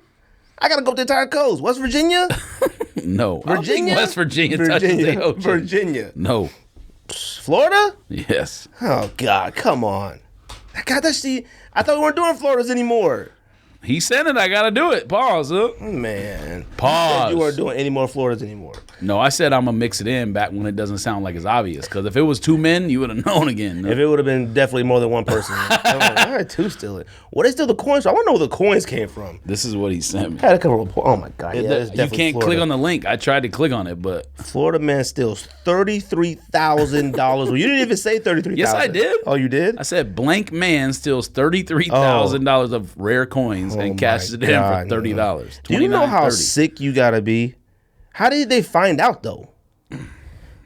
I gotta go up the entire coast. West Virginia?
No.
Virginia?
I don't think West Virginia touches the ocean.
Virginia.
No.
Florida?
Yes.
Oh, God, come on. God, I thought we weren't doing Floridas anymore.
He said it. I gotta do it. Pause.
Man.
Pause.
You weren't doing any more Floridas anymore.
No, I said I'm gonna mix it in back when it doesn't sound like it's obvious. Because if it was 2 men, you would have known again. No?
If it would have been definitely more than one person. I'm like, why are 2 still it? What is still the coins? I want to know where the coins came from.
This is what he sent me.
I had a couple of oh my God. Yeah, it's
You
definitely
can't
Florida.
click on the link. I tried to click on it, but
Florida man steals $33,000. Well, you didn't even say $33,000.
Yes, I did.
Oh, you did?
I said blank man steals $33,000 of rare coins and cashes it in for $30.
Do you know how
$29.30.
sick you gotta be? How did they find out though?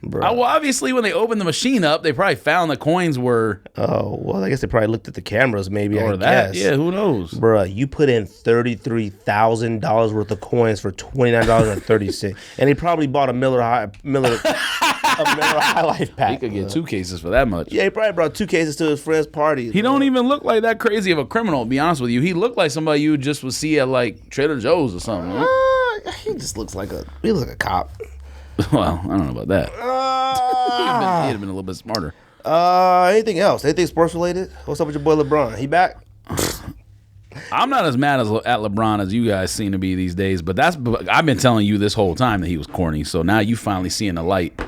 Bro.
Well, obviously, when they opened the machine up, they probably found the coins were
Oh, well, I guess they probably looked at the cameras, maybe.
or
I
that.
guess.
Yeah, who knows?
Bruh, you put in $33,000 worth of coins for $29.36, and he probably bought a Miller High Life pack.
He could get 2 cases for that much.
Yeah, he probably brought 2 cases to his friend's party.
He don't even look like that crazy of a criminal, to be honest with you. He looked like somebody you just would see at like Trader Joe's or something. Huh?
He just looks like a cop.
Well, I don't know about that. He'd have been a little bit smarter.
Anything else? Anything sports related? What's up with your boy LeBron? He back?
I'm not as mad at LeBron as you guys seem to be these days, but I've been telling you this whole time that he was corny. So now you finally seeing the light.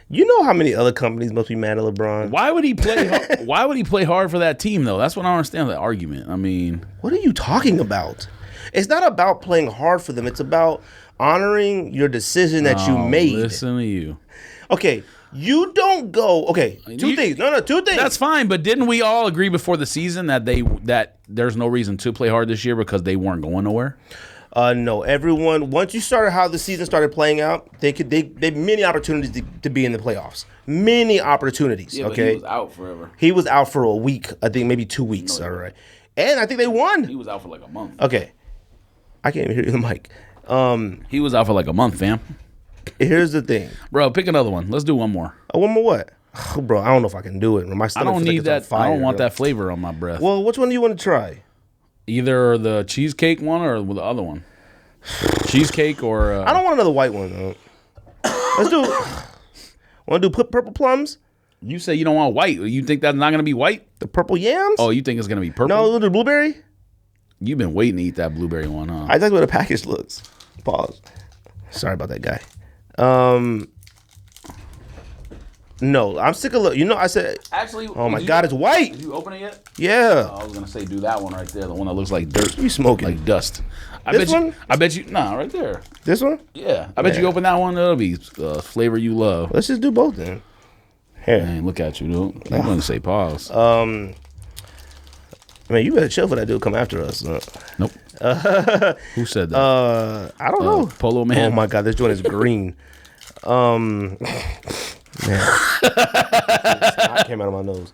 You know how many other companies must be mad at LeBron?
Why would he play? Why would he play hard for that team though? That's what I don't understand the argument. I mean,
what are you talking about? It's not about playing hard for them. It's about honoring your decision that you made.
Listen to you.
Okay, you don't go. Okay, two things. No, two things.
That's fine, but didn't we all agree before the season that there's no reason to play hard this year because they weren't going nowhere?
No, everyone. Once you started how the season started playing out, they had many opportunities to be in the playoffs. Many opportunities.
Yeah,
okay,
but he was out forever.
He was out for a week. I think maybe 2 weeks. All right, and I think they won.
He was out for like a month.
Okay, I can't even hear you in the mic.
He was out for like a month, fam.
Here's the thing,
bro. Pick another one. Let's do one more.
One more what? Oh, bro, I don't know if I can do it. My stomach
I don't
feels like
need
it's on
that.
fire,
I don't want
bro.
that flavor on my breath.
Well, which one do you want to try?
Either the cheesecake one or the other one. Cheesecake or
I don't want another white one though. Let's do. Want to do purple plums?
You say you don't want white. You think that's not gonna be white?
The purple yams?
Oh, you think it's gonna be purple?
No, we'll do blueberry.
You've been waiting to eat that blueberry one, huh?
I like the way the package looks. Pause. Sorry about that guy. No, I'm sick of I said.
Actually,
oh my God, it's white.
Did you open it yet?
Yeah.
I was gonna say do that one right there, the one that looks like dirt.
You smoking?
Like dust.
This one?
I bet you. Nah, right there.
This one?
Yeah, I bet you open that one. It'll be flavor you love.
Let's just do both then. Here.
Man, look at you, dude. I'm gonna say pause.
Man, you better chill for that dude come after us.
Nope. Who said that?
I don't know.
Polo Man.
Oh my God, this joint is green. Man, snot came out of my nose.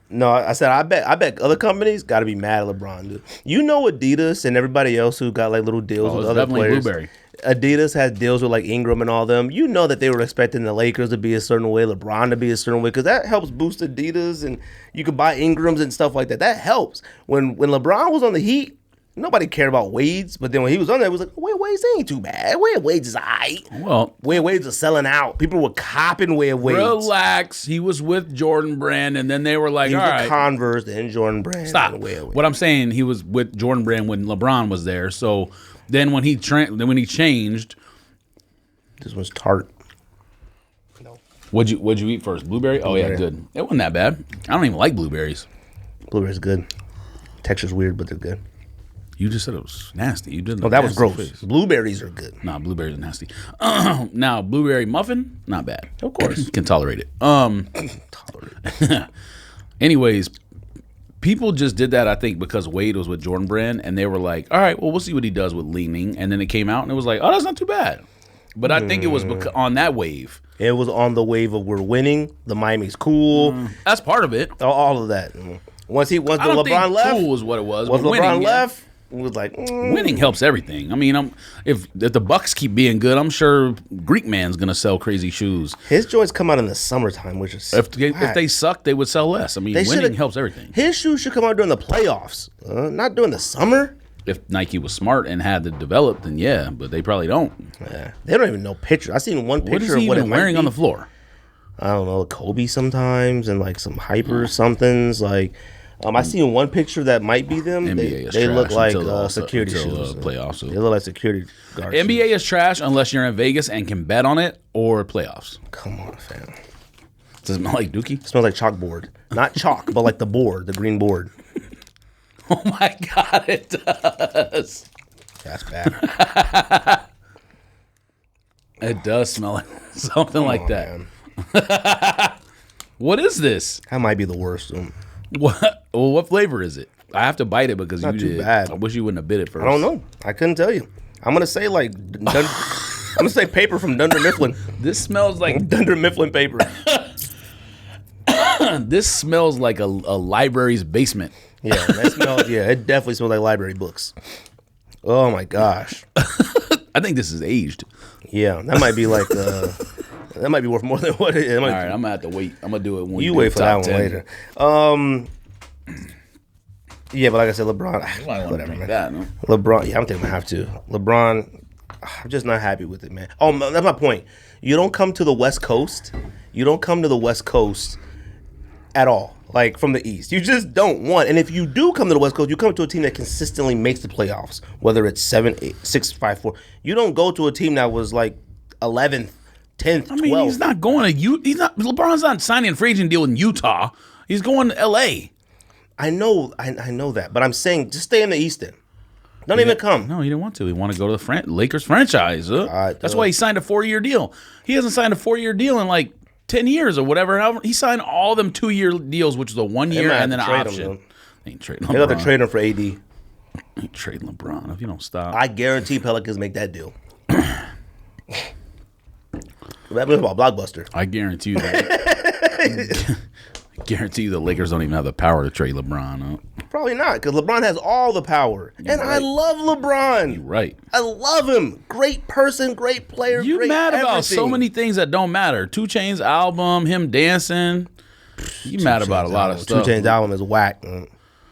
No, I said I bet other companies got to be mad at LeBron, dude. You know Adidas and everybody else who got like little deals with other players.
Blueberry.
Adidas has deals with like Ingram and all them. You know that they were expecting the Lakers to be a certain way, LeBron to be a certain way, because that helps boost Adidas, and you can buy Ingrams and stuff like that. That helps. When LeBron was on the Heat, nobody cared about Wade's, but then when he was on there, it was like, Wade's ain't too bad. Wade's is all right.
Well,
Wade's are selling out. People were copping Wade's.
Relax. He was with Jordan Brand, and then they were like,
He was
all
with
right.
Converse and Jordan Brand.
Stop.
And Wade.
What I'm saying, he was with Jordan Brand when LeBron was there. So then when he changed,
This one's tart. No.
what'd you eat first? Blueberry? Oh yeah,
Blueberry.
good. It wasn't that bad. I don't even like blueberries.
Blueberry's good. Texture's weird, but they're good.
You just said it was nasty. You didn't.
No, that was gross. Blueberries are good.
Nah, blueberries are nasty. Now, blueberry muffin, not bad.
Of course.
Can tolerate it.
Tolerate.
Anyways, People just did that, I think, because Wade was with Jordan Brand, and they were like, all right, well, we'll see what he does with leaning. And then it came out, and it was like, oh, that's not too bad. But I think it was on that wave.
It was on the wave of we're winning. The Miami's cool.
That's part of it.
All of that. Once the LeBron left,
cool was what it was.
Once
but
LeBron
winning,
left, it was like
winning helps everything. I mean, if the Bucks keep being good, I'm sure Greek man's gonna sell crazy shoes.
His joints come out in the summertime, which is
if they suck, they would sell less. I mean, winning helps everything.
His shoes should come out during the playoffs, not during the summer.
If Nike was smart and had it developed, then yeah, but they probably don't.
Yeah, they don't even know pictures. I seen one picture
what is he
of what
even
it
wearing
might
on
be.
the floor.
I don't know, Kobe sometimes and like some hyper somethings like. I seen one picture that might be them. They look like security shoes.
Playoffs.
They look like security guards.
NBA is trash unless you're in Vegas and can bet on it or playoffs.
Come on, fam.
Does it smell like Dookie?
It smells like chalkboard. Not chalk, but like the board, the green board.
Oh my God, it does.
That's bad.
It does smell like something like that. What is this?
That might be the worst.
What? Well, what flavor is it? I have to bite it because
Not
you
too
did.
bad.
I wish you wouldn't have bit it first.
I don't know. I couldn't tell you. I'm gonna say like I'm gonna say paper from Dunder Mifflin.
This smells like
Dunder Mifflin paper.
This smells like a library's basement.
Yeah, that smells. Yeah, it definitely smells like library books. Oh my gosh.
I think this is aged.
Yeah, that might be like that might be worth more than what it is.
All right, I'm gonna have to wait. I'm gonna do it when
you
we
wait for that
10.
one later. Yeah, but like I said, LeBron. Whatever, man.
That, no?
LeBron. Yeah, I'm thinking I have to. LeBron. I'm just not happy with it, man. Oh, that's my point. You don't come to the West Coast. You don't come to the West Coast at all. Like from the East, you just don't want. And if you do come to the West Coast, you come to a team that consistently makes the playoffs. Whether it's 7, 8, 6, 5, 4. You don't go to a team that was like 11th, 10th, 12th.
I mean, he's not going to He's not. LeBron's not signing a free agent deal in Utah. He's going to L.A.
I know that, but I'm saying just stay in the East then. Don't even come.
No, he didn't want to. He wanted to go to the Lakers franchise. That's why he signed a 4-year deal. He hasn't signed a 4-year deal in like 10 years or whatever. However, he signed all them 2-year deals, which is a 1 year and then an option.
Ain't trading LeBron. They got to trade him for AD.
Ain't trading LeBron if you don't stop.
I guarantee Pelicans make that deal. That was about Blockbuster.
I guarantee you that. I guarantee you the Lakers don't even have the power to trade LeBron. Huh?
Probably not, because LeBron has all the power. I love LeBron.
You're right.
I love him. Great person, great player,
you
great
mad about
everything.
so many things that don't matter. 2 Chainz album, him dancing. You mad about a lot of stuff.
2 Chainz album is whack.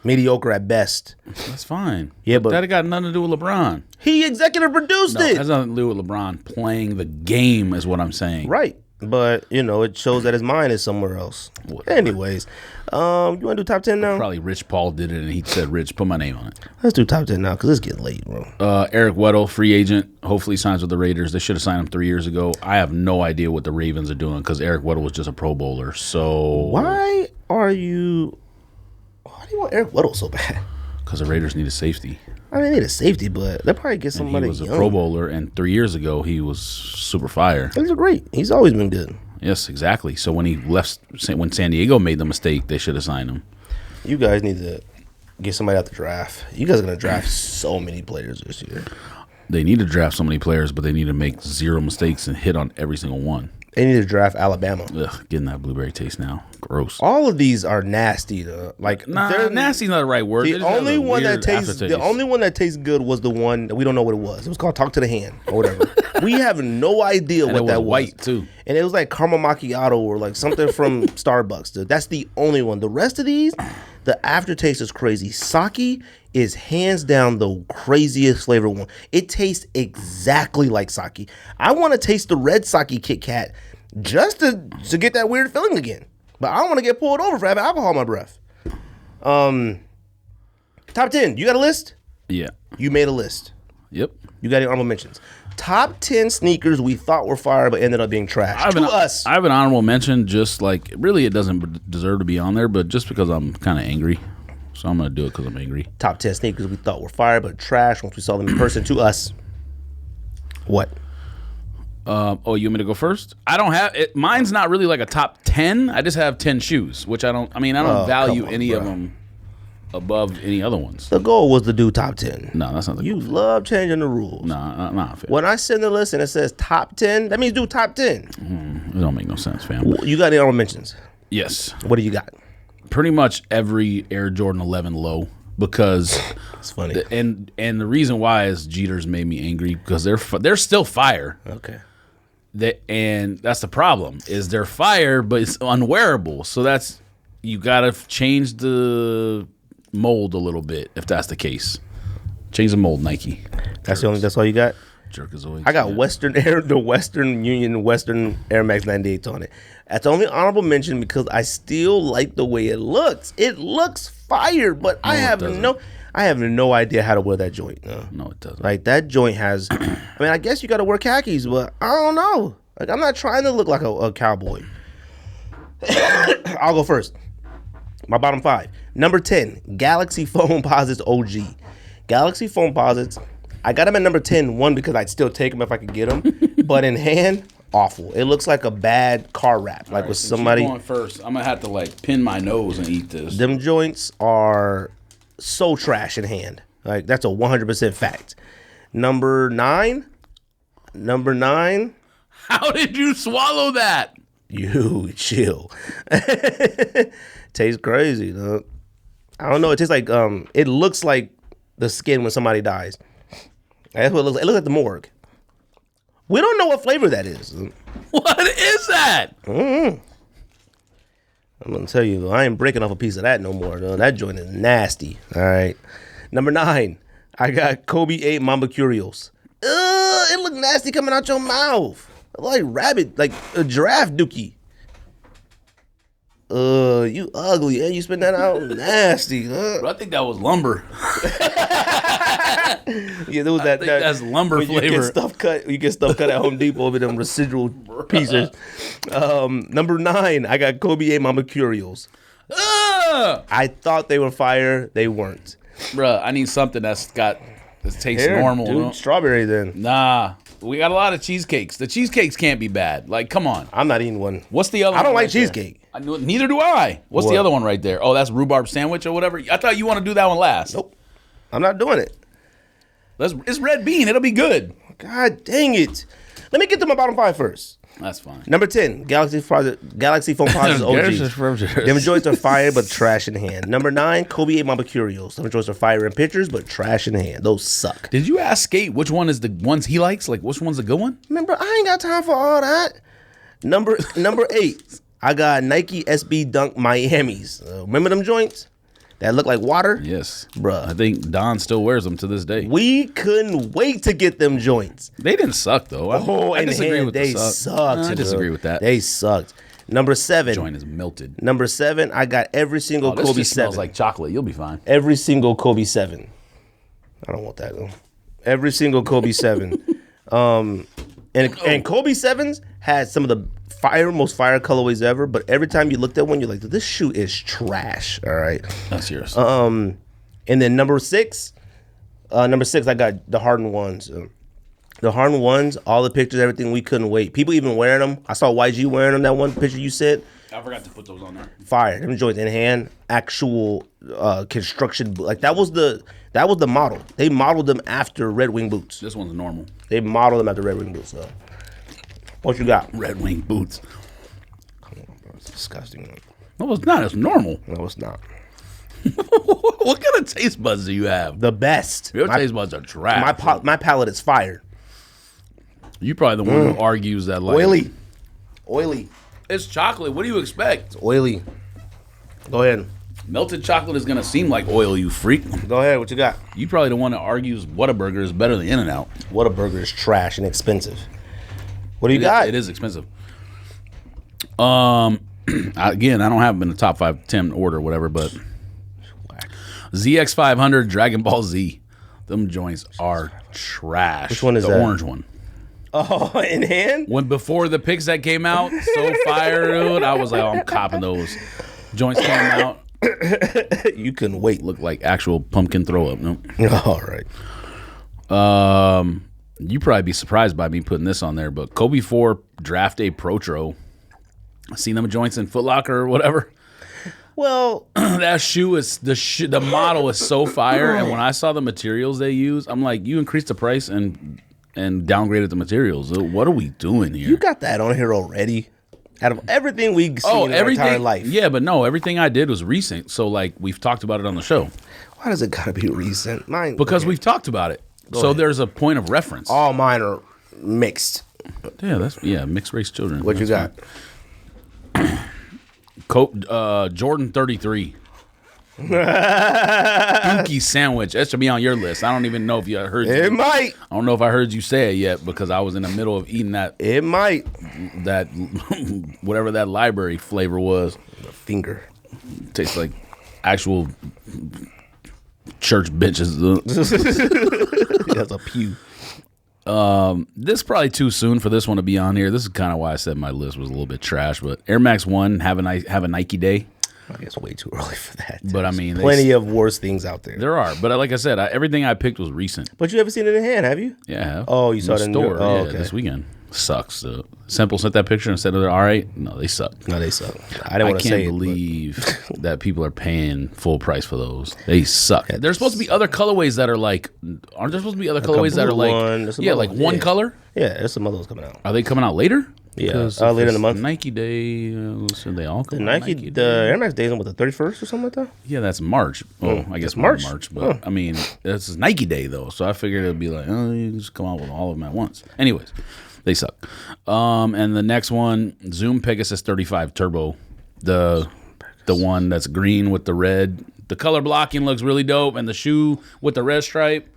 Mediocre at best.
That's fine.
Yeah, but
that got nothing to do with LeBron.
He executive produced it.
It has nothing to do with LeBron playing the game is what I'm saying.
Right. But, it shows that his mind is somewhere else.
Whatever.
Anyways, you want to do top 10 now?
Probably Rich Paul did it, and he said, Rich, put my name on it.
Let's do top 10 now, because it's getting late, bro.
Eric Weddle, free agent, hopefully signs with the Raiders. They should have signed him 3 years ago. I have no idea what the Ravens are doing, because Eric Weddle was just a Pro Bowler. So
why do you want Eric Weddle so bad?
Because the Raiders need a safety.
I mean, they need a safety, but they'll probably get somebody
young. He was
young.
a Pro Bowler, and 3 years ago, he was super fire.
He's great. He's always been good.
Yes, exactly. So when he left, when San Diego made the mistake, they should have signed him.
You guys need to get somebody out the draft. You guys are going to draft so many players this year.
They need to draft so many players, but they need to make 0 mistakes and hit on every single one.
They need to draft Alabama.
Ugh, getting that blueberry taste now. Gross.
All of these are nasty.
Nasty's not the right word.
The only one that tastes good was the one that we don't know what it was. It was called Talk to the Hand or whatever. We have no idea what that was.
White too,
and it was like caramel macchiato or like something from Starbucks. Dude. That's the only one. The rest of these, the aftertaste is crazy. Sake is hands down the craziest flavor one. It tastes exactly like sake. I want to taste the red sake Kit Kat just to get that weird feeling again. But I don't want to get pulled over for having alcohol in my breath. Top 10. You got a list?
Yeah.
You made a list.
Yep.
You got your honorable mentions. Top 10 sneakers we thought were fire but ended up being trash.
I have an honorable mention, just like, really it doesn't deserve to be on there, but just because I'm kind of angry. So I'm going to do it because I'm angry.
Top 10 sneakers we thought were fire but trash once we saw them in person to us. What?
You want me to go first? I don't have it. Mine's not really like a top 10. I just have 10 shoes, which I don't value any of them. above any other ones.
The goal was to do top 10.
No, that's not the
You
goal.
love changing the rules.
Nah, not fair.
When I send the list and it says top 10, that means do top 10.
It don't make no sense, fam.
You got any honorable mentions?
Yes.
What do you got?
Pretty much every Air Jordan 11 low because
It's funny.
and the reason why is Jeter's made me angry because they're still fire.
Okay.
And that's the problem is they're fire, but it's unwearable. So you gotta change the mold a little bit if that's the case. Change the mold, Nike.
That's all you got?
Jerkazoids.
I got the Western Union Western Air Max 98s on it. That's the only honorable mention because I still like the way it looks. It looks fire, but I have no idea how to wear that joint.
No, it doesn't.
Like that joint has. I mean, I guess you got to wear khakis, but I don't know. Like I'm not trying to look like a cowboy. I'll go first. My bottom 5. Number 10, Galaxy Foam Posits OG. Galaxy Foam Posits. I got them at number 10, one, because I'd still take them if I could get them. But in hand, awful. It looks like a bad car wrap. Like with somebody.
Going first, I'm going to have to pin my nose and eat this.
Them joints are so trash in hand. Like that's a 100% fact. Number 9.
How did you swallow that?
You chill. Tastes crazy, though. I don't know. It tastes like it looks like the skin when somebody dies. That's what it looks like. It looks like the morgue. We don't know what flavor that is.
What is that?
I'm gonna tell you, though, I ain't breaking off a piece of that no more. Though. That joint is nasty. All right. Number 9, I got Kobe 8 Mamba Curios. It look nasty coming out your mouth. Like rabbit, like a giraffe dookie. You ugly, and you spit that out nasty.
Bro, I think that was lumber.
Yeah, there was that.
That's lumber
when
flavor.
You get stuff cut at Home Depot over them residual pieces. Number 9, I got Kobe 8 Mama Curios. I thought they were fire. They weren't.
Bruh, I need something that tastes normal.
Dude,
no?
strawberry then.
Nah, we got a lot of cheesecakes. The cheesecakes can't be bad. Like, come on.
I'm not eating one.
What's the other one?
I don't like
right there?
cheesecake.
Neither do I. What's
What?
the other one right there? Oh, that's rhubarb sandwich or whatever. I thought you want to do that one last.
Nope. I'm not doing it.
It's red bean. It'll be good.
God dang it. Let me get to my bottom 5 first.
That's fine.
Number 10, Galaxy Foam Posits OG. Them joints are fire, but trash in hand. Number 9, Kobe 8 Mamba Curios. Them joints are fire in pictures, but trash in hand. Those suck.
Did you ask Skate which one is the ones he likes? Like, which one's the good one?
Remember, I ain't got time for all that. Number 8, I got Nike SB Dunk Miamis. Remember them joints that look like water?
Yes.
Bruh.
I think Don still wears them to this day.
We couldn't wait to get them joints.
They didn't suck, though. I disagree with
they
the suck.
sucked.
I disagree with that.
They sucked. Number 7.
Joint is melted.
Number 7, I got every single
This
Kobe
just
7.
smells like chocolate. You'll be fine.
Every single Kobe 7. I don't want that though. Every single Kobe 7. And Kobe 7s had some of the most fire colorways ever, but every time you looked at one, you're like, this shoe is trash. All right.
That's yours.
And then number 6, I got the Harden ones. The Harden ones, all the pictures, everything, we couldn't wait. People even wearing them. I saw YG wearing them, that one picture you said.
I forgot to put those on there.
Fire. Them joints in hand, actual construction. Like that was the model. They modeled them after Red Wing boots.
This one's normal.
They modeled them after Red Wing boots. So. What you got?
Red Wing boots.
Come on, bro. It's disgusting.
No, it's not. It's normal.
No, it's not.
What kind of taste buds do you have?
The best.
Your taste buds are trash.
My palate is fire.
You probably the one who argues that like
Oily.
It's chocolate. What do you expect?
It's oily. Go ahead.
Melted chocolate is gonna seem like oil, you freak.
Go ahead. What you got?
You probably the one that argues Whataburger is better than In-N-Out.
Whataburger is trash and expensive. What do you got?
It is expensive. Again, I don't have them in the top 5, 10 order, or whatever, but ZX500 Dragon Ball Z. Them joints are trash.
Which one is
the
that?
The orange one.
Oh, in hand?
When before the pics that came out, so fire, dude. I was like, oh, I'm copping those. Joints came out.
You couldn't wait.
Look like actual pumpkin throw up. Nope.
All right.
You probably be surprised by me putting this on there, but Kobe 4 Draft Day Protro. Seen them joints in Foot Locker or whatever.
Well,
That shoe is the model is so fire, and when I saw the materials they use, I'm like, you increased the price and downgraded the materials. What are we doing here?
you got that on here already. Out of everything we've seen in our entire life.
Yeah, but no, everything I did was recent. So like we've talked about it on the show.
Why does it gotta be recent? Mine
Because we've talked about it. So
ahead.
there's a point of reference.
All mine are mixed.
Yeah, mixed race children.
What you got?
Jordan 33. Dookie sandwich. That should be on your list. I don't even know if you heard
It might.
I don't know if I heard you say it yet because I was in the middle of eating that
It might.
whatever that library flavor was.
Finger.
Tastes like actual church benches.
That's a pew.
This is probably too soon for this one to be on here. This is kind of why I said my list was a little bit trash. But Air Max 1 have a Nike day.
I guess way too early for that.
But I mean,
plenty of worse things out there.
There are. But like I said, everything I picked was recent.
But you haven't seen it in hand, have you?
Yeah, I have.
Oh, you saw it in
the store.
the- oh,
yeah,
okay.
this weekend. Sucks. Simple sent that picture and said they're all right. No, they suck.
No, they suck. I didn't want to say
can't believe that people are paying full price for those. They suck. There's supposed to be other colorways that are like. Aren't there supposed to be other colorways that are like? Like one color.
Yeah, there's some others coming out.
Are they coming out later?
Yeah,
Because
later
if
in the month.
Nike Day, should they all come
The
out
Nike, the
Day?
Air Max Days on with the 31st or something like that.
Yeah, that's March. Oh, I guess
March?
March. But I mean, this is Nike Day though, so I figured it'd be like, oh, you just come out with all of them at once. Anyways, they suck. And the next one, Zoom Pegasus 35 Turbo, the one that's green with the red. The color blocking looks really dope, and the shoe with the red stripe.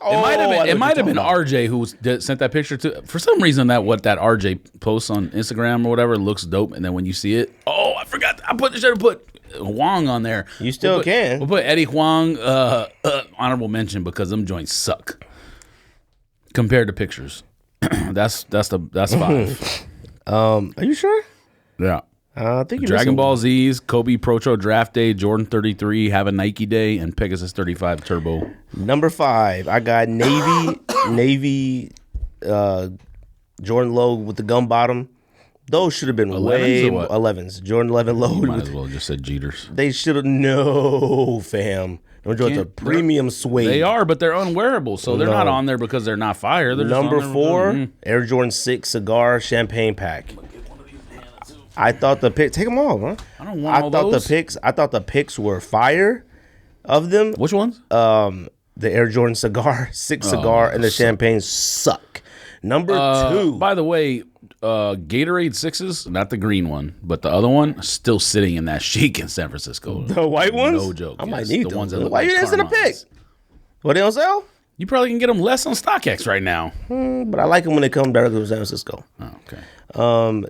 It might have been RJ who sent that picture to. For some reason, that RJ posts on Instagram or whatever looks dope, and then when you see it, oh, I forgot. I should have put Huang on there.
You still can.
We'll put Eddie Huang honorable mention because them joints suck compared to pictures. that's 5.
Are you sure?
Yeah.
I think you
Dragon Ball Z's, Kobe Procho Draft Day, Jordan 33, Have a Nike Day, and Pegasus 35 Turbo.
Number 5, I got navy, Jordan Low with the gum bottom. Those should have been
11s
way
or what?
11s. Jordan 11 low.
You might as well just said Jeters.
They should have no, fam. Those joints are premium suede.
They are, but they're unwearable, so they're not on there because they're not fire. They're just
Number
on there
4, Air Jordan 6 cigar champagne pack. I thought the pics. Take them all, huh?
I don't want all those.
I thought the pics were fire. Of them,
Which ones?
the Air Jordan cigar, 6 cigar, and the champagne suck. Number 2.
By the way, Gatorade 6s, not the green one, but the other one, still sitting in that chic in San Francisco.
The white ones?
No joke.
I might
yes.
need
the
those.
ones that look
Why
like
you didn't send a
Carmines.
pic? What, they don't sell?
You probably can get them less on StockX right now.
But I like them when they come directly from San Francisco.
Oh, okay.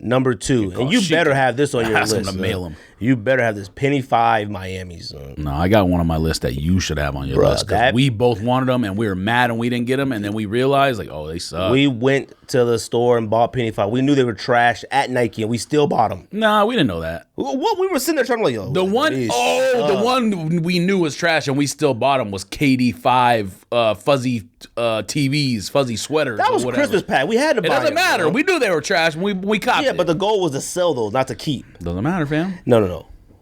Number 2, and you
chic.
better have this on your
Ask 'em
list.
to mail 'em.
You better have this Penny 5 Miami's.
No, I got one on my list that you should have on your list. 'Cause we both wanted them, and we were mad and we didn't get them, and then we realized, like, oh, they suck.
We went to the store and bought Penny 5. We knew they were trash at Nike, and we still bought them.
Nah, we didn't know that.
What we were sitting there trying to like, yo,
The one we knew was trash, and we still bought them was KD5 fuzzy TVs, fuzzy sweaters.
that was
or whatever.
Christmas pack. We had to buy
It doesn't
them,
matter.
bro.
We knew they were trash. We copped
Yeah,
it.
but the goal was to sell those, not to keep.
Doesn't matter, fam.
No.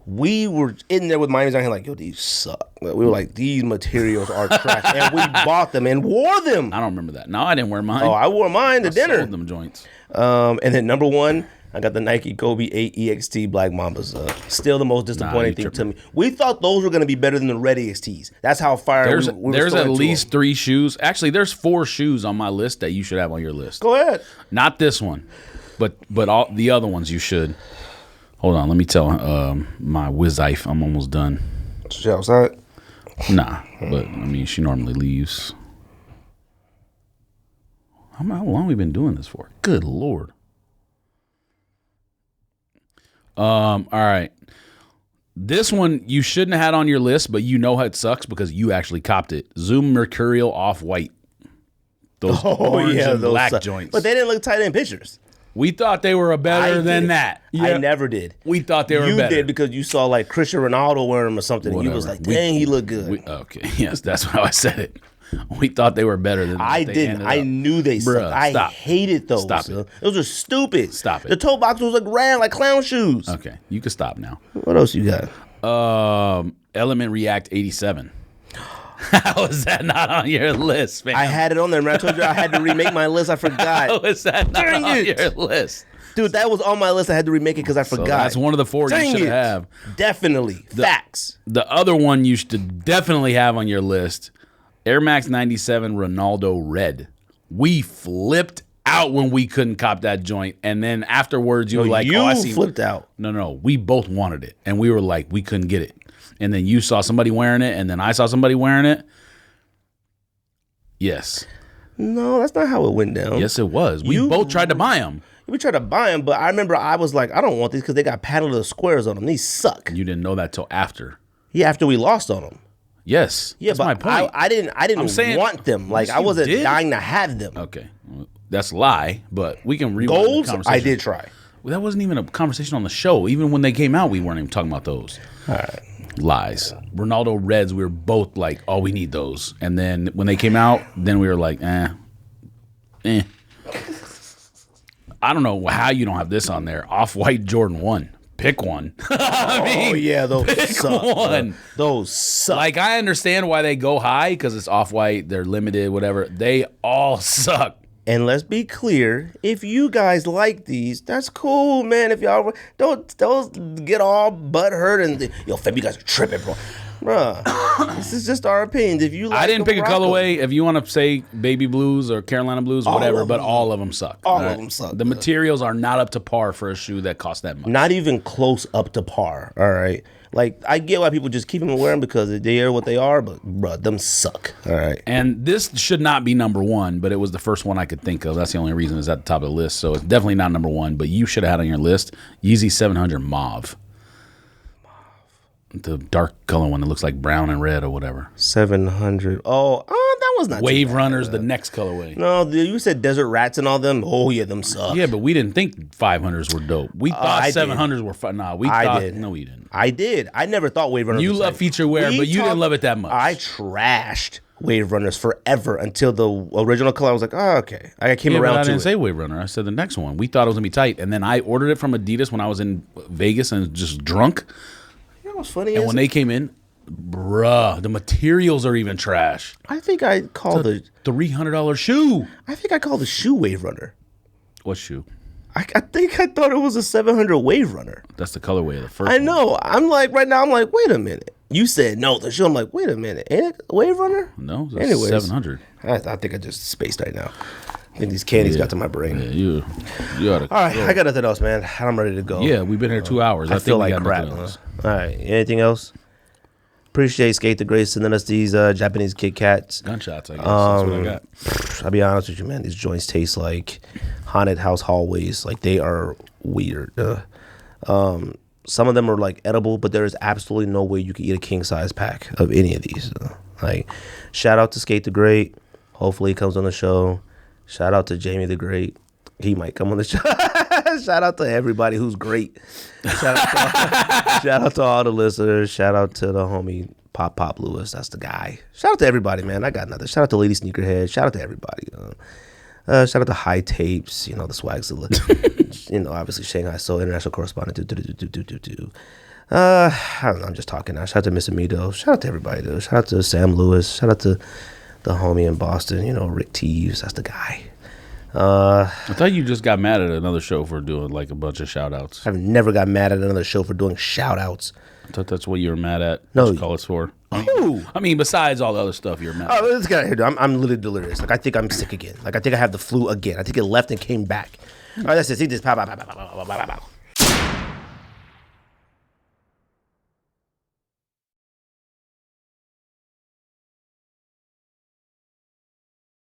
We were in there with Miami's out here like, yo, these suck. We were like, these materials are trash. And we bought them and wore them.
I don't remember that. No, I didn't wear mine.
Oh, I wore mine to dinner.
Sold them joints.
And then number 1, I got the Nike Kobe 8 EXT Black Mambas. Still the most disappointing thing to me. We thought those were going to be better than the red EXTs. That's how fire
There's
we were
there's
still
at
into
least
them.
3 shoes. Actually, there's 4 shoes on my list that you should have on your list.
Go ahead.
Not this one, but all the other ones you should. Hold on, let me tell my wife I'm almost done.
She outside?
Nah, but I mean she normally leaves. How long we been doing this for? Good Lord. All right. This one you shouldn't have had on your list, but you know how it sucks because you actually copped it. Zoom Mercurial Off-White. Those orange and
those
black
suck.
joints.
But they didn't look tight in pictures.
We thought they were better than that.
I never did.
We thought they were
You
better.
did because you saw like Cristiano Ronaldo wearing them or something, and you was
Whatever.
like, dang, he looked good.
Okay, yes, that's how I said it. We thought they were better than
I
they
didn't.
ended
I
up.
knew they sucked.
Bruh,
I
stop.
hated those.
Stop it.
Those are stupid.
Stop it.
The toe box was like round, like clown shoes.
Okay, you can stop now.
What else you got?
Element React 87. How is that not on your list, man?
I had it on there. Man. I told you I had to remake my list. I forgot.
How is that not
Dang
on
it.
your list?
Dude, that was on my list. I had to remake it because I
So
forgot.
that's one of the 4
Dang
you should
it.
have.
Definitely. Facts.
The other one you should definitely have on your list, Air Max 97 Ronaldo Red. We flipped out when we couldn't cop that joint. And then afterwards, you were like,
you
oh, I see.
flipped out.
No. We both wanted it. And we were like, we couldn't get it. And then you saw somebody wearing it. And then I saw somebody wearing it. Yes.
No, that's not how it went down.
Yes, it was. We both tried to buy them.
We tried to buy them, but I remember I was like, I don't want these because they got padded little squares on them. These suck.
You didn't know that till after.
Yeah, after we lost on them.
Yes.
Yeah,
that's
but
my point.
I didn't
saying-
want them. Like
Yes,
I
you
wasn't
did.
dying to have them.
Okay. Well, that's a lie, but we can rewind the
Golds,
conversation.
I did try.
Well, that wasn't even a conversation on the show. Even when they came out, we weren't even talking about those.
All right.
Lies. Ronaldo Reds, we were both like, oh, we need those. And then when they came out, then we were like, eh. I don't know how you don't have this on there. Off-White Jordan 1. Pick one. I mean,
Oh yeah, those
pick
suck.
one.
Bro. Those suck.
Like, I understand why they go high because it's Off-White, they're limited, whatever. They all suck.
And let's be clear, if you guys like these, that's cool, man. If y'all don't get all butthurt and yo, fam, you guys are tripping, bro. Bruh, this is just our opinions. If you like
I didn't
them,
pick a
rock 'em.
colorway. If you want to say baby blues or Carolina blues, whatever, but all of them suck.
All of them suck,
The
bro.
materials are not up to par for a shoe that costs that much.
Not even close up to par. All right, like I get why people just keep them wearing because they are what they are, but bruh, them suck. All right.
And this should not be number one, but it was the first one I could think of. That's the only reason it's at the top of the list. So it's definitely not number one, but you should have had on your list Yeezy 700 Mauve. The dark color one that looks like brown and red or whatever.
700. Oh, that was not
Wave
too bad.
Runners, the next colorway.
No, you said Desert Rats and all them. Oh yeah, them suck.
Yeah, but we didn't think 500s were dope. We thought
I did.
700s were fun. Nah,
I
thought.
did.
No, we didn't.
I did. I never thought Wave Runners.
You
was
love
like-
feature wear,
We
but you didn't
talked-
love it that much.
I trashed Wave Runners forever until the original color. I was like, oh, okay. I came
Yeah, but
around
I
to
didn't
it.
say Wave Runner. I said the next one. We thought it was gonna be tight, and then I ordered it from Adidas when I was in Vegas and just drunk.
You know what's funny?
And
is
when they came in, bruh, the materials are even trash.
I think I called the
$300 shoe.
I think I called the shoe Wave Runner.
What shoe?
I think I thought it was a 700 Wave Runner.
That's the colorway of the first.
I
one.
know. I'm like right now. I'm like, wait a minute. You said no the shoe. I'm like, wait a minute. Ain't it a Wave Runner?
No, that's
Anyways.
700.
I think I just spaced right now. I think these candies got to my brain.
Yeah, you ought to.
All right, I got nothing else, man. I'm ready to go.
Yeah, we've been here 2 hours.
I
think
feel
we
like
got
crap.
nothing
Huh?
else.
All right, anything else? Appreciate Skate the Great sending us these Japanese Kit Kats.
Gunshots, I guess. That's what I got.
I'll be honest with you, man. These joints taste like haunted house hallways. Like they are weird. Some of them are like edible, but there is absolutely no way you can eat a king size pack of any of these. Like, shout out to Skate the Great. Hopefully, he comes on the show. Shout out to Jamie the Great. He might come on the show. Shout out to everybody who's great. Shout out to all the listeners. Shout out to the homie Pop Lewis. That's the guy. Shout out to everybody, man. I got nothing. Shout out to Lady Sneakerhead. Shout out to everybody. Shout out to High Tapes. You know, the swags. You know, obviously Shanghai Soul international correspondent. I don't know. I'm just talking now. Shout out to Miss Amido. Shout out to everybody, though. Shout out to Sam Lewis. Shout out to the homie in Boston. You know, Rick Teves. That's the guy.
I thought you just got mad at another show for doing like a bunch of shout outs.
I've never got mad at another show for doing shout outs.
I thought that's what you were mad at.
No.
What you call us for.
Who?
I mean, besides all the other stuff you're mad at.
Oh, let's get out of here, dude. I'm literally delirious. Like, I think I'm sick again. Like, I think I have the flu again. I think it left and came back. All right, that's it. See this. Pow, pow, pow, pow, pow, pow, pow, pow.